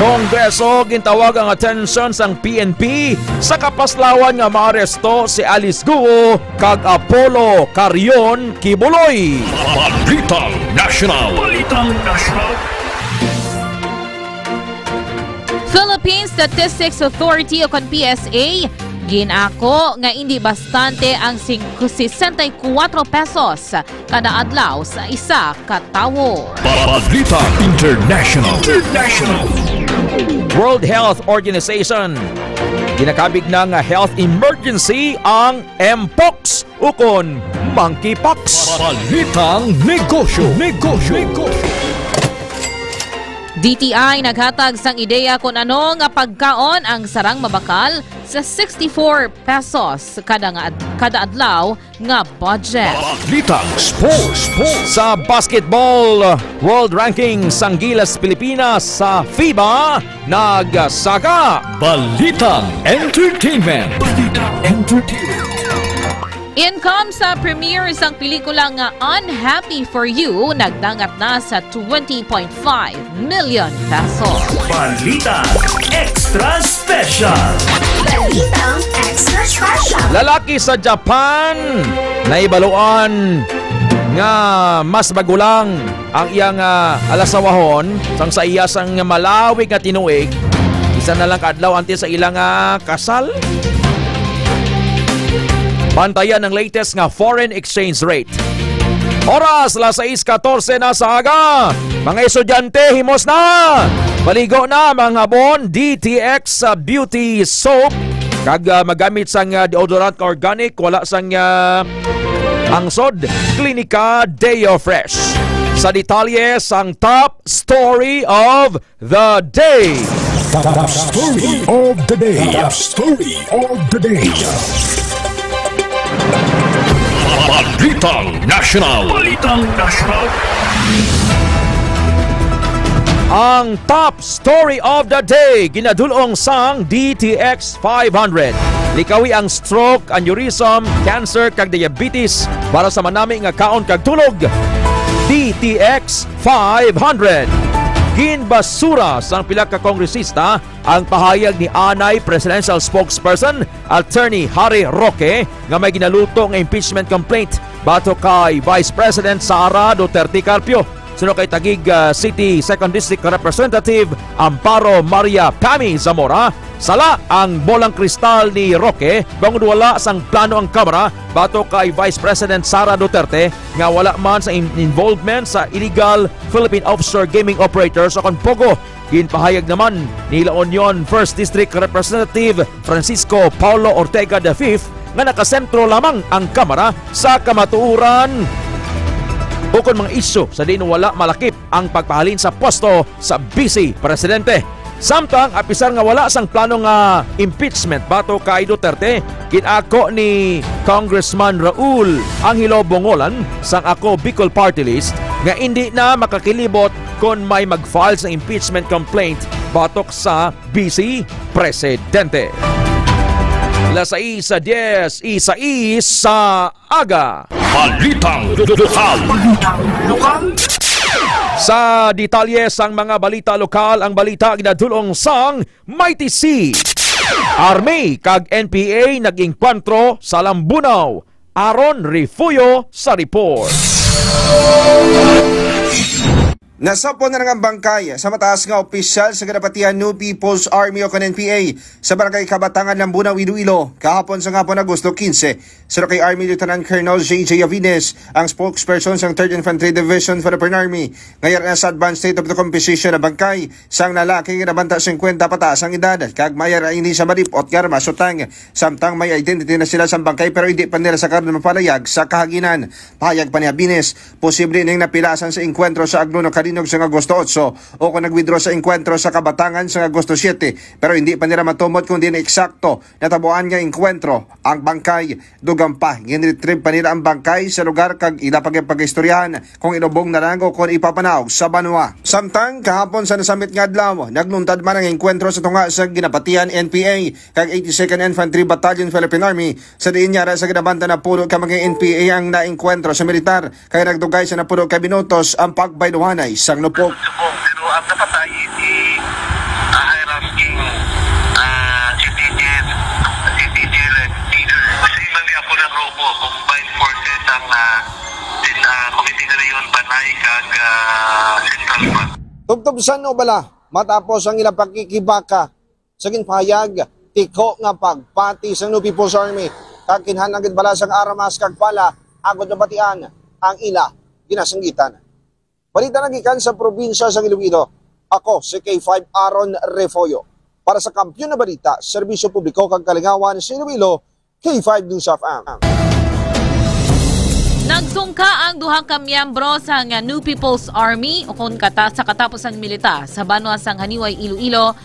Kongreso gintawag ang atensyon sang PNP sa kapaslawan nga maaresto si Alice Guo kag Apollo Carion Kibuloy. Balitang National. Philippine Statistics Authority o kon PSA ginako nga hindi bastante ang 64 pesos kada adlaw sa isa ka tawo. Balitang International. World Health Organization ginakabig na nga health emergency ang Mpox ukon monkeypox. Balitang Negosyo. DTI naghatag sang ideya kung ano nga pagkaon ang sarang mabakal sa 64 pesos kada adlaw nga budget. Balitang Sports. Sa basketball World Ranking sang Gilas Pilipinas sa FIBA nagsaga. Balitang Entertainment. Income sa premiere isang pelikula nga Unhappy for You nagdangat na sa 20.5 million pesos. Balitang Extra Special. Lalaki sa Japan naibaluan nga mas bagulang ang iyang alasawahon sang sa iya sang malawig nga tinuig. Isa na lang kadlaw antes sa ilang kasal. Bantayan ang latest nga foreign exchange rate. Oras, 6:14 na sa aga. Mga estudyante, himos na! Maligo na mga habon, DTX Beauty Soap. Kag magamit sang deodorant organic, wala sang angsod. Clinica Deo Fresh. Sa detalye sang top story of the day. Top story of the day. Balitang National. Ang top story of the day ginadulong sang DTX 500. Likawi ang stroke, aneurysm, cancer kag diabetes para sa manami nga kaon kag tulog. DTX 500. Ginbasura sang pila ka kongresista ang pahayag ni Anay Presidential Spokesperson Attorney Harry Roque nga may ginaluto nga impeachment complaint bato kay Vice President Sara Duterte Carpio. Suno kay Taguig City 2nd District Representative Amparo Maria Pami Zamora, sala ang bolang kristal ni Roque bangod wala sang plano ang Kamara bato kay Vice President Sara Duterte nga wala man sa involvement sa illegal Philippine offshore gaming operators o kon POGO. Ginpahayag naman ni La Union 1st District Representative Francisco Paulo Ortega V nga nakasentro lamang ang kamera sa kamatuoran o kung mga isyu sa di wala malakip ang pagpahalin sa pwesto sa Vice Presidente. Samtang apisar nga wala sang plano nga impeachment bato kay Duterte, kinako ni Congressman Raul Angelo Bongolan sang Ako Bicol Party List nga hindi na makakilibot kung may mag-file sa impeachment complaint batok sa Vice Presidente. Las 6:10, sa aga. Balitang lokal. Sa detalye sang mga balita lokal, ang balita ginadulong sang Mighty C. Army kag NPA nag-inkwentro sa Lambunaw. Aaron Refuyo sa report. Nasapo na nga bangkay sa mataas nga opisyal sa Kadapatian New People's Army o NPA sa Barangay Kabatangan, Lambunaw, Iloilo kahapon sa hapon Agosto 15. Sa kay Army Lieutenant Colonel J.J. Avines, ang spokesperson sa 3rd Infantry Division Philippine Army, ngayon na sa advanced state of the composition na bangkay sang lalaki nga nabanta 50 pataas ang edad kag mayar ini sa maripot nga masutang samtang may identity na sila sa bangkay pero hindi pa nila sa karon mapalayag sa kahaginan. Pahayag pa ni Avines, posible ning napilasan sa enkwentro sa Agluno Kalinog sa Agosto 8 o kung nag-withdraw sa enkwentro sa Kabatangan sa Agosto 7 pero hindi pa nila matumot kung di na eksakto natabuan nga enkwentro ang bangkay. Dugang pa, ginretrieve pa nila ang bangkay sa lugar kag ila pag-istoryahan kung inubong na lang o kung ipapanaog sa banwa. Samtang kahapon sa nasamit nga adlaw, nagluntad man ang enkwentro sa tunga sa Ginapatian NPA kag 82nd Infantry Battalion Philippine Army sa diin nyara sa ginabanta na pulo ka mga NPA ang naenkwentro sa militar kaya nagdugay sa napulo ka minutos ang pagbayduhanay sang nupok. Pero ang napatay ni high-ranking CTG leader. Kasi mali ako ng robo, combined forces ang Committee na Rayon Panay kag Central Bank. Tugtubsan o bala, matapos ang ilang pagkikibaka sa ginpahayag, tiko nga pagpati sa New People's Army kag kinhanagid bala sang armas kag pala agod na batian ang ila ginasanggitan. Balita nagikan sa probinsya sa Iloilo. Ako si K5 Aaron Refoyo. Para sa Kampiyon na Balita, Serbisyo Publiko kag Kalingawan sa Iloilo, K5 News FM. Nagsungka ang duha ka miyembro sa New People's Army o kung sa katapusang milita sa Banwa sang Haniway, Iloilo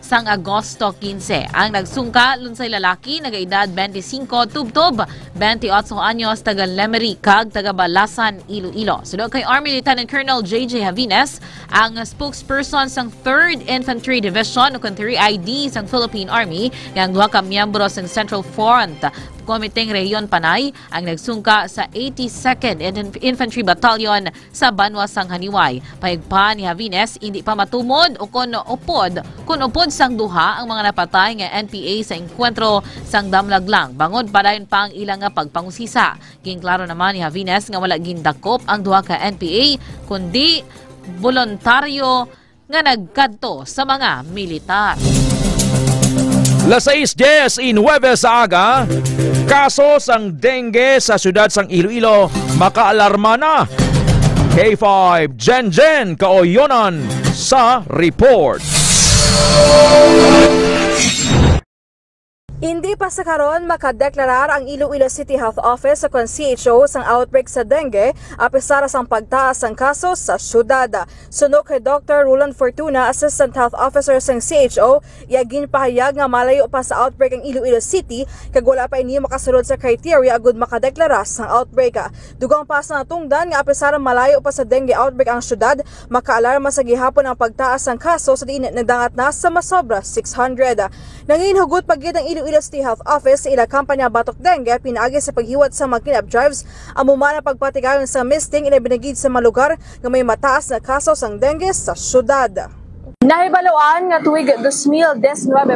sang Agosto 15. Ang nagsungka lunsay lalaki nagaedad 25 tubtob, 28 anyos taga Lemery kag taga Balasan, Iloilo. Sudod kay Army Lieutenant Colonel J.J. Avines, ang spokesperson sang 3rd Infantry Division o 3ID sang Philippine Army, ang duha ka miyembro sang Central Front Komiteng Rehiyon Panay ang nagsungka sa 82nd Infantry Battalion sa Banwa sang Haniway. Payagpa ni Avines, hindi pa matumod o kun upod sang duha ang mga napatay nga NPA sa enkwentro sang damlaglang. Bangod pa dayon pa ang ilang nga pagpangusisa. Ginklaro naman ni Avines nga wala gindakop ang duha ka NPA kundi voluntaryo nga nagkadto sa mga militar. Las 6:10 in Huwebes sa aga, kaso sang dengue sa syudad sang Iloilo makaalarma na. K5 Jen Kaoyonan sa report. Hindi pa sa karon makadeklarar ang Iloilo City Health Office sa CHO sang outbreak sa dengue apisar sang pagtaas ang kaso sa syudad. Suno kay Dr. Roland Fortuna, Assistant Health Officer sang CHO, yagin pahayag nga malayo pa sa outbreak ang Iloilo City kag wala pa ini makasulod sa criteria agud makadeklara sang outbreak. Dugang pa sa natungdan nga apisar malayo pa sa dengue outbreak ang syudad, makaalarma sa gihapon ang pagtaas ang kaso sa diin nagdangat na sa masobra 600. Nanginhugot pagid ang Iloilo City Health Office sa ilang kampanya batok dengue pinaagi sa paghiwat sa mga cleanup drives ang mumana pagpatigayon sa misting inabinagid sa mga lugar nga may mataas na kaso sang dengue sa syudad. Nahibaluan nga tuwig 2019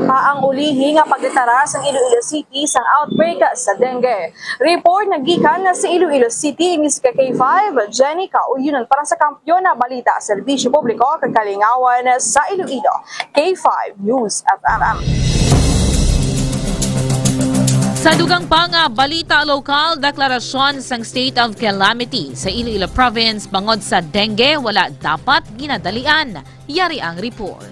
pa ang ulihi nga pagdeklara sa Iloilo City sang outbreak sa dengue. Report nagikan na sa Iloilo City ni K5 Jenny Kaoyonan para sa Kampiyon na Balita, Serbisyo Publiko kag Kalingawan sa Iloilo. K5 News FM. Sa dugang pa nga balita lokal, deklarasyon sang state of calamity sa Iloilo Province bangod sa dengue wala dapat ginadalian. Yari ang report.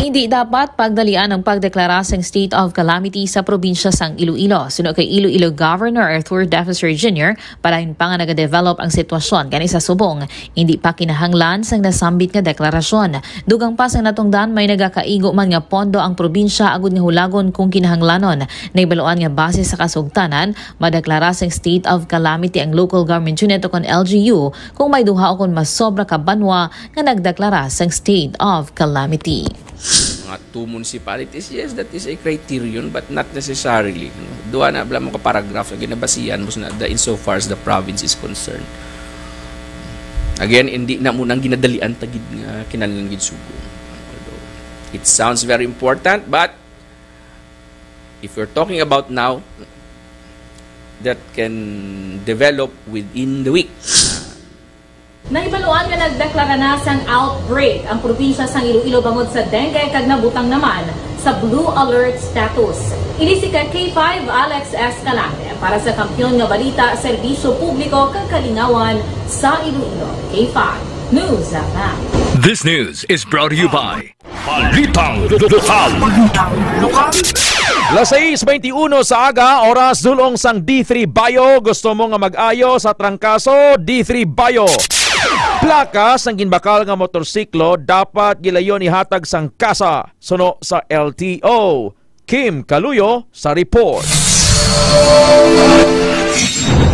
Hindi dapat pagdalian ang pagdeklara ng state of calamity sa probinsya sang Iloilo. Sunod kay Iloilo Governor Arthur Defensor Jr., parayon pa nga nag-develop ang sitwasyon kani sa subong. Hindi pa kinahanglan sang nasambit nga deklarasyon. Dugang pa sang natungdan may nagakaigo man nga pondo ang probinsya agud nga hulagon kung kinahanglanon. Naibaluan nga base sa kasugtanan, madeklara sang state of calamity ang local government unit o kon LGU kung may duha o kon mas sobra ka banwa nga nagdeklara sang state of calamity. Mga 2 municipalities, yes, that is a criterion, but not necessarily. Duha na bala mo ka paragraph na ginabasihan mo na insofar as the province is concerned. Again, hindi na munang ginadalian tagid nga kinahanglan gid sugo. It sounds very important, but if you're talking about now, that can develop within the week. Naibaluan nga nagdeklara na sang outbreak ang probinsya sang Iloilo bangod sa dengue kag nabutang naman sa blue alert status. Ini si K5 Alex Escalante para sa Kampiyon nga Balita, Serbisyo Publiko kag Kalingawan sa Iloilo. K5 News FM. This news is brought to you by Balitang Lokal. Las 6:21 sa aga, oras dulong sang D3 Bio. Gusto mo nga mag-ayo sa trangkaso, D3 Bio. Plaka sang ginbakal nga motorsiklo dapat gilayon ihatag sang kasa. Suno sa LTO. Kim Kaluyo sa report.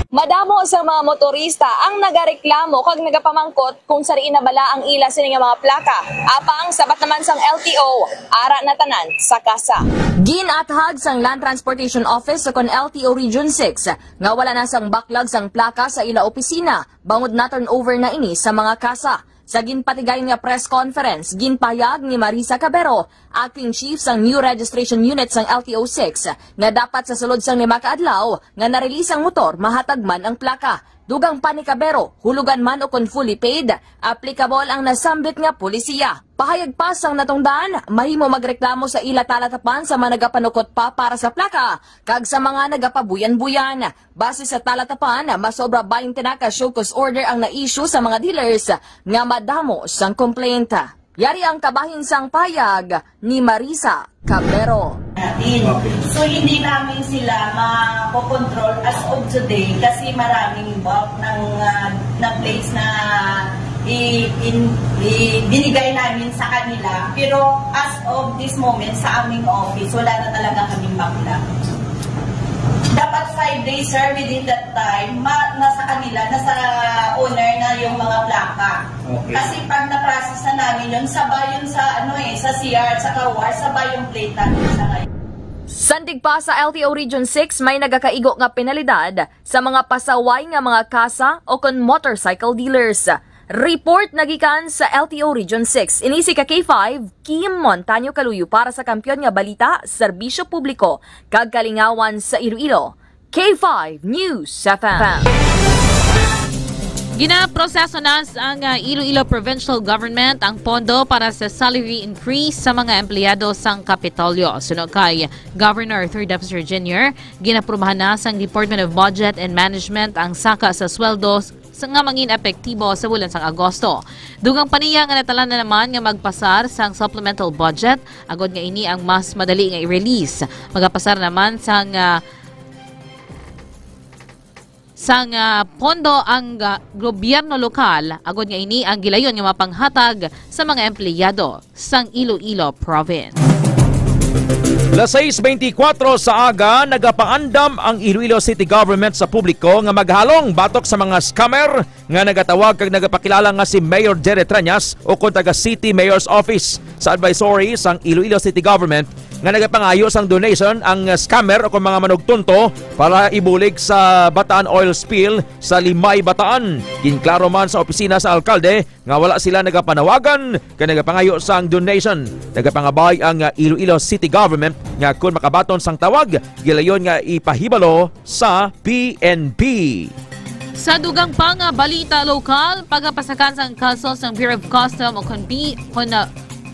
Madamo sa mga motorista ang nagareklamo kag nagapamangkot kung sari inabala ang ila sini nga mga plaka. Apang sabat naman sang LTO, ara na tanan sa kasa. Ginathag sang Land Transportation Office sa kon LTO Region 6 nga wala na sang backlog sang plaka sa ila opisina, bangod na turnover na ini sa mga kasa. Sa ginpatigay nga press conference, ginpayag ni Marisa Cabero, acting chief sang new registration unit sang LTO 6, nga dapat sa sulod sang 5 kaadlaw nga na-release ang motor mahatag man ang plaka. Dugang pa ni Cabero, hulugan man o kon fully paid, applicable ang nasambit nga polisiya. Pahayag pa sang natungdan, mahimo magreklamo sa ila talatapan sa mga nagapanukot pa para sa plaka, kag sa mga nagapabuyan-buyan. Base sa talatapan, masobra 20 na ka show cause order ang na-issue sa mga dealers nga madamo sang komplenta. Yari ang kabahin sang payag ni Marisa Cabero. So hindi namin sila makokontrol as of today kasi maraming bulk ng plates na binigay namin sa kanila. Pero as of this moment sa aming office, wala na talaga kaming backlog. Dapat 5 days, sir, within that time, nasa kanila, nasa owner na yung mga plaka. Okay. Kasi pag na-process na namin yun, sabay yun sa, sa CR, sa kawar, sabay yung plate namin sa ngayon. Sandig pa sa LTO Region 6, may nagakaigo nga penalidad sa mga pasaway nga mga kasa o kon motorcycle dealers. Report nagikan sa LTO Region 6. Inisi ka K5, Kim Montaño Kaluyo para sa Kampiyon nga Balita, Serbisyo Publiko, kag Kalingawan sa Iloilo. K5 News FM. Ginaproseso na ang Iloilo Provincial Government ang pondo para sa salary increase sa mga empleyado sang Kapitolyo. Sunod kay Governor Arthur Defensor Jr., ginaprubahan na sang Department of Budget and Management ang saka sa sweldo nga mangin epektibo sa bulan sang Agosto. Dugang paniya nga natalan na naman nga magpasar sang supplemental budget, agod nga ini ang mas madali nga i-release. Magapasar naman sang pondo ang gobyerno lokal, agod nga ini ang gilayon nga mapanghatag sa mga empleyado sang Iloilo Province. Las 6:24 sa aga, nagapaandam ang Iloilo City Government sa publiko nga maghalong batok sa mga scammer nga nagatawag kag nagapakilala nga si Mayor Jerry Trañas o kon taga City Mayor's Office. Sa advisory sang Iloilo City Government nga nagapangayo sang donation ang scammer o kung mga manugtunto para ibulig sa Bataan oil spill sa Limay, Bataan. Ginklaro man sa opisina sa alkalde nga wala sila nagapanawagan kaya nagapangayo sang donation. Nagapangabay ang Iloilo City Government nga kung makabaton sang tawag, gilayon nga ipahibalo sa PNP. Sa dugang pang balita lokal, pagapasakan sang kaso sang Bureau of Customs o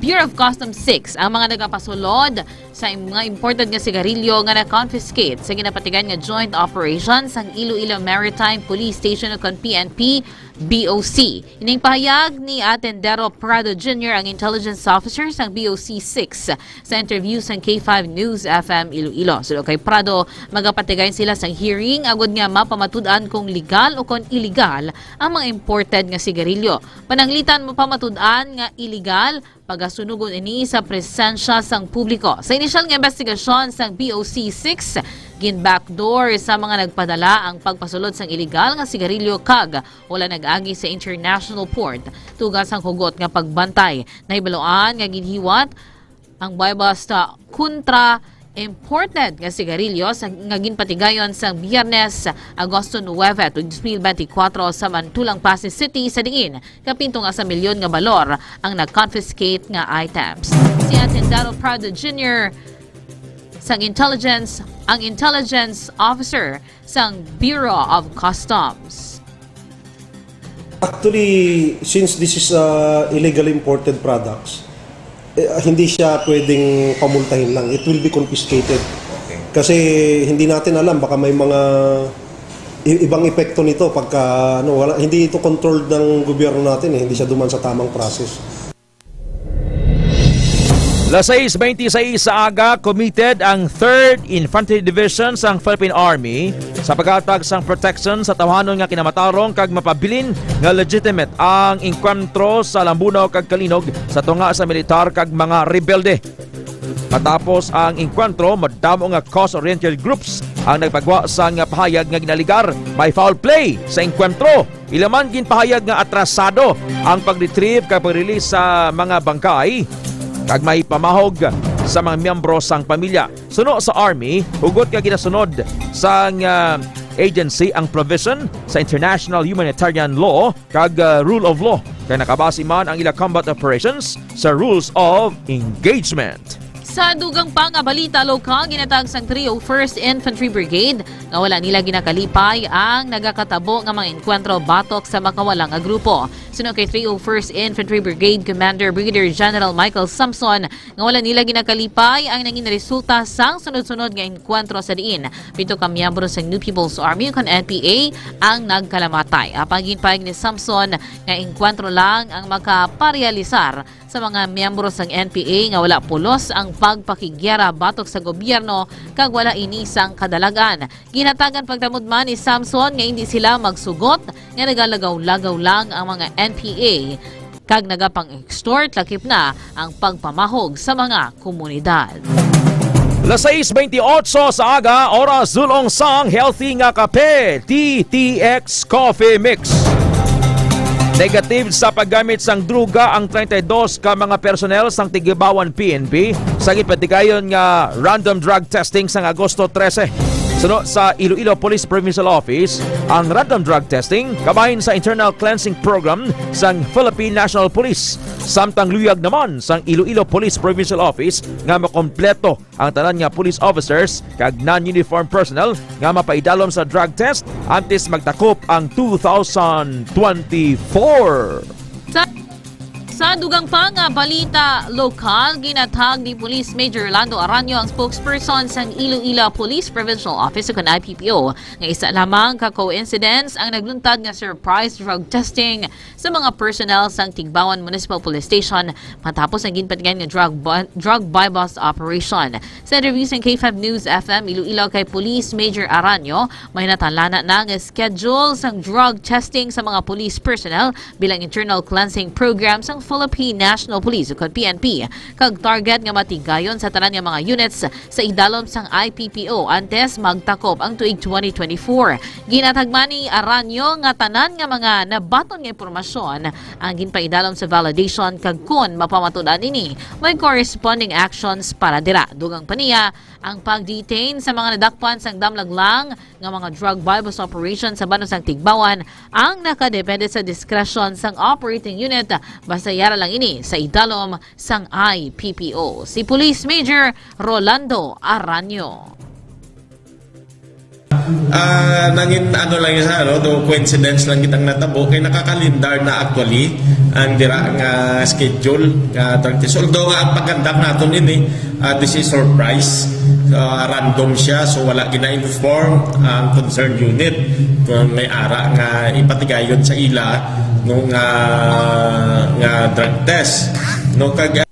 Bureau of Customs 6 ang mga nagapasulod sa mga imported nga sigarilyo nga na-confiscate sa ginapatigan nga joint operations ang Iloilo Maritime Police Station o PNP BOC. Ining pahayag ni Atendero Prado Jr. ang intelligence officer sang BOC 6 sa interview sang K5 News FM Iloilo. So kay Prado, magapatigayon sila sang hearing agud nga mapamatud-an kung legal o kung illegal ang mga imported nga sigarilyo. Pananglitan mapamatud-an nga illegal pagasunugon ini sa presensya sang publiko. Sa initial nga investigasyon sang BOC 6, gin-backdoor sa mga nagpadala ang pagpasulod sang illegal nga sigarilyo kag wala nag-agi sa international port. Tugas ang hugot nga pagbantay. Nahibaluan nga ginhiwat ang basta kontra imported nga sigarilyo nga ginpatigayon sa Biyernes, Agosto 9, 2024 sa Mantulang, Pasig City sa diin. Kapinto nga sa milyon nga balor ang nag-confiscate nga items. Si Atendaro Prado Jr. ang intelligence officer sang Bureau of Customs. Actually, since this is illegal imported products, hindi siya pwedeng pamultahin lang. It will be confiscated. Okay. Kasi hindi natin alam, baka may mga ibang epekto nito pagka hindi ito controlled ng gobyerno natin, hindi siya duman sa tamang process. Las 6:26 sa aga, committed ang 3rd Infantry Division sang Philippine Army sa paghatag sang protection sa tawanon nga kinamatarong kag mapabilin nga legitimate ang engkwentro sa Lambunaw kag Kalinog sa tunga sa militar kag mga rebelde. Matapos ang engkwentro, madamo nga cause-oriented groups ang nagpagwa sa nga pahayag nga ginaligar may foul play sa engkwentro. Ilaman ginpahayag nga atrasado ang pag-retrieve kag pag-release sa mga bangkay kag may pamahog sa mga miyembro sang pamilya. Suno sa Army, hugot nga ginasunod sa agency ang provision sa international humanitarian law kag rule of law. Kaya nakabase man ang ila combat operations sa rules of engagement. Sa dugang pang balita lokal, ginatag sang 301st Infantry Brigade nga wala nila ginakalipay ang nagakatabo nga mga enkwentro batok sa makawalang grupo. Suno kay 301st Infantry Brigade Commander Brigadier General Michael Samson nga wala nila ginakalipay ang naging resulta sang sunod-sunod nga enkwentro sa diin. Pito ka miyembro sa New People's Army kan NPA ang nagkalamatay. Ginpahayag ni Samson nga enkwentro lang ang makaparealisar sa mga miyembro sang NPA nga wala pulos ang pagpakigyara batok sa gobyerno kag wala inisang kadalagan. Ginatagan pagtamod man ni Samson nga hindi sila magsugot nga nagalagaw-lagaw lang ang mga NPA kag nagapang-extort lakip na ang pagpamahog sa mga komunidad. Las 6:28 sa aga, oras dulong sang healthy nga kape, TTX Coffee Mix. Negative sa paggamit sang druga ang 32 ka mga personnel sang Tigibawan PNP sa gipatigayon nga random drug testing sang Agosto 13. Suno sa Iloilo Police Provincial Office, ang random drug testing kabahin sa internal cleansing program sang Philippine National Police. Samtang luyag naman sang Iloilo Police Provincial Office nga makompleto ang tanan nga police officers kag non-uniform personnel nga mapaidalom sa drug test antes magtakop ang 2024. Sa dugang pang balita lokal, ginatag ni Police Major Lando Aranyo ang spokesperson sang Iloilo Police Provincial Office o IPPO nga isa lamang ka coincidence ang nagluntad nga surprise drug testing sa mga personnel sang Tigbawan Municipal Police Station matapos ang ginpatigan nga drug buy-bust operation. Sa interview sa K5 News FM Iloilo kay Police Major Aranyo, may natalana na nga schedule sang drug testing sa mga police personnel bilang internal cleansing program sang Philippine National Police o PNP kag target nga matigayon sa tanan nga mga units sa idalom sang IPPO antes magtakop ang tuig 2024. Ginatagman ni Aranyo nga tanan nga mga nabaton nga impormasyon ang ginpaidalom sa validation kag kun mapamatud-an ini may corresponding actions para dira. Dugang paniya ang pag-detain sa mga nadakpan sang damlaglang nga mga drug buy-bust operation sa banos sang Tigbawan ang nakadepende sa discretion sang operating unit basta yara lang ini sa idalom sang IPPO. Si Police Major Rolando Aranyo. nangin ano lang yun sa do coincidence lang kitang natabo kay nakakalindar na actually ang dira nga schedule nga 30. Although nga ang pagkandak naton ini this is surprise, random siya, so wala gina-inform ang concerned unit kung may ara nga ipatigayon sa ila nung nga drug test no kag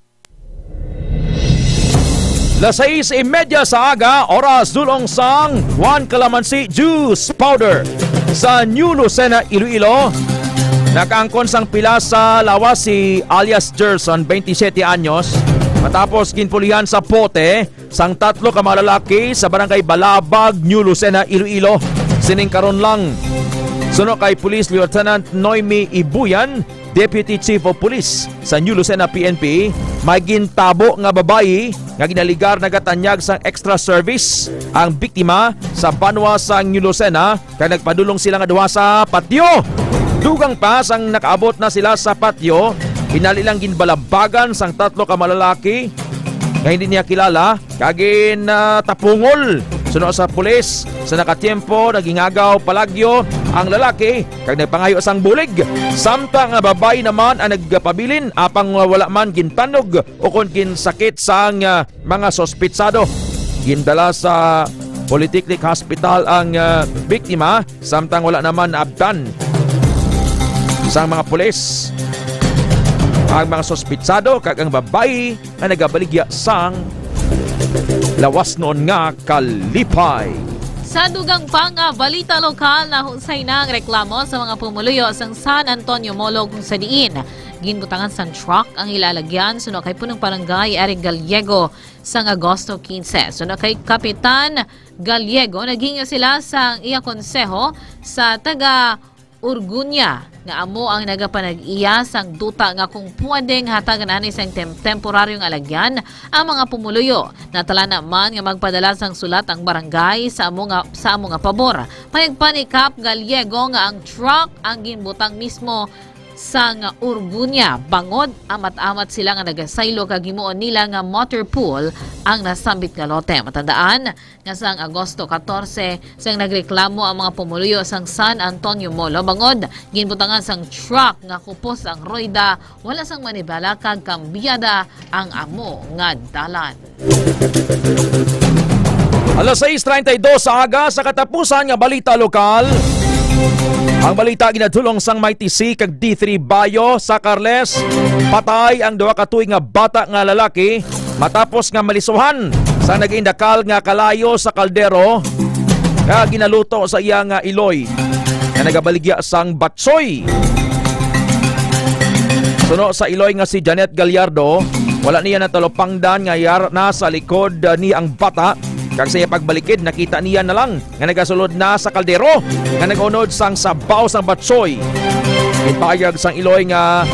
Las 6:30 sa aga, oras dulong sang Juan Calamansi Juice Powder sa New Lucena, Iloilo. Nakaangkon sang pila sa lawas si alias Gerson, 27 anyos. Matapos ginpulihan sa pote sang 3 ka mga lalaki sa barangay Balabag, New Lucena, Iloilo. Sining karon lang. Suno kay Police Lieutenant Noemi Ibuyan, Deputy Chief of Police sa New Lucena PNP, may gintabo nga babayi nga ginaligar nagatanyag sang extra service ang biktima sa banwa sang New Lucena kay nagpadulong sila nga duha sa patio. Dugang pa sang nakaabot na sila sa patio, hinalilang ginbalabagan sang 3 ka malalaki nga hindi niya kilala kagin tapungol. Suno sa pulis, sa nakatiempo nagingagaw palagyo ang lalaki kag nagpangayo sang bulig. Samtang nga babae naman ang nagpabilin apang wala man gintanog o kon ginsakit sang mga sospitsado. Gindala sa Polytechnic Hospital ang biktima samtang wala naman abdan sang mga pulis. Ang mga sospitsado kag ang babae na nagabaligya sang lawas noon nga kalipay. Sa dugang pang balita lokal na husay na ang reklamo sa mga pumuluyo sa San Antonio Molo kung sa diin. Ginbutangan sa truck ang ilalagyan suno kay punong barangay Eric Gallego sang Agosto 15. Suno kay Kapitan Gallego, naging sila sa iya konseho sa taga Urgunya nga amo ang nagapanag-iya sang duta nga kung pwedeng hatagan ani sang temporaryong alagyan ang mga pumuluyo. Natala naman nga magpadala sang sulat ang barangay sa amo nga pabor. Payagpanikap Gallego nga ang truck ang ginbutang mismo sang Urgunya. Bangod amat-amat sila nga nagasaylo kag himuon nila nga motor pool ang nasambit nga lote. Matandaan nga sang Agosto 14 sang nagreklamo ang mga pumuluyo sang San Antonio Molo. Bangod ginbutangan sang truck nga kupos ang roida, wala sang manibala kag kambiyada ang amo nga dalan. Alas 6:32 sa aga sa katapusan nga balita lokal. Ang balita ginadulong sang Mighty C kag D3 Bayo sa Carles. Patay ang 2 ka tuig nga bata nga lalaki matapos nga malisuhan sa nag-indakal nga kalayo sa kaldero nga ginaluto sa iya nga iloy nga nagabaligya sang batsoy. Suno sa iloy nga si Janet Gallardo, wala niya natalopangdan nga yar na sa likod ni ang bata. Kag sa iya pagbalikid, nakita niya na lang nga nagasulod na sa kaldero nga nag-unod sang sabaw sang batsoy. Ipayag sang iloy nga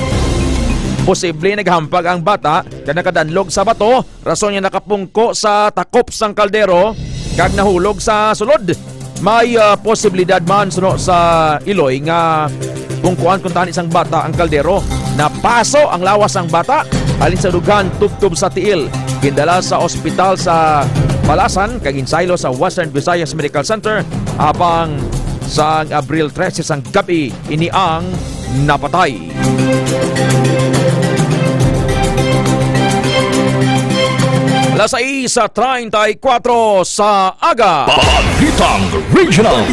posible naghampag ang bata kag nakadanlog sa bato, rason niya nakapungko sa takop sang kaldero kag nahulog sa sulod. May posibilidad man suno sa iloy nga pungkuan kung tani sang bata ang kaldero. Napaso ang lawas ang bata alin sa dugan tubtob sa tiil. Gindala sa ospital sa Palasan kag insaylo sa Western Visayas Medical Center habang sa Abril 13 sang gabi ini ang napatay. Alas 6:34 sa aga. Balitang Regional.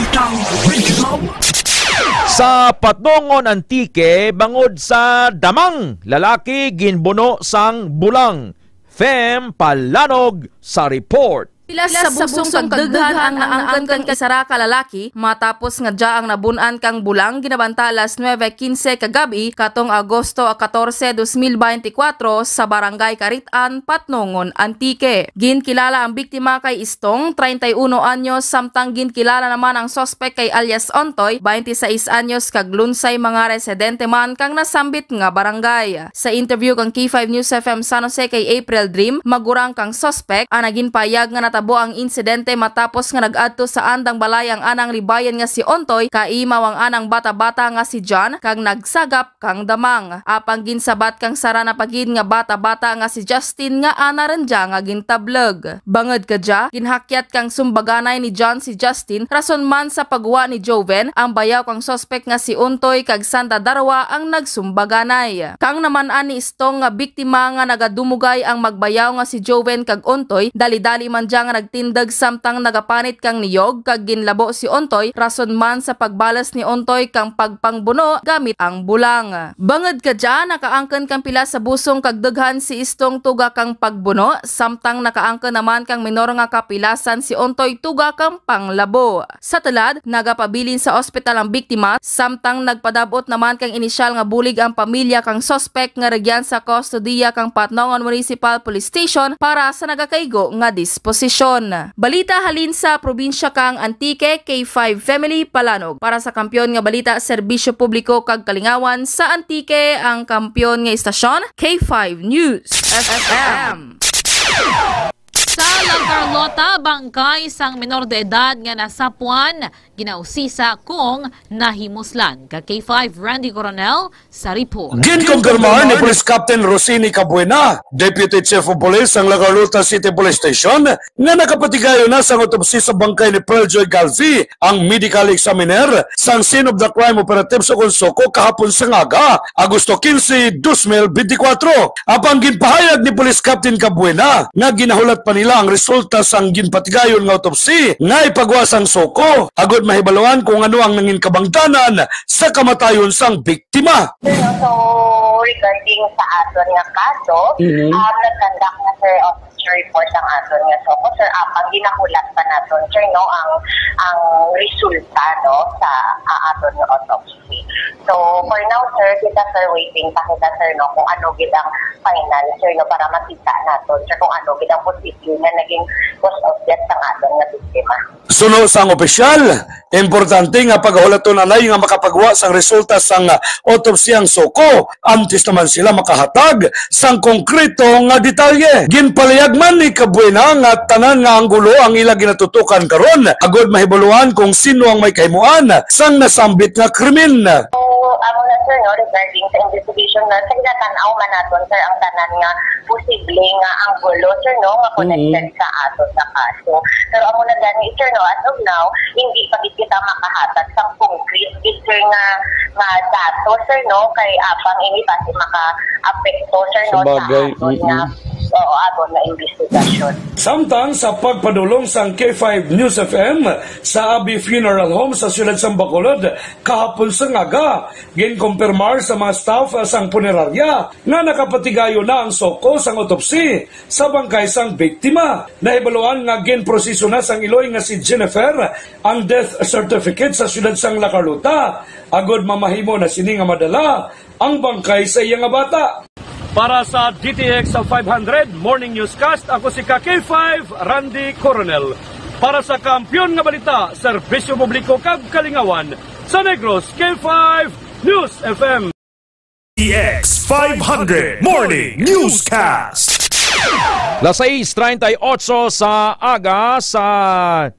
Sa Patnongon Antique, bangod sa damang lalaki ginbuno sang bulang. Fem palanog sa report. Pila sa busong kagdaghan ang naangkan kan kisara ka lalaki matapos nga dya ang nabunan kang bulang ginabanta alas 9:15 kagabi katong Agosto 14, 2024 sa Barangay Karitan, Patnongon Antique. Ginkilala ang biktima kay Istong, 31 anyos, samtang ginkilala naman ang sospek kay alias Ontoy, 26 anyos, kag lunsay mga residente man kang nasambit nga barangay. Sa interview kang K5 News FM San Jose kay April Dream, magurang kang sospek ang naging payag nga natabo ang insidente matapos nga nag-adto sa andang balay ang anang libayan nga si Ontoy kaimaw ang anang bata-bata nga si John kang nagsagap kang damang. Apang ginsabat kang sara na pagid nga bata-bata nga si Justin nga ana ren nga gintableg. Bangod kadya ginhakyat kang sumbaganay ni John si Justin rason man sa pagwa ni Joven ang bayaw kang suspect nga si Ontoy kag Santa Darwa ang nagsumbaganay. Kang naman ani istong nga biktima nga nagadumugay ang magbayaw nga si Joven kag Ontoy dali-dali man dya nga nagtindag samtang nagapanit kang niyog kag ginlabo si Ontoy rason man sa pagbalas ni Ontoy kang pagpangbuno gamit ang bulang. Bangod kadya nakaangken kang pila sa busong kag daghan si istong tuga kang pagbuno samtang nakaangken naman kang minor nga kapilasan si Ontoy tuga kang panglabo. Sa tulad nagapabilin sa ospital ang biktima samtang nagpadabot naman kang inisyal nga bulig ang pamilya kang suspect nga regyan sa kustodiya kang Patnongon Municipal Police Station para sa nagakaigo nga disposisyon. Balita halin sa probinsya kang Antique K5 Family Palanog. Para sa kampyon nga balita serbisyo publiko kag kalingawan sa Antique ang kampyon nga istasyon K5 News FM. Sa Carlota, bangkay sang menor de edad nga nasapuan ginausisa kung nahimuslan. Ka K5 Randy Coronel sa report. Ginkompirmar ni Police Captain Rosini Cabuena, Deputy Chief of Police ng Carlota City Police Station, nga nakapatigayo na sa autopsy sa bangkay ni Perjoy Galvi ang medical examiner sang scene of the crime operative sa Consoko kahapon sa ngaga, Agosto 15, 2024. Apang ginpahayag ni Police Captain Cabuena nga ginahulat pa nila ang resulta sang ginpatigayon nga autopsy nga ipagwasang soko agod mahibaluan kung ano ang nangin kabangdanan sa kamatayon sang biktima. So regarding sa aton nga kaso, nag-conduct na sir officer report ang aton nga soko sir apang ginahulat pa naton sir no ang resulta no sa aton nga autopsy. So for now sir kita sir waiting pa kita sir no kung ano gid ang final sir no para makita naton sir kung ano gid ang posible nga naging cause of death sa aton nga biktima. Suno sang opisyal, importante nga paghulaton anay nga makapagwa sang resulta sang autopsy ang soko. Antes naman sila makahatag sang konkreto nga detalye. Ginpalayag man ni Cabuena nga tanan nga anggulo ang ila ginatutukan karon agod mahibuluan kung sino ang may kahimuan sang nasambit nga krimen. Amo na sir no regarding sa investigation na sa ginatanaw man naton sir ang tanan nga posible nga anggulo sir no nga connected sa ato sa kaso. Pero amo na gani sir no as of now hindi pa gid kita makahatag sang concrete sir nga datos sir no kay apang ini pati maka-apekto sir no sa aton nga aton na investigasyon. Samtang sa pagpadulong sang K5 News FM sa Abi Funeral Home sa siyudad sang Bacolod kahapon sa ngaga, ginkompirmar sa mga staff sang punerarya nga nakapatigayo na ang soko sang autopsy sa bangkay sang biktima. Nahibaluan nga ginproseso na sang iloy nga si Jennifer ang death certificate sa siyudad sang La Carlota agod mamahimo na sini nga madala ang bangkay sa iya nga bata. Para sa DTX 500 Morning Newscast, ako si K5 Randy Coronel. Para sa kampyon nga balita, serbisyo publiko kag kalingawan sa Negros, K5 News FM. DTX 500 Morning Newscast. Las 6:38 sa aga sa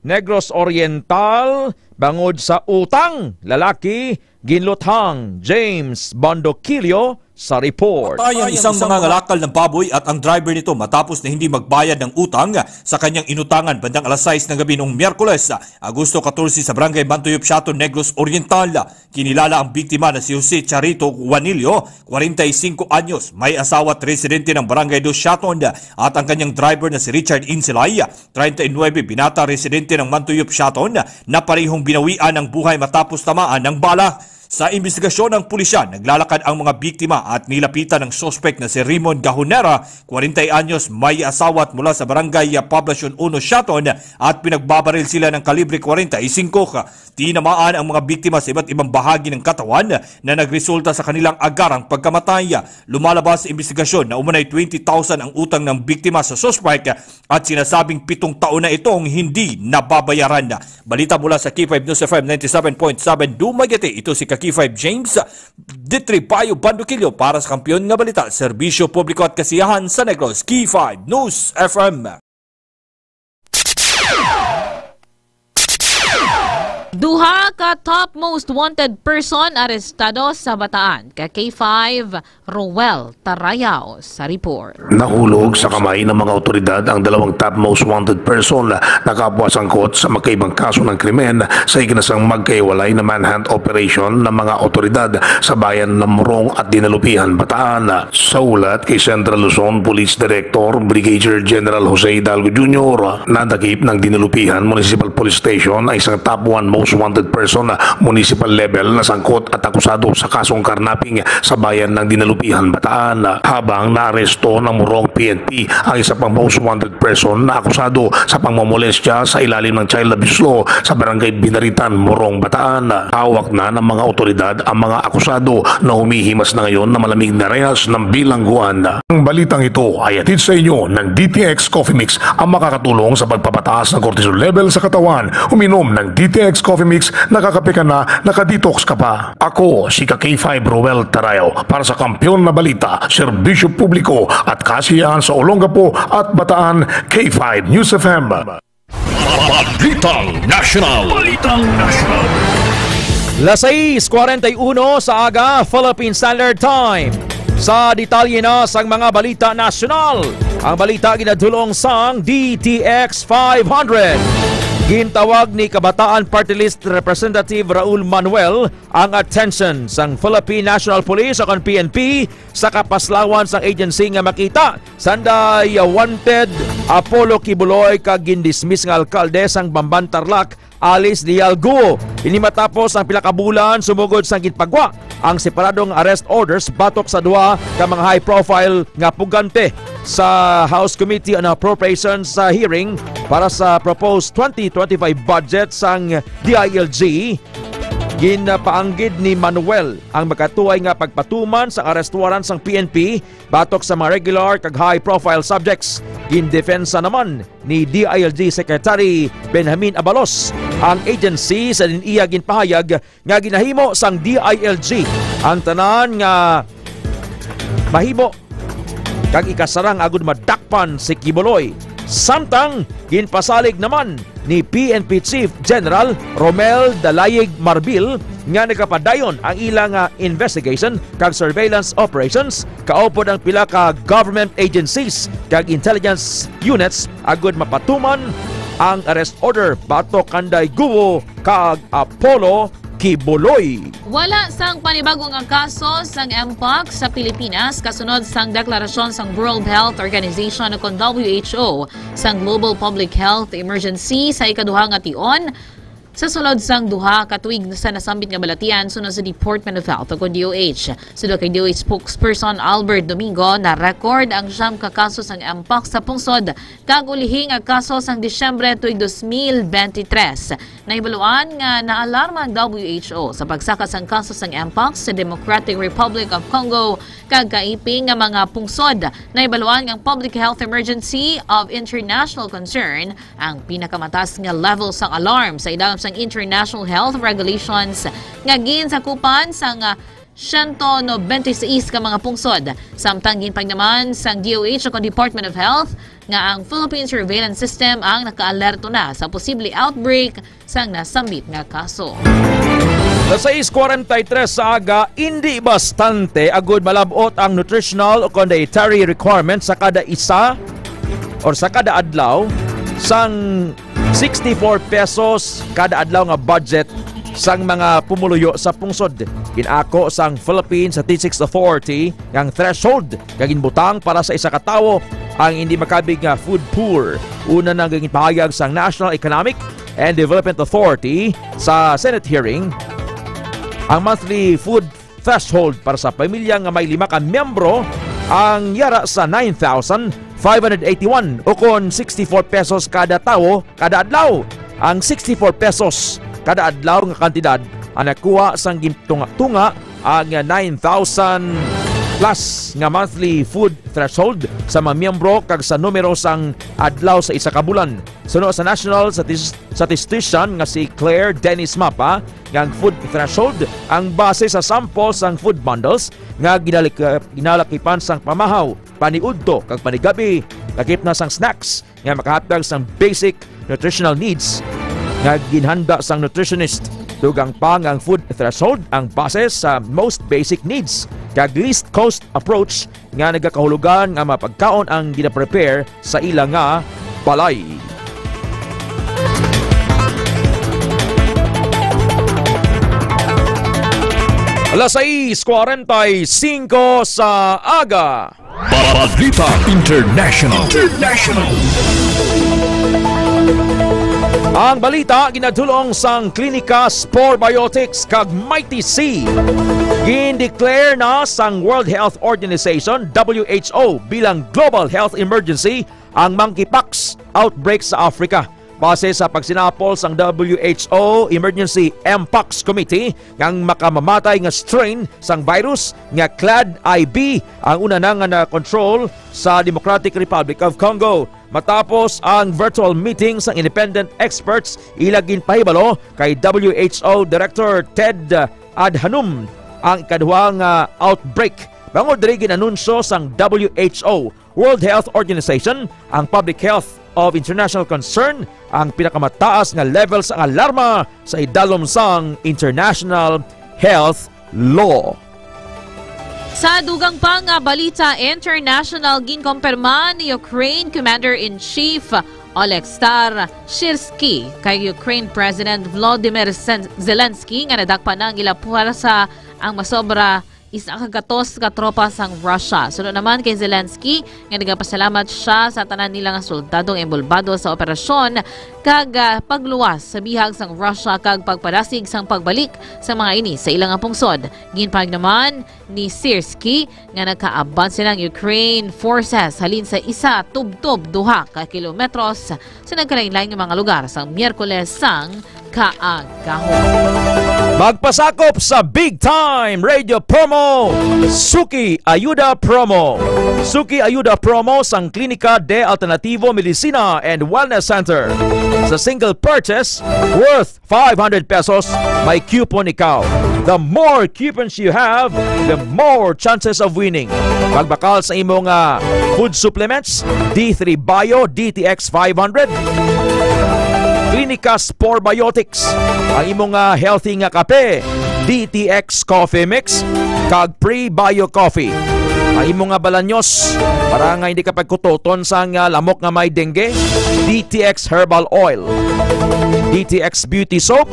Negros Oriental, bangod sa utang, lalaki ginluthang James Bondoquillo sa report. Ang isang mangangalakal ng baboy at ang driver nito matapos na hindi magbayad ng utang sa kanyang inutangan bandang alas 6 ng gabi noong Miyerkules, Agosto 14 sa Barangay Mantuyop Siaton, Negros Oriental. Kinilala ang biktima na si Jose Charito Juanillo, 45 anyos, may asawa at residente ng Barangay Dos Siaton, at ang kanyang driver na si Richard Insilay, 39, binata residente ng Mantuyop Siaton, na parehong binawian ng buhay matapos tamaan ng bala. Sa investigasyon ng pulisya, naglalakad ang mga biktima at nilapitan ng suspect na si Raymond Gahonera, 40 anyos, may asawa at mula sa Barangay Poblacion 1 Siaton, at pinagbabaril sila ng kalibre 45. Tinamaan ang mga biktima sa iba't ibang bahagi ng katawan na nagresulta sa kanilang agarang pagkamatay. Lumalabas sa investigasyon na umunay 20,000 ang utang ng biktima sa suspect at sinasabing 7 taon na itong hindi nababayaran. Balita mula sa K5 News FM 97.7 Dumaguete, ito si K5 James Ditripayo Bondoquillo para sa kampyon nga balita, serbisyo publiko at kasiyahan sa Negros, K5 News FM. Duha ka top most wanted person arestado sa Bataan. Ka K5 Roel Tarayao sa report. Nahulog sa kamay ng mga otoridad ang dalawang top most wanted person na nakapwasangkot sa magkaibang kaso ng krimen sa iginasang magkaiwalay na manhunt operation ng mga otoridad sa bayan ng Morong at Dinalupihan, Bataan. Sa ulat kay Central Luzon Police Director Brigadier General Jose Hidalgo Jr., nadakip ng Dinalupihan Municipal Police Station ang isang top 1 most wanted person na municipal level na sangkot at akusado sa kasong karnaping sa bayan ng Dinalupihan, Bataan. Habang naaresto ng Morong PNP ang isa pang most wanted person na akusado sa pangmomolestya sa ilalim ng child abuse law sa barangay Binaritan, Morong, Bataan. Hawak na ng mga otoridad ang mga akusado na humihimas na ngayon na malamig na rehas ng bilangguan. Ang balitang ito ay atid sa inyo ng DTX Coffee Mix, ang makakatulong sa pagpapataas ng cortisol level sa katawan. Uminom ng DTX Coffee Mix, nakakape ka na, nakadetox ka pa. Ako si K5 Roel Tarayao para sa Kampiyon na Balita, Serbisyo Publiko at Kasiyahan sa Olongapo at Bataan, K5 News FM. Balitang National. Las 6:41 sa aga, Philippine Standard Time. Sa detalye na sang mga balita nasyonal, ang balita ginadulong sang DTX 500. Gintawag ni Kabataan Party List Representative Raul Manuel ang attention sang Philippine National Police o PNP sa kapaslawan sang agency nga makita sanday wanted Apollo Kibuloy kag gindismiss nga alkalde sang Bamban Tarlac Alice Dialgo. Ini matapos ang pila ka bulan sumugod sang ginpagwa ang separadong arrest orders batok sa duha ka mga high profile nga pugante sa House Committee on Appropriations sa hearing para sa proposed 2025 budget sang DILG. Ginapaanggid ni Manuel ang makatuway nga pagpatuman sa arrest warrant sang PNP batok sa mga regular kag high profile subjects. Gindefensa naman ni DILG Secretary Benjamin Abalos ang agency sa iya ginpahayag nga ginahimo sang DILG ang tanan nga mahimo kag ikasarang agud madakpan si Kibuloy. Samtang ginpasalig naman ni PNP Chief General Romel Dalayig Marbil nga nagapadayon ang ilang investigation kag surveillance operations kaupod ang pila ka government agencies kag intelligence units agud mapatuman ang arrest order batok kanday Guo kag Apollo Kibuloy. Wala sang panibagong ang kaso sang Mpox sa Pilipinas kasunod sang deklarasyon sang World Health Organization o WHO sang Global Public Health Emergency sa ikaduha nga tion sa sulod sang duha ka tuig sa nasambit nga balatian sunod sa Department of Health o DOH. Sunod kay DOH spokesperson Albert Domingo na record ang siyam ka kaso sang Mpox sa pungsod kag ulihing ang kaso sang Disyembre tuig 2023. Naibaluan nga naalarma ang WHO sa pagsaka sang kaso sang Mpox sa Democratic Republic of Congo kag kaiping nga mga pungsod. Naibaluan ang public health emergency of international concern ang pinakamataas nga level sang alarm sa idalam sang international health regulations nga ginsakupan sang 196 ka mga pungsod. Samtang ginpag naman sang DOH o Department of Health nga ang Philippine Surveillance System ang naka-alerto na sa posible outbreak sang nasambit nga kaso. Sa 6:43 sa aga, hindi bastante agud malabot ang nutritional o dietary requirements sa kada isa or sa kada adlaw sang 64 pesos kada adlaw nga budget sang mga pumuluyo sa pungsod. Ginako sang Philippine Statistics Authority ang threshold kaginbutang para sa isa ka tawo ang hindi makabig nga food poor. Una nang ginpahayag sang National Economic and Development Authority sa Senate hearing ang monthly food threshold para sa pamilya nga may 5 ka miyembro ang yara sa 9,581 o kon 64 pesos kada tawo kada adlaw. Ang 64 pesos kada adlaw nga kantidad ang nakuha sang gintunga-tunga ang 9,000 plus nga monthly food threshold sa mga miyembro kag sa numero sang adlaw sa isa ka bulan. Suno sa National Statistician nga si Claire Dennis Mapa nga ang food threshold ang base sa sample sang food bundles nga ginalakipan sang pamahaw, paniudto kag panigabi, lakip na sang snacks nga makahatag sang basic nutritional needs nga ginhanda sang nutritionist. Dugang pa nga ang food threshold ang base sa most basic needs kag least cost approach nga nagakahulugan nga mapagkaon ang gina-prepare sa ila nga balay. Alas 6:45 sa aga. Balita International. Ang balita ginadulong sang Klinika Spore Biotics kag Mighty C. Gindeclare na sang World Health Organization WHO bilang global health emergency ang monkeypox outbreak sa Africa. Base sa pagsinapol sang WHO Emergency Mpox Committee ngang makamamatay nga strain sang virus nga Clade IB ang una na nga na-control sa Democratic Republic of Congo. Matapos ang virtual meeting sang independent experts, ilagin pahibalo kay WHO Director Ted Adhanom ang ikaduhang outbreak. Bangod diri ginanunsyo sang WHO World Health Organization ang public health of international concern ang pinakamataas nga level sa alarma sa idalom sang international health law. Sa dugang pa nga balita international, ginkompirma ni Ukraine Commander-in-Chief Oleksandr Syrsky kay Ukraine President Volodymyr Zelensky nga nadakpan ang ila puwersa ang masobra isa kagatos ka tropa sang Russia. Sunod naman kay Zelensky nga nagapasalamat siya sa tanan nila nga soldadong embulbado sa operasyon kag pagluwas sa bihag sang Russia kag pagpadasig sang pagbalik sa mga ini sa ilang pungsod. Ginpahig naman ni Syrsky nga nagkaabang silang Ukraine forces halin sa isa tubtob duha ka kilometros sa nagkalain-lain nga mga lugar sang Miyerkules sang kaagahon. Magpasakop sa big time radio promo, Suki Ayuda Promo. Suki Ayuda Promo sang Klinika de Alternativo Medicina and Wellness Center. Sa single purchase worth 500 pesos, may coupon ikaw. The more coupons you have, the more chances of winning. Magbakal sa imong food supplements, D3 Bio DTX 500, Klinika Spore Biotics, ang imong healthy nga kape, DTX Coffee Mix, kag Pre-Bio Coffee. Ang imong balanyos, para nga hindi ka pagkutoton sa lamok nga may dengue, DTX Herbal Oil, DTX Beauty Soap.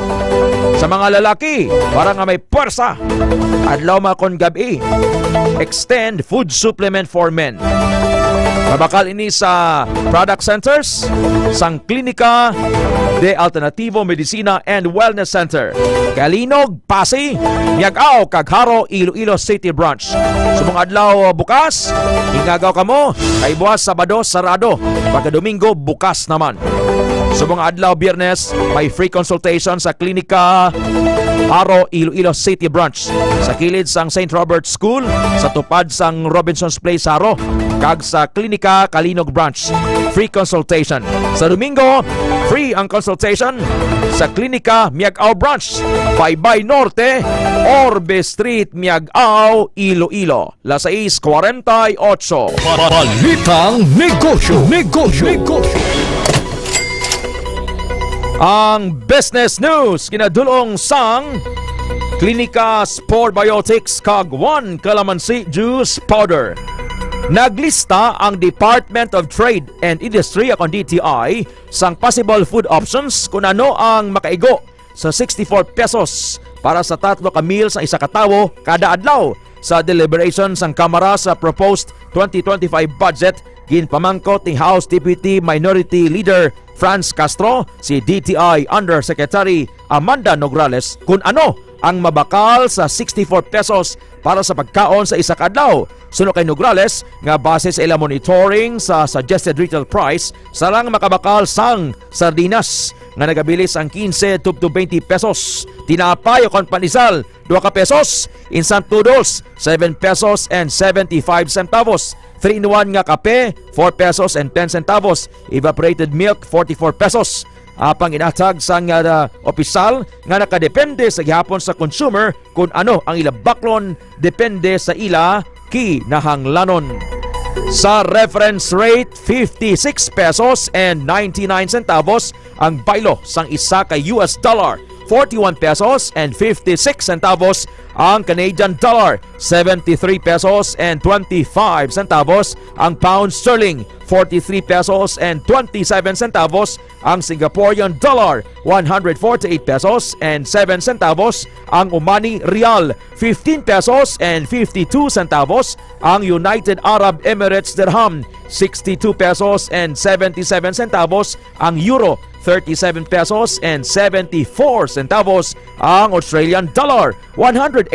Sa mga lalaki, para nga may puwersa, adlaw makon gabi, Extend Food Supplement for Men. Mabakal ini sa product centers sang Klinika de Alternativo Medicina and Wellness Center, Kalinog, Pasig, Miagao, Kagharo, Iloilo City Branch. Sa mga adlaw bukas, ingagaw kamo, kay buwas Sabado sarado, pagka Domingo bukas naman. Sa mga adlaw Biyernes, may free consultation sa Klinika Aro, Iloilo City Branch, sa kilid sang St. Robert School, sa tupad sang Robinson's Place Aro, kag sa Klinika Kalinog Branch, free consultation. Sa Domingo, free ang consultation sa Klinika Miagao Branch, Baybay Norte, Orbe Street, Miagao, Iloilo. Las 6:48. Balitang Negosyo. Ang business news kinadulong sang Klinika Spore Biotics kag 1 Calamansi Juice Powder. Naglista ang Department of Trade and Industry akong DTI sang possible food options kung ano ang makaigo sa 64 pesos para sa 3 ka meal sa isa ka tawo kada adlaw sa deliberation sang Kamara sa proposed 2025 budget. Ginpamangkot ni House Deputy Minority Leader Franz Castro, si DTI Undersecretary Amanda Nograles kung ano ang mabakal sa 64 pesos para sa pagkaon sa isa ka adlaw. Suno kay Nograles nga base sa ila monitoring sa suggested retail price, sarang makabakal sang sardinas nga nagabilis ang 15 to 20 pesos. Tinapay o panisal 2 ka pesos, instant noodles 7 pesos and 75 centavos. 3-in-1 nga kape 4 pesos and 10 centavos. Evaporated milk 44 pesos. Apang inatag sa opisyal nga nakadepende sa gihapon sa consumer kung ano ang ila baklon depende sa ila kinahanglanon. Sa reference rate, 56 pesos and 99 centavos ang baylo sang isa ka US dollar. 41 pesos and 56 centavos ang Canadian dollar, 73 pesos and 25 centavos ang pound sterling, 43 pesos and 27 centavos ang Singaporean dollar, 148 pesos and 7 centavos ang Omani Rial, 15 pesos and 52 centavos ang United Arab Emirates Dirham, 62 pesos and 77 centavos ang Euro, 37 pesos and 74 centavos ang Australian dollar, 186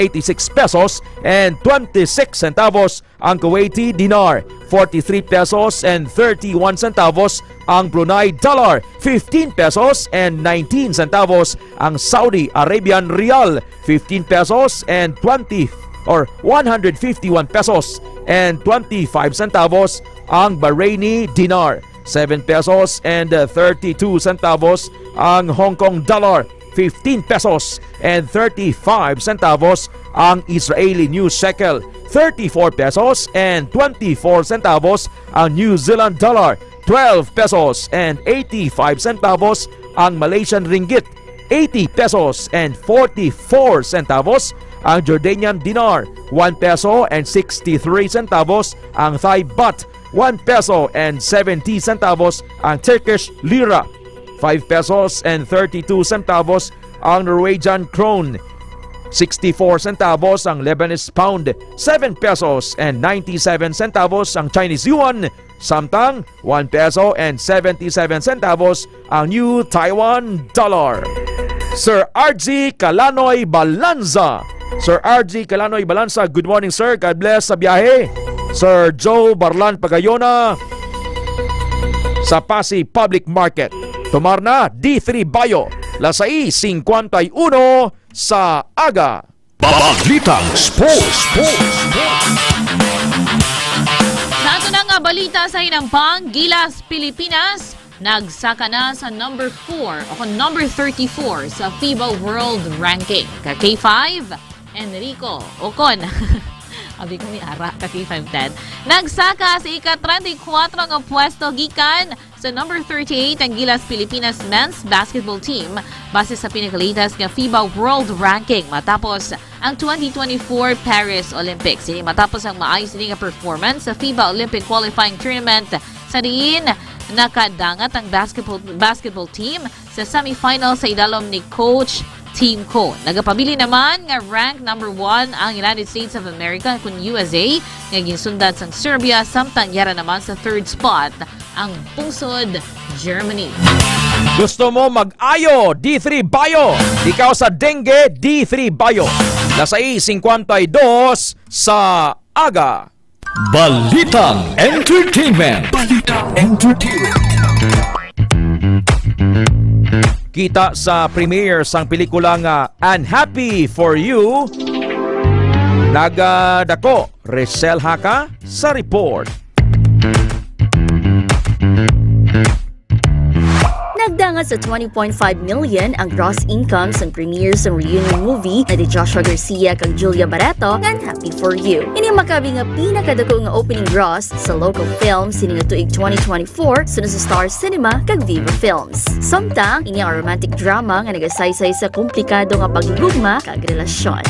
pesos and 26 centavos ang Kuwaiti dinar, 43 pesos and 31 centavos ang Brunei dollar, 15 pesos and 19 centavos ang Saudi Arabian rial, 15 pesos and 151 pesos and 25 centavos ang Bahraini dinar, 7 pesos and 32 centavos ang Hong Kong dollar, 15 pesos and 35 centavos ang Israeli new shekel, 34 pesos and 24 centavos ang New Zealand dollar, 12 pesos and 85 centavos ang Malaysian ringgit, 80 pesos and 44 centavos ang Jordanian dinar, 1 peso and 63 centavos ang Thai baht, 1 peso and 70 centavos ang Turkish lira, 5 pesos and 32 centavos ang Norwegian krone, 64 centavos ang Lebanese pound, 7 pesos and 97 centavos ang Chinese yuan, samtang 1 peso and 77 centavos ang New Taiwan dollar. Sir RG Calanoy Balanza. Sir RG Calanoy Balanza, good morning sir. God bless sa biyahe. Sir Joe Barlan Pagayona sa Pasay Public Market. Tumar na D3 Bayo, Lasai 51 sa aga. Balitang Sports. Sa ito na nga balita sa Inampang, Gilas, Pilipinas, nagsaka na sa number 4 o number 34 sa FIBA World Ranking. Ka K5, Enrico Ocon. Abi ko ni Ara, ka K510. Nagsaka sa ika-34 nga pwesto gikan sa number 38 ang Gilas Pilipinas Men's Basketball Team base sa pinakalitas nga FIBA World Ranking matapos ang 2024 Paris Olympics. Ini matapos ang maayos nga performance sa FIBA Olympic Qualifying Tournament sa diin nakadangat ang basketball team sa semifinal sa idalom ni Coach Team Cone. Nagapabili naman nga rank number 1 ang United States of America kun USA nga ginsundan sang Serbia samtang yara naman sa third spot ang pungsod Germany. Gusto mo mag-ayo D3 Bayo? Ikaw sa dengue D3 Bayo. Lasai 52 sa aga. Balitang Entertainment. Kita sa premiere sang pelikulang Unhappy for You, nagadako Rachel Haka sa report. Nagdangat sa 20.5 million ang gross income sa premiere sa reunion movie na di Joshua Garcia kag Julia Barreto nga Happy for You. Ini makabi nga pinakadako nga opening gross sa local film sini nga tuig 2024 sa Star Cinema kag Viva Films. Samtang ini ang romantic drama nga nagasaysay sa komplikado nga paghigugma kag relasyon.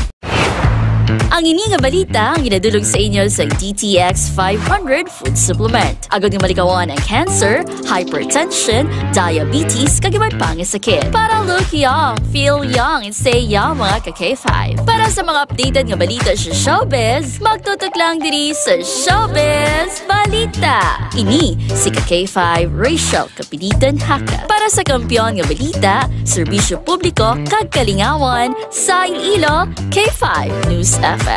Ang ini nga balita ang ginadulog sa inyo sa DTX 500 Food Supplement. Agad nga malikawan ang cancer, hypertension, diabetes, kag iba't pang sakit. Para look young, feel young, and stay young mga ka-K5. Para sa mga updated nga balita sa showbiz, magtutok lang diri sa Showbiz Balita. Ini si ka-K5 Rachel Kapilitan Haka. Para sa kampiyon nga balita, serbisyo publiko, kag kalingawan, sa Iloilo, K5 News FM.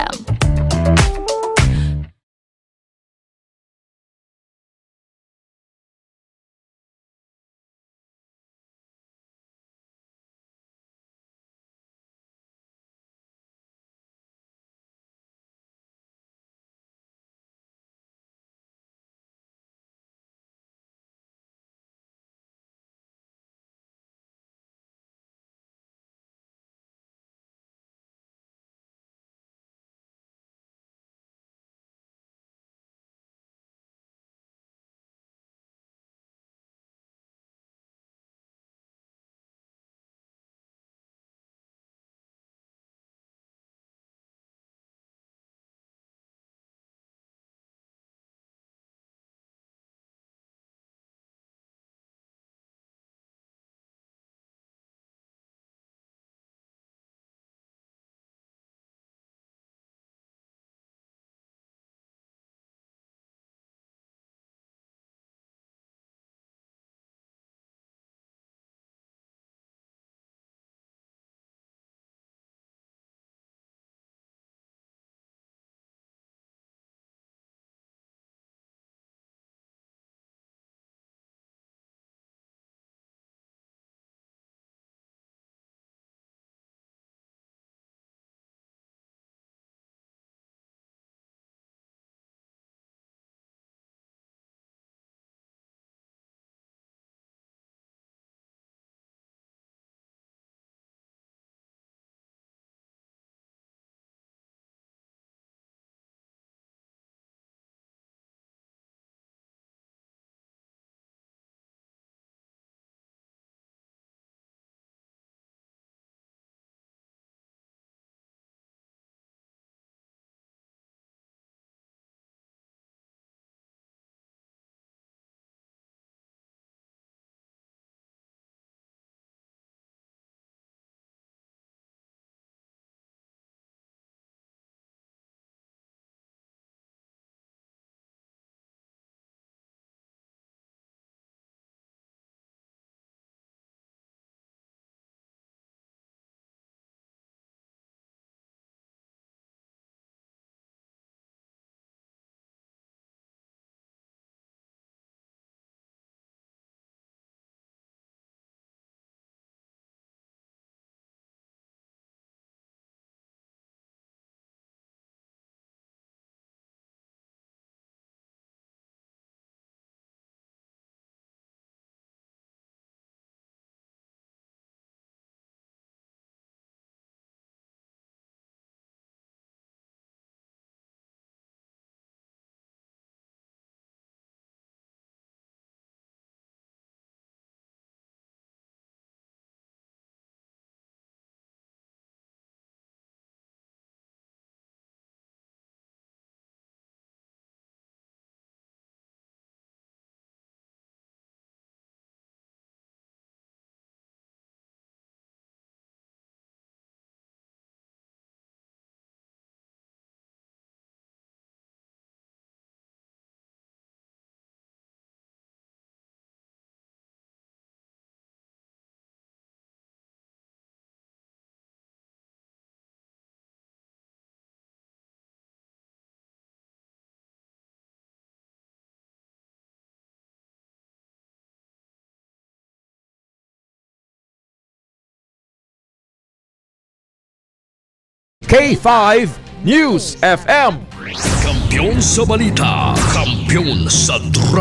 K5 News FM. Kampiyon sa balita, kampiyon sa drama.